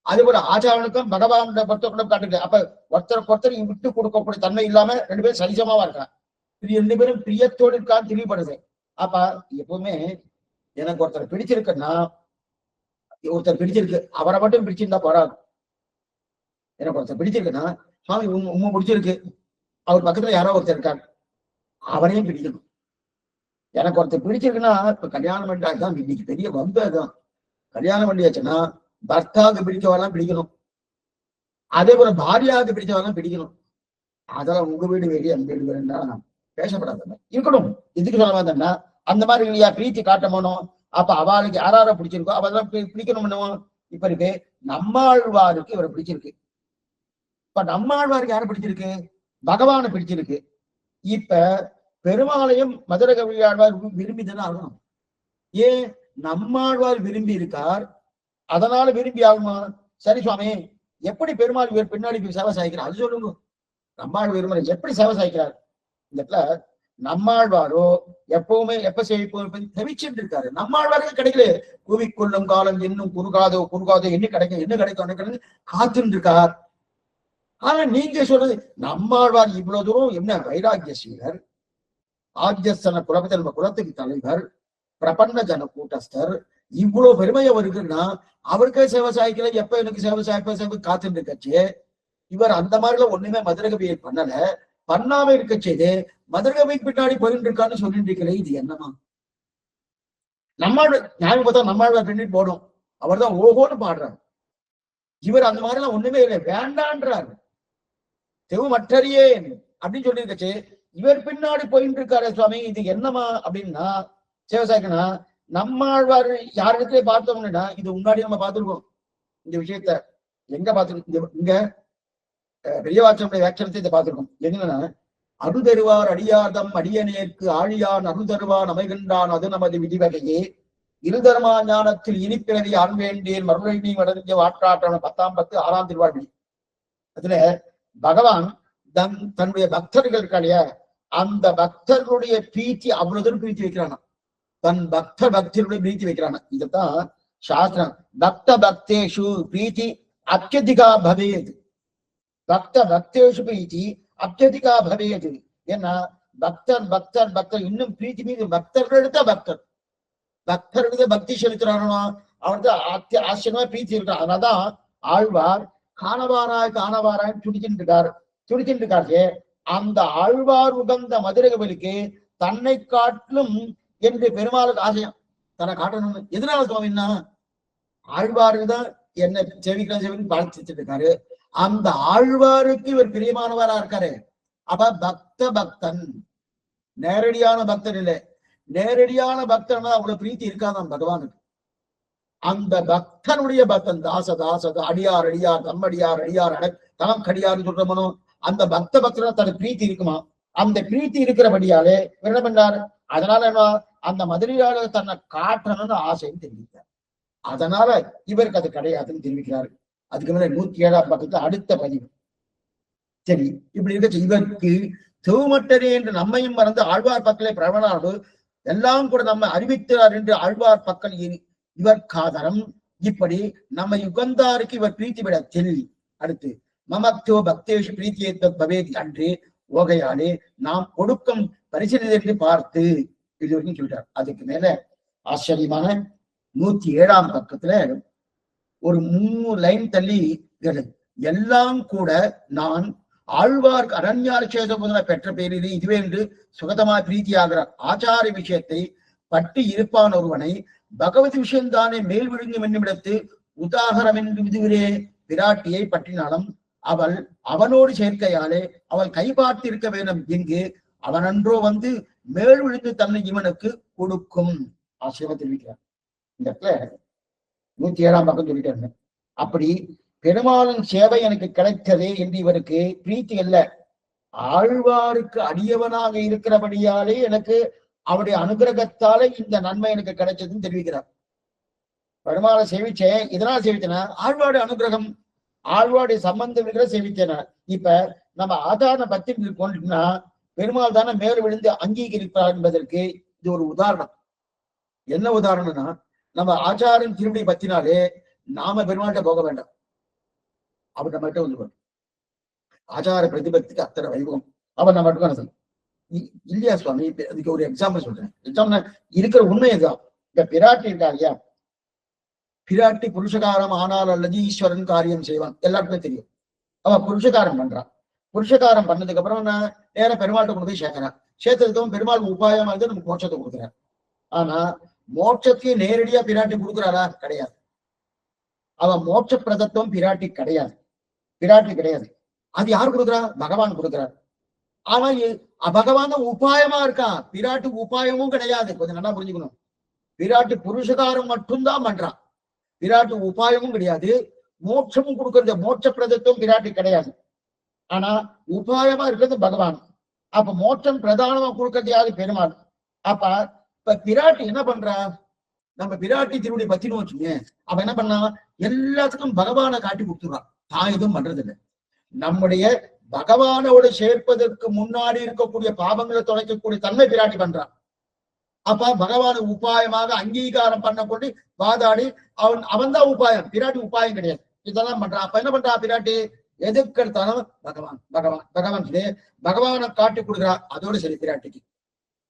அதே போல ஆச்சாரனுக்கும் பகவான் பொறுத்தவர்களும் காட்டுது. அப்ப ஒருத்தர் விட்டு கொடுக்கக்கூடிய தன்மை இல்லாம ரெண்டு பேரும் சரிசமாவா இருக்காங்க. ரெண்டு பேரும் பிரியத்தோடு இருக்கான்னு தெரியப்படுது. அப்ப எப்பவுமே எனக்கு ஒருத்தர் பிடிச்சிருக்குன்னா, ஒருத்தர் பிடிச்சிருக்கு அவரை மட்டும் பிடிச்சிருந்தா போறாது. எனக்கு ஒருத்தர் பிடிச்சிருக்குன்னா, சுவாமி உண்மை பிடிச்சிருக்கு, அவர் பக்கத்துல யாரோ ஒருத்தர் இருக்காங்க, அவரையும் பிடிக்கணும். எனக்கு ஒருத்தர் பிடிச்சிருக்குன்னா, இப்ப கல்யாணம் பண்ணிட்டாதான் இன்னைக்கு பெரிய வம்பு. அதுதான் கல்யாணம் பண்ணியாச்சுன்னா பர்த்தாவுக்கு பிடிச்சவெல்லாம் பிடிக்கணும், அதே போல பாரியாவுக்கு பிடிச்சவெல்லாம் பிடிக்கணும். அதெல்லாம் உங்க வீடு வேறு அந்த வீடு வேறுன்னா பேசப்படாத இருக்கணும். இதுக்கு சொல்ல மாட்டேன்னா அந்த மாதிரி இல்லையா பிரீத்தி காட்ட போனோம். அப்ப அவளுக்கு யாரார பிடிச்சிருக்கோ அவெல்லாம் பிடிக்கணும் பண்ணுவோம். இப்ப இருக்கு நம்மாழ்வாருக்கு இவரை பிடிச்சிருக்கு. இப்ப நம்மாழ்வாருக்கு யாரை பிடிச்சிருக்கு? பகவானை பிடிச்சிருக்கு. இப்ப பெருமாளையும் மதுரை கவியாழ்வார் விரும்பிதானே ஆகணும். ஏன் நம்மாழ்வார் விரும்பி இருக்கார், அதனால விரும்பி ஆகுமா? சரி சுவாமி, எப்படி பெருமாள் பின்னாடி சேவை சாய்க்கிறார் அது சொல்லுங்க. நம்மாழ் விரும்புற எப்படி சேவை சாய்க்கிறார்? இந்த இடத்துல நம்மாழ்வாரோ எப்பவுமே எப்ப தவிச்சுட்டு இருக்காரு. நம்மாழ்வாருக்கு கிடைக்கல. கூவிக்கொள்ளும் காலம் இன்னும் குறுகாதோ என்ன கிடைக்கும் காத்துட்டு இருக்கார். ஆனா நீங்க சொல்றது நம்மாழ்வார் இவ்வளவு தூரம் என்ன வைராக்கிய சீலர், ஆத்தியஸ்தன குலபதி குலத்துக்கு தலைவர், பிரபன்ன ஜன கூட்டஸ்தர், இவ்வளவு பெருமை அவருக்குன்னா அவருக்கே சேவை சாய்க்கல. எப்ப எனக்கு சேவை சாய்ப்ப காத்துட்டு இருக்கச்சு. இவர் அந்த மாதிரிலாம் ஒண்ணுமே மதுரை கவியை பண்ணாம இருக்க செய்து மதுரை கவிக்கு பின்னாடி போயிட்டு இருக்கான்னு சொல்லிட்டு இருக்கல. இது என்னமா? நம்மாழ்வார் ஞாபகம் பார்த்தா நம்மாழ்வார் பின்னாடி போடும். அவர் தான் ஓஹோன்னு பாடுறாரு. இவர் அந்த மாதிரி எல்லாம் ஒண்ணுமே இல்லை, வேண்டான்றார். தெவுமற்றறியேன் அப்படின்னு சொல்லியிருக்கச்சு, இவர் பின்னாடி போயிட்டு இருக்காரு சுவாமி, இது என்னமா அப்படின்னா சிவசாய்க்கனா நம்மாழ்வார் யாரிடத்திலே பார்த்தோம்னா, இது முன்னாடி நம்ம பார்த்துருக்கோம் இந்த விஷயத்த. எங்க பார்த்துருக்கோம்? இங்க பெரியவாச்சனுடைய வியாக்கியானத்தை இதை பார்த்திருக்கோம். என்னன்னா, அருதருவார் அடியார்தம் அடியனேற்கு ஆழியான் அருதருவான் அமைகின்றான் அது நமது விதிவகையே இருதர்மா ஞானத்தில் இனிப்பிறவி ஆண் வேண்டேன் மறுநீ அடைஞ்ச வாற்றாற்றான 10 6 திருவாழ்வி. அதுல பகவான் தன்னுடைய பக்தர்கள் இருக்காளையா, அந்த பக்தர்களுடைய பிரீத்தி அவ்வளவு பிரீத்தி வைக்கிறானா, தன் பக்தருடைய பிரீத்தி வைக்கிறானா. இதத்தான் சாஸ்திரம் பக்த பக்தேஷு பிரீத்தி அத்தியதிகா பவேது. பக்தேஷு பிரீத்தி அத்தியதிகா பவேது. ஏன்னா பக்தர் இன்னும் பிரீத்தி மீது பக்தர்களிடத்த பக்தர்கிட்ட பக்தி செலுத்துறானோ அவர்கிட்ட ஆச்சரியமா பிரீத்தி இருக்கிறான். அதனாலதான் ஆழ்வார் காணவாராய் துடிக்கிட்டு இருக்காரு. அந்த ஆழ்வார் உகந்த மதுரகவலுக்கு தன்னை காட்டிலும் என்று பெருமாளுக்கு ஆசையம், தன்னை காட்டணும். எதனால சுவாமின்னா, ஆழ்வாருக்கு தான் என்ன செவிக்கிறேன் பார்த்துட்டு இருக்காரு. அந்த ஆழ்வாருக்கு இவர் பிரியமானவரா இருக்காரு. அப்ப பக்தன் நேரடியான பக்தன் இல்லை. நேரடியான பக்தன் அவ்வளவு பிரீத்தி இருக்காதான் பகவானுக்கு. அந்த பக்தனுடைய பக்தன் தாச அடியார் தம்மடியார் தனம் கடியார் சொல்றமனோ, அந்த பக்தனா தனக்கு பிரீத்தி இருக்குமா. அந்த பிரீத்தி இருக்கிறபடியாலே என்ன பண்றாரு, அதனால என்ன, அந்த மதுரையால தன்னை காட்டணும்னு ஆசைன்னு தெரிவித்தார். அதனால இவருக்கு அது கிடையாதுன்னு தெரிவிக்கிறாரு. அதுக்கு மேல 107ஆம் பக்கத்துல அடுத்த பதிவு. சரி, இப்படி இருக்க இவருக்கு தெவுமட்டரே என்று நம்மையும் மறந்து ஆழ்வார் பக்கலை பிரபலனாடு எல்லாம் கூட நம்ம அறிவித்தார் என்று ஆழ்வார் பக்கல் இவர் காதரம். இப்படி நம்ம யுகந்தாருக்கு இவர் பிரீத்தி விட தெல்லி. அடுத்து மமக்தோ பக்தேஷு பிரீத்தியை பவேதி அன்று ஓகையாலே நாம் கொடுக்கும் பரிசீலனை என்று பார்த்து இது வரைக்கும் சொல்லிட்டார். அதுக்கு மேல ஆச்சரியமான 107ஆம் பக்கத்துல ஒரு 3 லைன் தள்ளி எல்லாம் கூட நான் ஆழ்வார்க்கு அரண்யாரட்சேத பெற்ற பேரிலே இதுவே என்று சுகதமாய் பிரீத்தியாகிறார். ஆச்சார விஷயத்தை பட்டு இருப்பான் ஒருவனை பகவதி விஷயம்தானே மேல் விழுங்கும் என்னுமிடத்து உதாகரம் என்று விதுவிரே பிராட்டியை பற்றினாலும் அவனோடு சேர்க்கையாலே அவள் கைபார்த்து இருக்க வேண்டும். இங்கு அவனன்றோ வந்து மேல் விழுந்து தன்னை இவனுக்கு கொடுக்கும். ஆசிரியமா தெரிவிக்கிறார். இந்த இடத்துல 107ஆம் பக்கம் சொல்லிட்டாங்க. அப்படி பெருமாளின் சேவை எனக்கு கிடைத்ததே என்று இவருக்கு பிரீத்தி அல்ல, ஆழ்வாருக்கு அடியவனாக இருக்கிறபடியாலே எனக்கு அவருடைய அனுகிரகத்தாலே இந்த நன்மை எனக்கு கிடைச்சதுன்னு தெரிவிக்கிறார். பெருமாளை சேவிச்சேன், இதனால் சேவித்தேனா ஆழ்வாருடைய அனுகிரகம், ஆழ்வாருடைய சம்பந்தம் இருக்கிற சேவித்தேனா. இப்ப நம்ம ஆதாரண பக்தி கொண்டுனா பெருமாள் தானே மேல் விழுந்து அங்கீகரிப்பார் என்பதற்கு இது ஒரு உதாரணம். என்ன உதாரணம்னா, நம்ம ஆச்சாரன் திருமணி பத்தினாலே நாம பெருமாள்கிட்ட போக வேண்டாம், அவர் நம்ம கிட்ட வந்து ஆச்சார பிரதிபக்திக்கு அத்தனை வைபவம் அவர் நம்ம மட்டும் இல்லையா சுவாமி. அதுக்கு ஒரு எக்ஸாம்பிள் சொல்றேன். எக்ஸாம்பிள் இருக்கிற உண்மை இதுதான். இப்ப பிராட்டி இருக்கா இல்லையா, பிராட்டி புருஷகாரம் ஆனால் அல்லது ஈஸ்வரன் காரியம் செய்வான் எல்லாருக்குமே தெரியும். அவ புருஷகாரம் பண்றான். புருஷகாரம் பண்ணதுக்கு அப்புறம் நான் நேர பெருமாள்கிட்ட கொண்டு போய் சேர்க்கிறான். சேர்த்ததுக்கும் பெருமாள் உபாயமா இருந்து நமக்கு மோட்சத்தை கொடுக்குறார். ஆனா மோட்சத்தையே நேரடியா பிராட்டி கொடுக்குறாரா? கிடையாது. அவன் மோட்ச பிரதத்துவம் பிராட்டி கிடையாது. அது யார் கொடுக்குறா? பகவான் கொடுக்குறார். ஆனா பகவான் தான் உபாயமா இருக்கான், பிராட்டி உபாயமும் கிடையாது. கொஞ்சம் நல்லா புரிஞ்சுக்கணும். பிராட்டி புருஷகாரம் மட்டும்தான் பண்றான், பிராட்டி உபாயமும் கிடையாது, மோட்சமும் கொடுக்கறது மோட்ச பிரதத்துவம் பிராட்டி கிடையாது. ஆனா உபாயமா இருக்கிறது பகவான். அப்ப மோட்சம் பிரதானமா கொடுக்கறது யாரு? பெருமாள். அப்ப இப்ப பிராட்டி என்ன பண்றா? நம்ம பிராட்டி திருவடி பத்தினு வச்சுங்க, அவ என்ன பண்ணா எல்லாத்துக்கும் பகவானை காட்டி கொடுத்துடுறான். தான் எதுவும் பண்றது இல்லை. நம்முடைய பகவானோடு சேர்ப்பதற்கு முன்னாடி இருக்கக்கூடிய பாவங்களை தொலைக்கக்கூடிய தன்மை பிராட்டி பண்றான். அப்ப பகவான உபாயமாக அங்கீகாரம் பண்ண கொண்டு வாதாடி அவன் தான் உபாயம், பிராட்டி உபாயம் கிடையாது. இதெல்லாம் பண்றான். அப்ப என்ன பண்றா பிராட்டி? எதுக்கு எடுத்தாலும் பகவானை காட்டி கொடுக்குறா. அதோடு சரி பிராட்டிக்கு.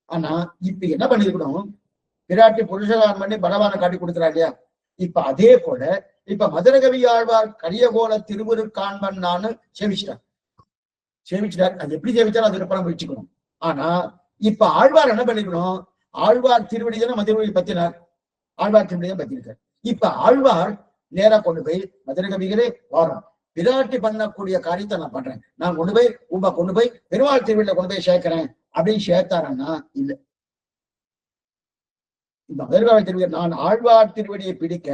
ஆனா இப்ப என்ன பண்ணிருக்கணும்? பிராட்டி புருஷகாரம் பண்ணி பகவானை காட்டி கொடுக்குறா இல்லையா? இப்ப அதே போல இப்ப மதுரகவி ஆழ்வார் கரியகோல திருவுருக்காண்பன் நானு சேவிச்சிட்டார். அது எப்படி சேவிச்சாலும் அது அப்புறம் வச்சுக்கணும். ஆனா இப்ப ஆழ்வார் என்ன பண்ணிக்கணும்? ஆழ்வார் திருவடி தானே மதுரகவி பத்தினார், ஆழ்வார் திருவடி தான் பத்திருக்கார். இப்ப ஆழ்வார் நேரா கொண்டு போய் மதுரை கவிகளே வாரம் பிராட்டி பண்ணக்கூடிய காரியத்தை நான் பண்றேன், நான் கொண்டு போய் கொண்டு போய் பெருமாள் திருவிழா கொண்டு போய் சேர்க்கிறேன் அப்படின்னு சேர்த்தாரன்னா இல்ல. இந்த மதுரகாவல் திருவிழா நான் ஆழ்வார் திருவடியை பிடிக்க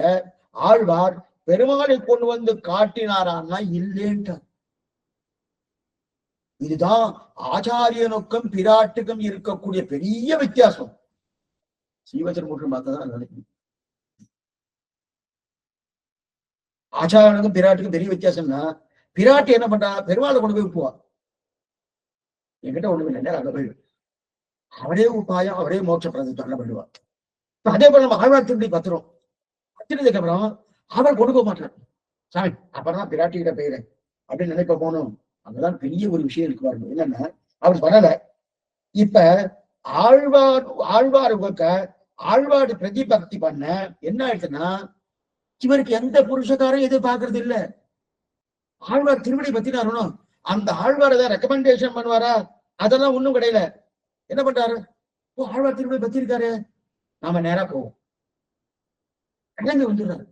ஆழ்வார் பெருமாளை கொண்டு வந்து காட்டினாரான்னா இல்லேன்ட்டார். இதுதான் ஆச்சாரியனுக்கும் பிராட்டுக்கும் இருக்கக்கூடிய பெரிய வித்தியாசம். சீவச்சர் மூன்று பார்த்ததான் நினைக்கணும். ஆச்சாரனுக்கும் பிராட்டுக்கும் பெரிய வித்தியாசம்னா, பிராட்டி என்ன பண்றா, பெருமாளை கொண்டு போய் விட்டுவா. என்கிட்ட ஒண்ணு இல்லை, அங்க போயிடு, அவரே உபாயம், அவரே மோட்ச பிரதத்தை பண்ணுவா. அதே போல நம்ம ஆழ்வார் திரும்பி பத்துறோம், பத்தினதுக்கு அப்புறம் அவர் கொண்டு போக மாட்டார். சாமி அப்புறம் தான் பிராட்டி கிட்ட போயிறேன் அப்படின்னு நினைப்ப போனோம். அங்கதான் பெரிய ஒரு விஷயம் இருக்கு பாருங்க. என்னன்னா அவர் பண்ணல. இப்ப ஆழ்வார் ஆழ்வாடு பிரதிபக்தி பண்ண என்ன ஆயிடுச்சுன்னா, இவருக்கு எந்த புருஷக்காரும் எதிர்பார்க்கறது இல்ல. ஆழ்வார் திருவடி பத்தினாரணும், அந்த ஆழ்வார் ஏதாவது ரெக்கமெண்டேஷன் பண்ணுவாரா, அதெல்லாம் ஒண்ணும் கிடையாது. என்ன பண்றாரு, ஓ ஆழ்வார் திருவடி பத்தி இருக்காரு, நாம நேரா போவோம், கிளம்பி வந்துடுறாரு.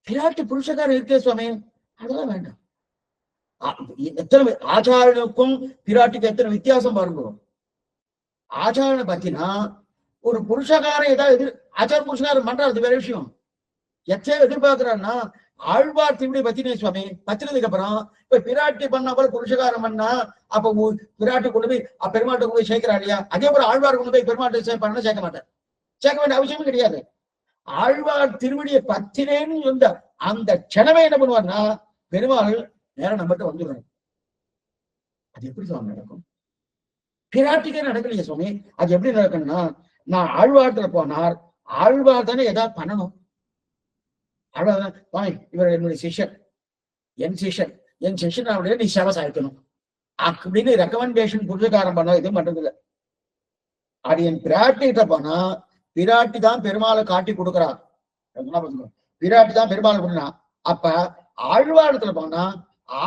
பிராட்டி புருஷக்காரர் இருக்கே சுவாமி, அதெல்லாம் வேண்டாம். எத்தனை ஆச்சாரனுக்கும் பிராட்டிக்கு எத்தனை வித்தியாசம் பாருங்க. ஆச்சாரனை பத்தினா ஒரு புருஷகாரம் ஏதாவது ஆச்சார புருஷகாரம் பண்றாரு வேற விஷயம். எச்சே எதிர்பார்க்கிறான்னா ஆழ்வார் திருவிடி பத்தினே சுவாமி பத்தினதுக்கு அப்புறம் இப்ப பிராட்டி பண்ணா போல புருஷகாரம் பண்ணா, அப்ப பிராட்டி கொண்டு போய் பெருமாட்டை கொண்டு போய் சேர்க்கிறா இல்லையா, அதே போல ஆழ்வார் கொண்டு போய் பெருமாட்டை பண்ண சேர்க்க மாட்டேன், சேர்க்க வேண்டிய அவசியமும் கிடையாது. ஆழ்வார் திருவடியை பத்தினேன்னு சொந்த அந்த க்ஷணமே என்ன பண்ணுவார்னா, பெருமாள் நேரம் நம்மகிட்ட வந்துடுறாரு. அது எப்படி சுவாமி நடக்கும்? பிராட்டிக்கே நடக்கலையே சுவாமி, அது எப்படி நடக்கணும்னா, நான் ஆழ்வார்த்துல போனார், ஆழ்வார் தானே ஏதாவது பண்ணணும். அவ்வளவுதான் சுவாமி, இவர் என்னுடைய சிஷ்யன், என் சிஷ்யன் அவருடைய நீ சேவை சாய்க்கணும் அப்படின்னு ரெக்கமெண்டேஷன் புரிதக்காரம் பண்ண எதுவும் பண்றது இல்லை. அது என் பிராட்டி கிட்ட போனா, பிராட்டி தான் பெருமாளை காட்டி கொடுக்குறார், பிராட்டி தான் பெருமாளை கொடுனா. அப்ப ஆழ்வாரத்துல போனா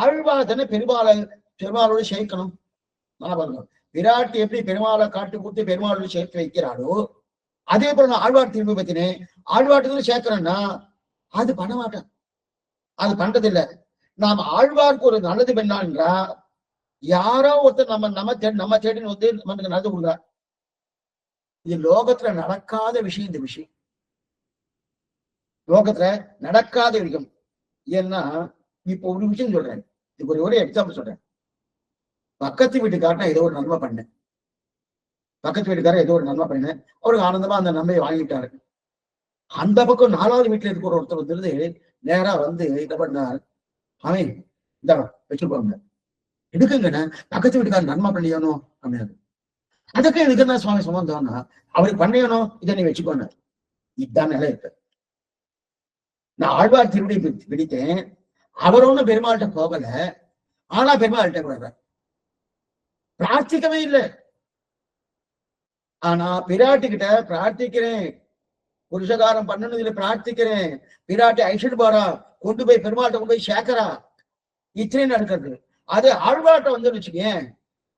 ஆழ்வார் தானே பெருமாளோட சேர்க்கணும். பிராட்டி எப்படி பெருமாளை காட்டி கொடுத்து பெருமாளோட சேர்த்து வைக்கிறாரோ, அதே போல நான் ஆழ்வார் திரும்பி பத்தினே ஆழ்வாட்டுக்கு சேர்க்கிறேன்னா அது பண்ண மாட்டேன், அது பண்றது இல்லை. நாம் ஆழ்வார்க்கு ஒரு நல்லது பண்ணான்றா யாரோ ஒருத்தர் நம்ம தேடின்னு வந்து நமக்கு நல்லது கொடுக்குறா. இது லோகத்துல நடக்காத விஷயம். இந்த விஷயம் லோகத்துல நடக்காத விஷயம். ஏன்னா இப்ப ஒரு விஷயம் சொல்றேன், இதுக்கு ஒரு எக்ஸாம்பிள் சொல்றேன். பக்கத்து வீட்டுக்காரன் ஏதோ ஒரு நன்மை பண்ணேன், அவருக்கு ஆனந்தமா அந்த நன்மையை வாங்கிட்டாரு. அந்த பக்கம் 4வது வீட்டுல இருக்கிற ஒருத்தர் வந்துருந்து நேரா வந்து என்ன பண்ணார், அவன் இந்த வச்சுக்கோங்க, எதுக்குங்கண்ணா பக்கத்து வீட்டுக்காரன் நன்மை பண்ணியணும் அப்படின்னு. அதுக்கு எதுக்கு என்ன சுவாமி சம்பந்தம்னா, அவருக்கு பண்ணியணும், இதை நீ வச்சுக்கோங்க. இதுதான் நிலை இருக்கு. நான் ஆழ்வார் திருவடி பிடித்தேன், அவர் ஒன்னும் பெருமாள்கிட்ட போகல, ஆனா பெருமாள்கிட்ட கூட பிரார்த்திக்கவே இல்லை. ஆனா பிராட்டி கிட்ட பிரார்த்திக்கிறேன், புருஷகாரம் பண்ணணும், இதுல பிரார்த்திக்கிறேன், பிராட்டி ஐஷன் போறா, கொண்டு போய் பெருமாள்கிட்ட கொண்டு போய் சேர்க்கிறா, இத்தனை நடக்கிறது. அது ஆழ்வார்ட்ட வந்து வச்சுக்கேன்,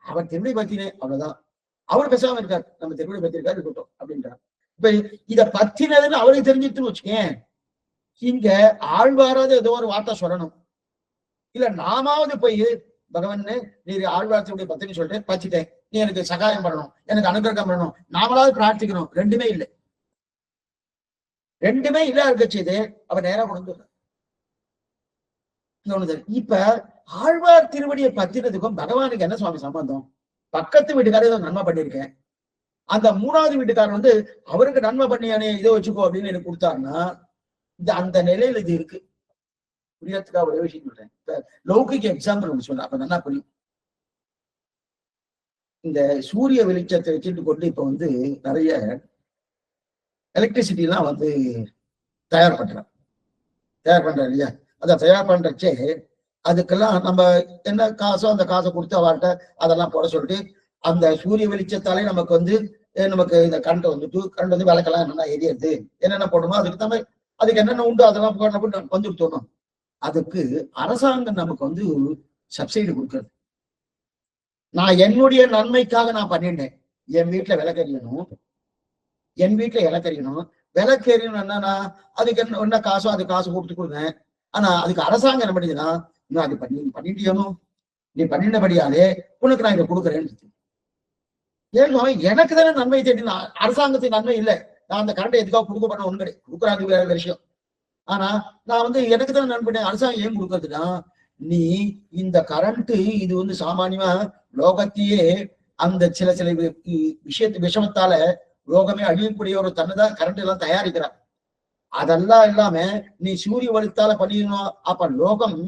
அவர் திருவடி பத்தினே, அவ்வளவுதான். அவர் பேசாம இருக்காரு, நம்ம திருவடி பத்தி இருக்காரு இருக்கட்டும் அப்படின்றார். இப்ப இத பத்தினதுன்னு அவருக்கு தெரிஞ்சுட்டுன்னு வச்சுக்கேன், இங்க ஆழ்வாராவது ஏதோ ஒரு வார்த்தை சொல்லணும், இல்ல நாமாவது போய் பகவான் நீ ஆழ்வார்த்தியுடைய பத்தினி சொல்லிட்டு பச்சிட்டேன், நீ எனக்கு சகாயம் பண்ணணும், எனக்கு அனுகிரகம் பண்ணணும், நாமளாவது பிரார்த்திக்கணும். ரெண்டுமே இல்லை, இருக்கச்சது அவர் நேரா கொண்டு. இப்ப ஆழ்வார் திருவடியை பத்தினதுக்கும் பகவானுக்கு என்ன சுவாமி சம்பந்தம்? பக்கத்து வீட்டுக்காரர் ஏதோ நன்மை பண்ணிருக்கேன், அந்த 3வது வீட்டுக்காரர் வந்து அவருக்கு நன்மை பண்ணியானே இதை வச்சுக்கோ அப்படின்னு எனக்கு கொடுத்தாருன்னா, அந்த நிலையில இது இருக்கு. புரியறதுக்காக ஒரே விஷயம் சொல்றேன். இப்ப லௌகிக எக்ஸாம்பிள் ஒன்று சொல்றேன், அப்ப நல்லா புரியும். இந்த சூரிய வெளிச்சத்தை வச்சுட்டு கொண்டு இப்ப வந்து நிறைய எலக்ட்ரிசிட்டி எல்லாம் வந்து தயார் பண்றாரு இல்லையா? அதை தயார் பண்றச்சே அதுக்கெல்லாம் நம்ம என்ன காசோ அந்த காசை கொடுத்து அவர்கிட்ட அதெல்லாம் போட சொல்லிட்டு, அந்த சூரிய வெளிச்சத்தாலே நமக்கு வந்து நமக்கு இந்த கரண்ட் வந்து விளக்கெல்லாம் என்னென்ன எரியுது, என்னென்ன போடணுமோ அதுக்கு என்னென்ன உண்டு அதெல்லாம் வந்துட்டு தோணும். அதுக்கு அரசாங்கம் நமக்கு வந்து சப்சிடி கொடுக்குறது. நான் என்னுடைய நன்மைக்காக நான் பண்ணிட்டேன், என் வீட்டுல விளக்கறியணும், விலைக்கேறியும் என்னன்னா அதுக்கு என்ன காசோ அது காசு கொடுத்து கொடுங்க. ஆனா அதுக்கு அரசாங்கம் என்ன பண்ணிதுன்னா, இன்னும் அது பண்ணிட்டியணும், நீ பண்ணினபடியாலே உனக்கு நான் இதை கொடுக்குறேன்னு. ஏன் எனக்கு தானே நன்மை தேடி, அரசாங்கத்துக்கு நன்மை இல்லை. நான் அந்த கரண்டை எதுக்காக கொடுக்க பண்ண ஒண்ணு கிடையாது, கொடுக்குறாங்க வேற விஷயம். ஆனா நான் எனக்கு தான் நண்பனே, அரசாங்கம் ஏன் கொடுக்கறதுன்னா, நீ இந்த கரண்ட் இது சாமானியமா லோகத்தையே அந்த சில சில விஷமத்தால லோகமே அழியக்கூடிய ஒரு தன்னைதான் கரண்ட் எல்லாம் தயாரிக்கிறார். அதெல்லாம் இல்லாம நீ சூரிய வழித்தால பண்ணிடணும், அப்ப லோகம்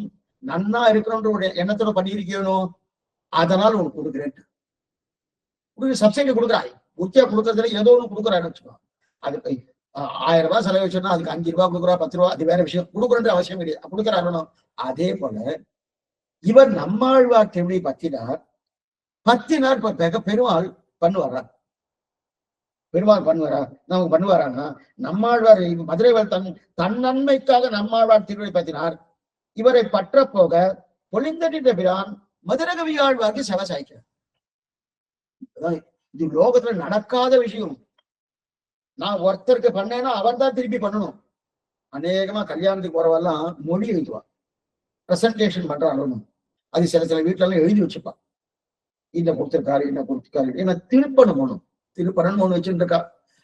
நன்னா இருக்கணும்ன்ற ஒரு எண்ணத்தோட பண்ணியிருக்கணும். அதனால உனக்கு கொடுக்குறேன், சப்சிடி கொடுக்குறாய். உத்தியா கொடுக்கறதுல ஏதோ ஒண்ணு கொடுக்குறான்னு வச்சுக்கோ. அதுக்கு 1000 ரூபாய் செலவு வச்சோன்னா அதுக்கு 5 ரூபாய் கொடுக்குறா, 10 ரூபாய், அது வேற விஷயம். கொடுக்குறன்ற அவசியம் கிடையாது, கொடுக்குறாரு. அதே போல இவர் நம்மாழ்வார் திருவிழி பத்தினார் பெருமாள் பண்ணுவாரா? பெருமாள் பண்ணுவாரா? நமக்கு பண்ணுவாரான்னா, நம்மாழ்வார் மதுரைவாள் தன் நன்மைக்காக நம்மாழ்வார் திருவிழி பத்தினார். இவரை பற்ற போக பொழிந்தடின்ற பிரான் மதுரகவி ஆழ்வார்க்கு செவ சாய்க்கிறார். இது லோகத்துல நடக்காத விஷயம். நான் ஒருத்தருக்கு பண்ணேன்னா அவர் தான் திருப்பி பண்ணணும். அநேகமா கல்யாணத்துக்கு போறவெல்லாம் மொழி எழுதுவான், பிரசன்டேஷன் பண்றாங்க. அது சில சில வீட்டுல எல்லாம் எழுதி வச்சுப்பான், இந்த கொடுத்திருக்காரு, என்ன கொடுத்திருக்காரு, என்ன திருப்பணம் ஒண்ணும் திருப்பணம் ஒண்ணு வச்சுட்டு இருக்கா.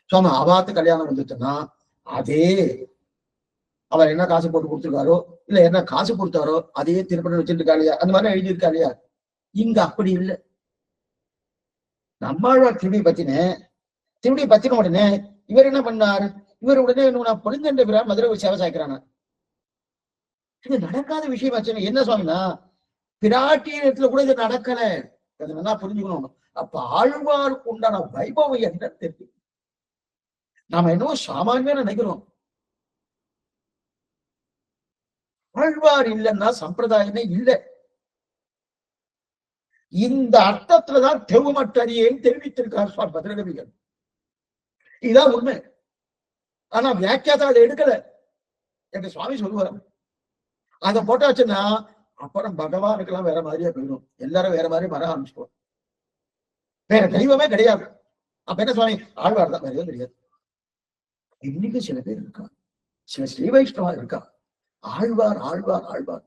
சுவாமி அவாத்து கல்யாணம் வந்துச்சுன்னா அதே அவர் என்ன காசு போட்டு கொடுத்துருக்காரோ இல்ல என்ன காசு கொடுத்தாரோ அதே திருப்பணம் வச்சுட்டு இருக்கா இல்லையா, அந்த மாதிரி எழுதியிருக்கா இல்லையா. இங்க அப்படி இல்லை. நம்மாழ்வார் திருவிழி பத்தின உடனே இவர் என்ன பண்ணார்? இவர் உடனே நான் பொழுந்தென்ற பிரான் மதுரை சேவை சாய்க்கிறாங்க. இது நடக்காத விஷயம் ஆச்சு. என்ன சுவாமினா, பிராட்டிய இடத்துல கூட இது நடக்கல. அதை நல்லா புரிஞ்சுக்கணும். அப்ப ஆழ்வாருக்கு உண்டான வைபவம் என்ன தெரியும். நாம என்னவோ சாமானியமா நினைக்கிறோம். ஆழ்வார் இல்லைன்னா சம்பிரதாயமே இல்லை. இந்த அர்த்தத்துலதான் தெவுமட்டறியேன்னு தெரிவித்திருக்கார் சுவாமி பத்ரகவிகள். இதுதான் உண்மை. ஆனா வியாக்கியாதா அதை எடுக்கல என்று சுவாமி சொல்லுவார். அதை போட்டாச்சுன்னா அப்புறம் பகவானுக்கெல்லாம் வேற மாதிரியா போயிடும். எல்லாரும் வேற மாதிரி வர ஆரம்பிச்சுக்குவோம். வேற தெய்வமே கிடையாது. அப்ப என்ன சுவாமி, ஆழ்வார் தான், வேற எதுவும் கிடையாது. இன்னைக்கு சில பேர் இருக்கா, சில ஸ்ரீ வைஷ்ணவா இருக்கா, ஆழ்வார் ஆழ்வார் ஆழ்வார்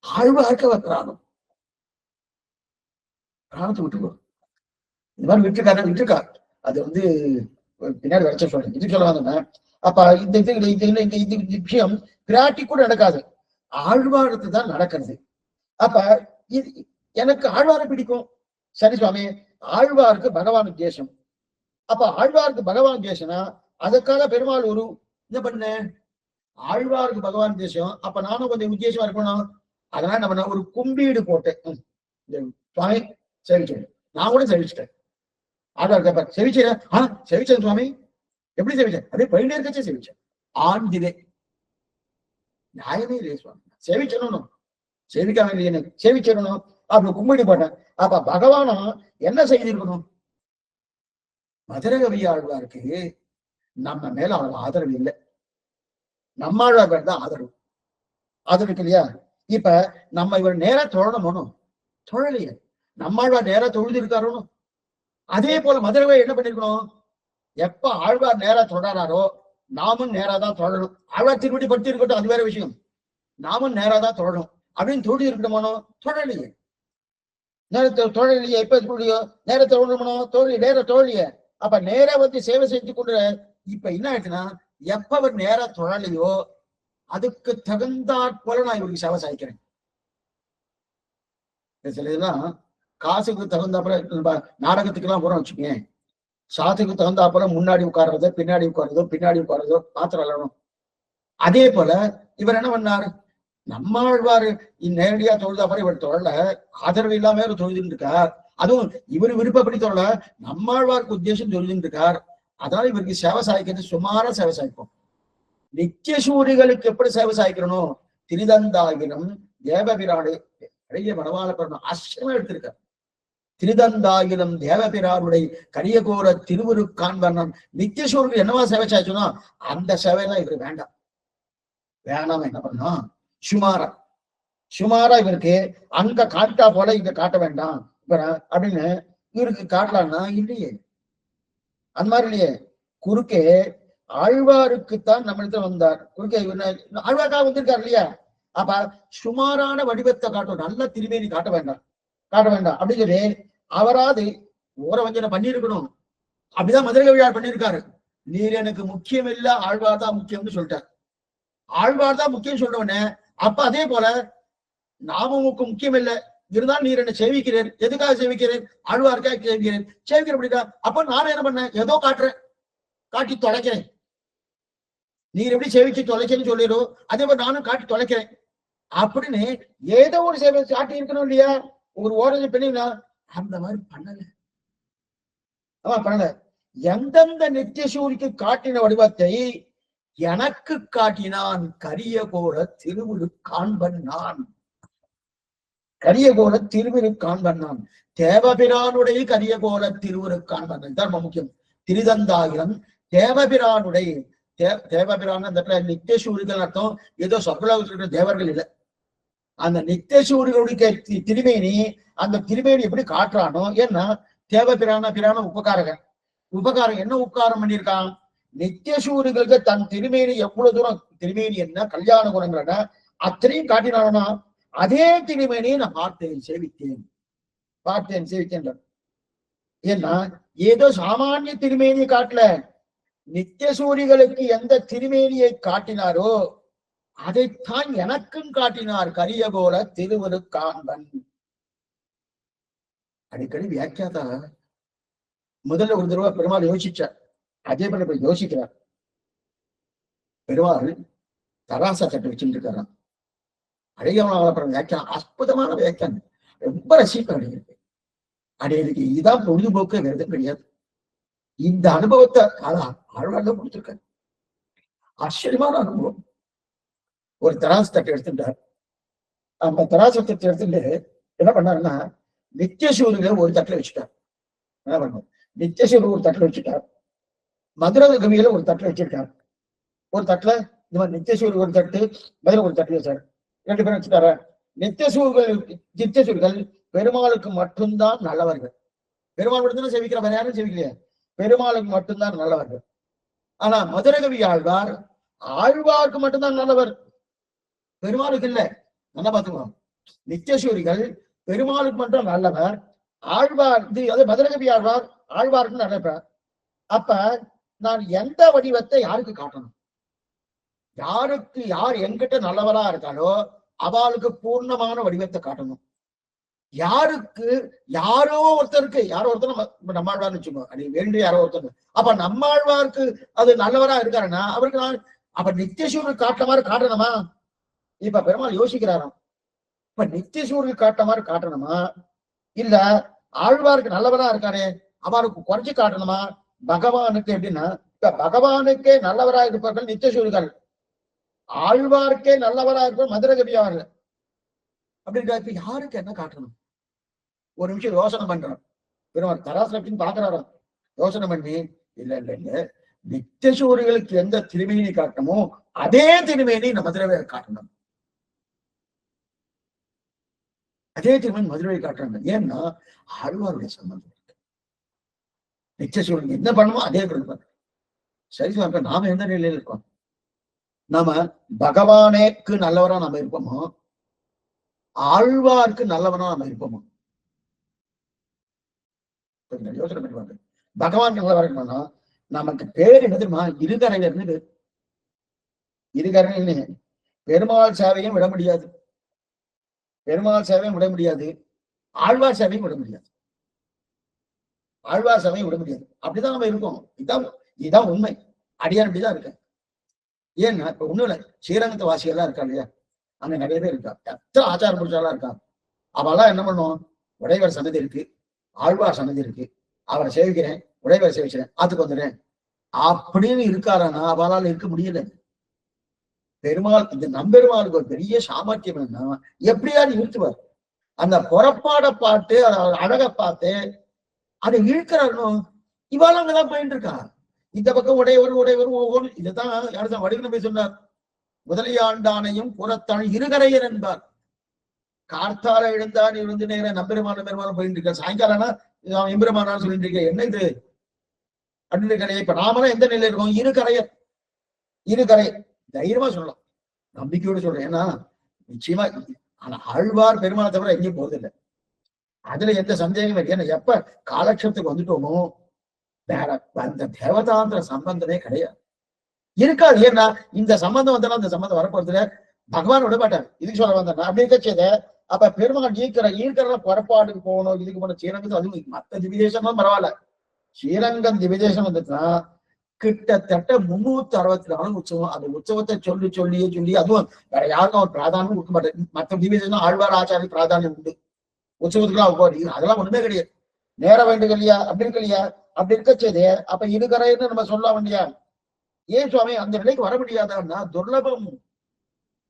ஆழ்வார்க்க பிராணம், பிராணத்தை விட்டுருவோம். இந்த மாதிரி விட்டுருக்கா. அது பின்னாடி வரைச்ச சொல்றேன், இது சொல்ல வந்தேன். அப்ப இந்த விஷயம் பிராட்டி கூட நடக்காது, ஆழ்வாரத்து தான் நடக்கிறது. அப்ப இது எனக்கு ஆழ்வாரை பிடிக்கும், சரி சுவாமி, ஆழ்வாருக்கு பகவான் உத்தேசம். அப்ப ஆழ்வாருக்கு பகவான் உத்தேசம்னா அதுக்காக பெருமாள் என்ன பண்ண, ஆழ்வாருக்கு பகவான் உத்தேசம், அப்ப நானும் கொஞ்சம் உத்தேசமா இருக்கணும். அதனால என்ன பண்ண, ஒரு கும்பீடு போட்டேன். சுவாமி செவிச்சேன், நான் கூட செவிச்சிட்டேன். ஆழ்வார் கேட்பார், செவிச்சேன்? செவிச்சேன் சுவாமி. எப்படி செவிச்சேன்? அப்படியே பயிலே இருக்கச்சே செவிச்சேன். ஆண்டிலே நியாயமே இல்லையே சுவாமி, செவிச்சிடணும், செவிக்காம இல்லையே, செவிச்சிடணும். அப்படி கும்பிடி போட்டேன். அப்ப பகவானா என்ன செய்திருக்கணும்? மதுரகவி ஆழ்வாருக்கு நம்ம மேல அவள் ஆதரவு இல்லை, நம்மாழ்வார் பேர் தான் ஆதரவு. ஆதரவு இல்லையா? இப்ப நம்ம இவர் நேரா தொழணும், தொழலையே. நம்மாழ்வார் நேரா தொழுது இருக்காரோ. அதே போல மதுரவை என்ன பண்ணிருக்கணும், எப்ப ஆழ்வார் நேரா தொடராரோ நாமும் நேரா தான் தொழணும். ஆழ்வார் திருப்படி படுத்தி இருக்கட்டும், அது வேற விஷயம். நாமும் நேரா தான் தொழணும் அப்படின்னு தொழுதி இருக்கணுமானோ, தொழலையே. நேரத்தை தொழலையே. எப்ப தொழியோ நேரத்தை தொழணுமோ, நேர தொழிலையே. அப்ப நேர சேவை செஞ்சு கொண்டு இப்ப என்ன ஆயிடுச்சுன்னா, எப்ப அவர் நேர தொழலையோ அதுக்கு தகுந்தாற் போல நான் இவருக்கு சேவை சாய்க்கிறேன். சில இதெல்லாம் காசுக்கு தகுந்தாப்புல நாடகத்துக்கு எல்லாம் போறோம் வச்சுக்கேன், சாத்துக்கு தகுந்தாப்புல முன்னாடி உட்கார்றதோ பின்னாடி உட்கார்றதோ மாத்திரம் இல்லணும். அதே போல இவர் என்ன பண்ணாரு, நம்மாழ்வாரு நேரடியா தொழுதாப்புல இவர் தொழல, ஆதரவு இல்லாம இவர் தொழுதுன்னு இருக்கார். அதுவும் இவர் விருப்பப்படி தொழல, நம்மாழ்வாருக்கு உத்தேசம் தொழுதுன்னு இருக்கார். அதனால இவருக்கு சேவை சாய்க்கிறது சுமாரா சேவை சாய்ப்போம். நித்திய சூரிகளுக்கு எப்படி சேவை சாய்க்கிறணும், திரிதந்தாகினம் தேவபிராடு நிறைய மனவாள பெறணும் ஆச்சரியமா எடுத்திருக்கார். திருதந்தாயிலம் தேவபிராருடைய கரியகோர திருவுரு காண்பர்ணம் நித்தியசூருக்கு என்னவா சேவை சாய்ச்சோன்னா அந்த சேவையெல்லாம் இவரு வேண்டாம். வேணாம என்ன பண்ணோம், சுமாரா இவருக்கு அங்க காட்டா போல இங்க காட்ட வேண்டாம் அப்படின்னு இவருக்கு காட்டலாம்னா இல்லையே. அந்த மாதிரி இல்லையே. குறுக்கே ஆழ்வாருக்குத்தான் நம்மளிடத்துல வந்தார். குறுக்கே ஆழ்வாருக்காக வந்திருக்காரு இல்லையா? அப்ப சுமாரான வடிவத்தை காட்டும், நல்ல திருமேனி காட்ட வேண்டாம் அப்படின்னு சொல்லி அவராது ஓரவஞ்சனை பண்ணிருக்கணும். அப்படிதான் மதுரை கவியார் பண்ணியிருக்காரு. நீர் எனக்கு முக்கியம் இல்ல, ஆழ்வார் தான் முக்கியம்னு சொல்லிட்டார். ஆழ்வார் தான் முக்கியம் சொல்றவனே, அப்ப அதே போல நாமமுக்கு முக்கியம் இல்லை, இருந்தாலும் நீர் என்ன சேவிக்கிறேன். எதுக்காக சேவிக்கிறேன்? ஆழ்வாருக்காக சேவிக்கிறேன். சேவிக்கிறேன் அப்படின்னா அப்ப நான் என்ன பண்ணேன்? ஏதோ காட்டுறேன், காட்டி தொலைக்கிறேன். நீர் எப்படி சேவிச்சு தொலைச்சேன்னு சொல்லிடும், அதே மாதிரி நானும் காட்டி தொலைக்கிறேன் அப்படின்னு ஏதோ ஒரு சேவை காட்டி இருக்கணும் இல்லையா? ஒரு ஓரஞ்சு பண்ணினா அந்த மாதிரி பண்ணல. பண்ணல. எந்தெந்த நித்திய சூரிக்கு காட்டின வடிவத்தை எனக்கு காட்டினான். கரிய கோல திருவுரு காண்பன் நான். கரிய கோல திருவுரு காண்பன் நான். தேவபிரானுடைய கரிய கோல திருவுரு காண்பன் தான் முக்கியம். திருதந்தாயிரம் தேவபிரானுடைய தேவபிரான் அந்த இடத்துல நித்திய சூரிகள் அர்த்தம் ஏதோ சொற்கள தேவர்கள் இல்லை. அந்த நித்திய சூரியனுடைய திருமேனி, அந்த திருமேனி எப்படி காட்டுறானோ, ஏன்னா தேவபிரான உபகாரகன். உபகாரம் என்ன உபகாரம் பண்ணியிருக்கான்? நித்திய சூரியர்களுக்கு தன் திருமேனி எவ்வளவு தூரம், திருமேனி என்ன கல்யாண குணங்கள் அத்தனையும் காட்டினானா, அதே திருமேனியை நான் பார்த்தேன் சேவித்தேன். ஏன்னா ஏதோ சாமானிய திருமேனியை காட்டல, நித்திய சூரிகளுக்கு எந்த திருமேனியை காட்டினாரோ அதைத்தான் எனக்கும் காட்டினார். கரியகோல திருவரு காண்பன். அடிக்கடி வியாக்கியாதா முதல்ல ஒரு தடவை பெருமாள் யோசிச்சார், அதே போல இப்ப யோசிக்கிறார். பெருமாள் தராச தட்டு வச்சுட்டு இருக்காராம். அழகியவனால வியாக்கியானம், அற்புதமான வியாக்கியானம், ரொம்ப ரசிப்பேன். அடிக்கிறது அடையிறதுக்கு இதுதான் பொழுதுபோக்கு, வேறு எதுவும் கிடையாது. இந்த அனுபவத்தை ஆழ்வார்ல கொடுத்திருக்காரு. ஆச்சரியமான அனுபவம். ஒரு தராசு தட்டை எடுத்துட்டார். அந்த தராசு தட்டை எடுத்துட்டு என்ன பண்ணாருன்னா, நித்தியசூரிகளை ஒரு தட்டுல வச்சுட்டார். என்ன பண்ணும், நித்தியசூரி ஒரு தட்டுல வச்சுட்டார், மதுரை கவியில ஒரு தட்டுல வச்சிருக்கார். ஒரு தட்டுல இந்த மாதிரி நித்தியசூரி ஒரு தட்டு, மதுரை ஒரு தட்டுல வச்சார். 2 பேரும் வச்சுட்டார. நித்தியசூரிகள் பெருமாளுக்கு மட்டும்தான் நல்லவர்கள். பெருமாள் மட்டும்தான் சேவிக்கிற, வேற யாரும் சேவிக்கலையா? பெருமாளுக்கு மட்டும்தான் நல்லவர்கள். ஆனா மதுரை கவி ஆழ்வார் ஆழ்வாருக்கு மட்டும்தான் நல்லவர், பெருமாளுக்கு இல்ல. நல்லா பார்த்துக்கணும். நித்தியசூரிகள் பெருமாளுக்கு மட்டும் நல்லவர், ஆழ்வார் அது மதுரை கவி ஆழ்வார் ஆழ்வாருக்கு நல்லவர். அப்ப நான் எந்த வடிவத்தை யாருக்கு காட்டணும்? யார் என்கிட்ட நல்லவரா இருக்காளோ அவளுக்கு பூர்ணமான வடிவத்தை காட்டணும். யாரோ ஒருத்தருக்கு நம்மாழ்வார்னு வச்சுக்கோ, அது வேண்டிய யாரோ ஒருத்தர். அப்ப நம்மாழ்வாருக்கு அது நல்லவரா இருக்காருன்னா அவருக்கு நான் அப்ப நித்தியசூருக்கு காட்டுற மாதிரி காட்டணுமா? இப்ப பெருமாள் யோசிக்கிறாராம், இப்ப நித்தியசூருக்கு காட்டுற மாதிரி காட்டணுமா, இல்ல ஆழ்வாருக்கு நல்லவரா இருக்கானே அவருக்கு குறைச்சு காட்டணுமா? பகவானுக்கு எப்படின்னா, இப்ப பகவானுக்கே நல்லவரா இருப்பார்கள் நித்தியசூரிகள், ஆழ்வாருக்கே நல்லவரா இருப்பார் மதுரை கவியார்கள். அப்படின்ற இப்ப யாருக்கு என்ன காட்டணும்? ஒரு நிமிஷம் யோசனை பண்றான் பெருமாள். தராசு பாக்குறாராம். யோசனை பண்ணி இல்ல நித்தியசூரிகளுக்கு எந்த திருமேனி காட்டணுமோ அதே திருமேனி நம்ம மதுரை காட்டணும். அதே திருமணி மதுரை காட்டுறாங்க. ஏன்னா ஆழ்வாருடைய சம்பந்தம் இருக்கு. நித்தியசூரியன் என்ன பண்ணுமோ அதே பண்ணுவாங்க. சரி சொல்ற, நாம எந்த நிலையில இருக்கோம்? நாம பகவானேக்கு நல்லவரா நாம இருப்போமோ, ஆழ்வாருக்கு நல்லவனா நாம இருப்போமோ? யோசனை பண்ணுவாங்க. பகவான் நல்லவரா இருக்கணும்னா நமக்கு பேர் என்ன தெரியுமா? இருகரையில இருந்து இருகரையில பெருமாள் சேவையும் விட முடியாது, பெருமாள் சேவையும் விட முடியாது, ஆழ்வார் சேவையும் விட முடியாது. ஆழ்வார் சேவையும் விட முடியாது. அப்படிதான் நம்ம இருக்கோம். இதுதான் உண்மை. அடியான் அப்படிதான் இருக்கேன். ஏன்னா இப்ப ஒண்ணும் இல்லை, ஸ்ரீரங்கத்து வாசிகள்லாம் இருக்கா இல்லையா, அங்க நிறைய பேர் இருக்கா, எத்தனை ஆச்சார புருஷாலாம் இருக்கா. அவெல்லாம் என்ன பண்ணுவோம்? உடையவர் சன்னதி இருக்கு, ஆழ்வார் சன்னதி இருக்கு, அவரை சேவிக்கிறேன், உடையவர் சேவிக்கிறேன், ஆத்துக்கு வந்துடுறேன் அப்படின்னு இருக்காரானா அவளால் இருக்க முடியல. பெருமாள், இந்த நம்பெருமாளுக்கு ஒரு பெரிய சாமர்த்தியம் என்னன்னா, எப்படியாவது இழுத்துவார். அந்த புறப்பாட பார்த்து அழக பார்த்து அதை இழுக்கிறாரும். இவாள் அங்கதான் போயிட்டு இருக்கா. இந்த பக்கம் உடையவர் ஒவ்வொரு இதுதான் யாரு வடிவமை சொன்னார். முதலியாண்டானையும் புறத்தான் இருகரையர் என்பார். கார்த்தால எழுந்தான் இருந்து நேர நம்பெருமான பெருமானம் போயிட்டு இருக்க, சாயங்காலம்னா எம்பெருமானான்னு சொல்லிட்டு இருக்க. என்ன இது அப்படின்னு கரையை இப்ப நாமெல்லாம் எந்த நிலையில இருக்கோம்? இரு கரை தைரியமா சொல்லலாம், நம்பிக்கையோடு சொல்றேன். ஏன்னா நிச்சயமா ஆனா ஆழ்வார் பெருமாளை தவிர எங்கேயும் போறதில்லை, அதுல எந்த சந்தேகமும் இல்லை. ஏன்னா எப்ப காலட்சத்துக்கு வந்துட்டோமோ வேற அந்த தேவதாந்திர சம்பந்தமே கிடையாது, இருக்காது. ஏன்னா இந்த சம்பந்தம் வந்தாலும் அந்த சம்பந்தம் வரப்போறதுல பகவான் விட மாட்டார். இதுக்கு சொல்ல வந்தேன் அப்படி இருக்கச்சேத அப்ப பெருமாள் ஈர்க்கிற புறப்பாடுக்கு போகணும், இதுக்கு போன ஸ்ரீரங்கத்து அதுவும் மத்த திவிதேசம்லாம் பரவாயில்ல, ஸ்ரீரங்கம் திவிதேசம் வந்துச்சுன்னா கிட்டத்தட்ட 364 உற்சவம். அந்த உற்சவத்தை சொல்லி அதுவும் வேற யாருக்கும் அவர் பிராதானியம் கொடுக்க மாட்டார். மற்ற திவிதேசம் ஆழ்வார் ஆச்சாரிய பிராதானியம் உண்டு, உற்சவத்துக்குலாம் அதெல்லாம் ஒண்ணுமே கிடையாது. நேர வேண்டும் இல்லையா? அப்படி இருக்கு இல்லையா? அப்படி இருக்கச்சேதே அப்ப இருகரைன்னு நம்ம சொல்ல வேண்டியா? ஏன் சுவாமி அந்த நிலைக்கு வர முடியாதான்னா துர்லபம்.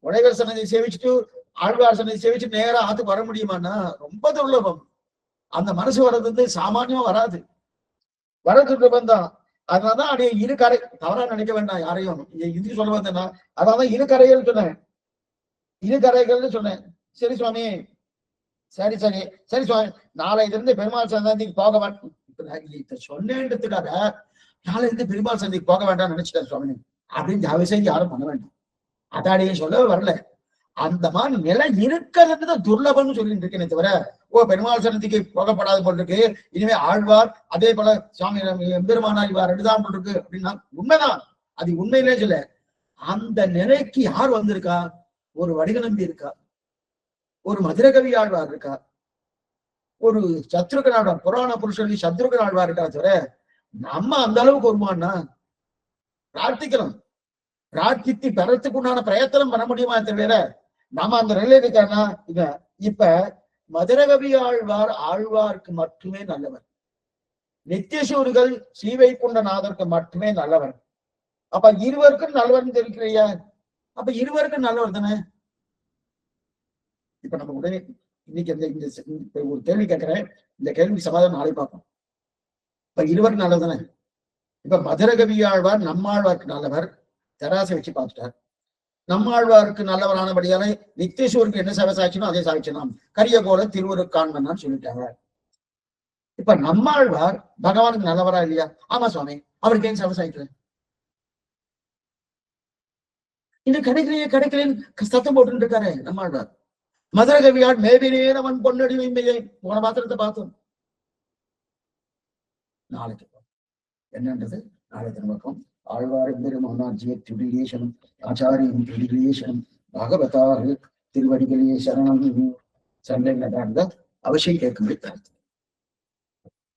உடைவர் சன்னதி சேவிச்சுட்டு ஆழ்வார் சன்னதி சேவிச்சுட்டு நேரா ஆத்துக்கு வர முடியுமான்னா ரொம்ப துர்லபம். அந்த மனசு வர்றது வந்து சாமானியமா வராது, வர துர்லபம் தான். அதனாலதான் அப்படியே இரு கரை, தவறா நினைக்க வேண்டாம் யாரையும். இதுக்கு சொல்ல வந்தேன்னா அதான் இரு கரைகள் சொன்னேன், இரு கரைகள்னு சொன்னேன். சரி சுவாமி, சரி சரி சரி சுவாமி, நாளையில இருந்து பெருமாள் சன்னதிக்கு போக வேண்டாம் சொன்னேன்றதுக்காக நாளை இருந்து பெருமாள் சன்னதிக்கு போக வேண்டாம்னு நினைச்சிட்டேன் சுவாமி அப்படின்னு தயவு செய்து யாரும் பண்ண வேண்டாம். அதாடியே சொல்ல வரல, அந்த மாதிரி நிலை இருக்கிறது துர்லபம்னு சொல்லிட்டு இருக்கேனே தவிர பெருமாள் சன்னதிக்கு போகப்படாது போல் இருக்கு, இனிமே ஆழ்வார் அதே போல சுவாமி எம்பெருமானார் இவ்வாறு எடுதான் போல் இருக்கு அப்படின்னா உண்மைதான், அது உண்மையிலே சொல்ல. அந்த நிலைக்கு யார் வந்திருக்கா? ஒரு வடிகநம்பி இருக்கா, ஒரு மதுரகவி ஆழ்வார் இருக்கா, ஒரு சத்ருகன் ஆழ்வார், புராண புருஷன் சத்ருகன் ஆழ்வார் இருக்கா தவிர நம்ம அந்த அளவுக்கு வருமானா? பிரார்த்திக்கலாம், பிரார்த்தித்து பெறத்துக்கு உண்டான பிரயத்தனம் பண்ண முடியுமா தவிர நாம அந்த நிலையில இருக்கானா? இப்ப மதுரகவி ஆழ்வாருக்கு மட்டுமே நல்லவர், நித்தியசூரிகள் ஸ்ரீவைகுண்டநாதருக்கு மட்டுமே நல்லவர். அப்ப இருவருக்கும் நல்லவர்னு தெரிவிக்கிறியா? அப்ப இருவருக்கும் நல்லவர் தானே. இப்ப நம்ம உடனே இன்னைக்கு ஒரு கேள்வி கேட்கிறேன், இந்த கேள்விக்கு சமாதானம் நாளை பார்ப்போம். இப்ப இருவருக்கும் நல்லது தானே. இப்ப மதுரகவி ஆழ்வார் நம்மாழ்வாருக்கு நல்லவர், தராசை வச்சு பார்த்துட்டார். நம்மாழ்வாருக்கு நல்லவரானபடியால நித்தேஸ்வருக்கு என்ன சேவை சாய்ச்சணும் அதே சாய்ச்சலாம், கரியகோல திருவருக்காண்மன்னு சொல்லிட்டாங்க. இப்ப நம்மாழ்வார் பகவானுக்கு நல்லவரா இல்லையா? ஆமா சுவாமி, அவருக்கு ஏன் சேவை சாய்க்கல? இன்னும் கிடைக்கலைன்னு சத்தம் போட்டு இருக்காரு நம்மாழ்வார். மதுரகவியார் மேபினேனவன் பொன்னடி உண்மையை போன பாத்திரத்தை பார்த்தோம். நாளைக்கு என்னன்றது நாளை திரும்பக்கும். ஆழ்வார் பெருமானார்ஜிய ட்ரிபிலியேஷனும் ஆச்சாரியின் ட்ரிபிலியேஷனும் பாகவதாறு திருவடிகளே சரணம் சண்டை நடார்ந்த அவசியம் கேட்க முடியாது.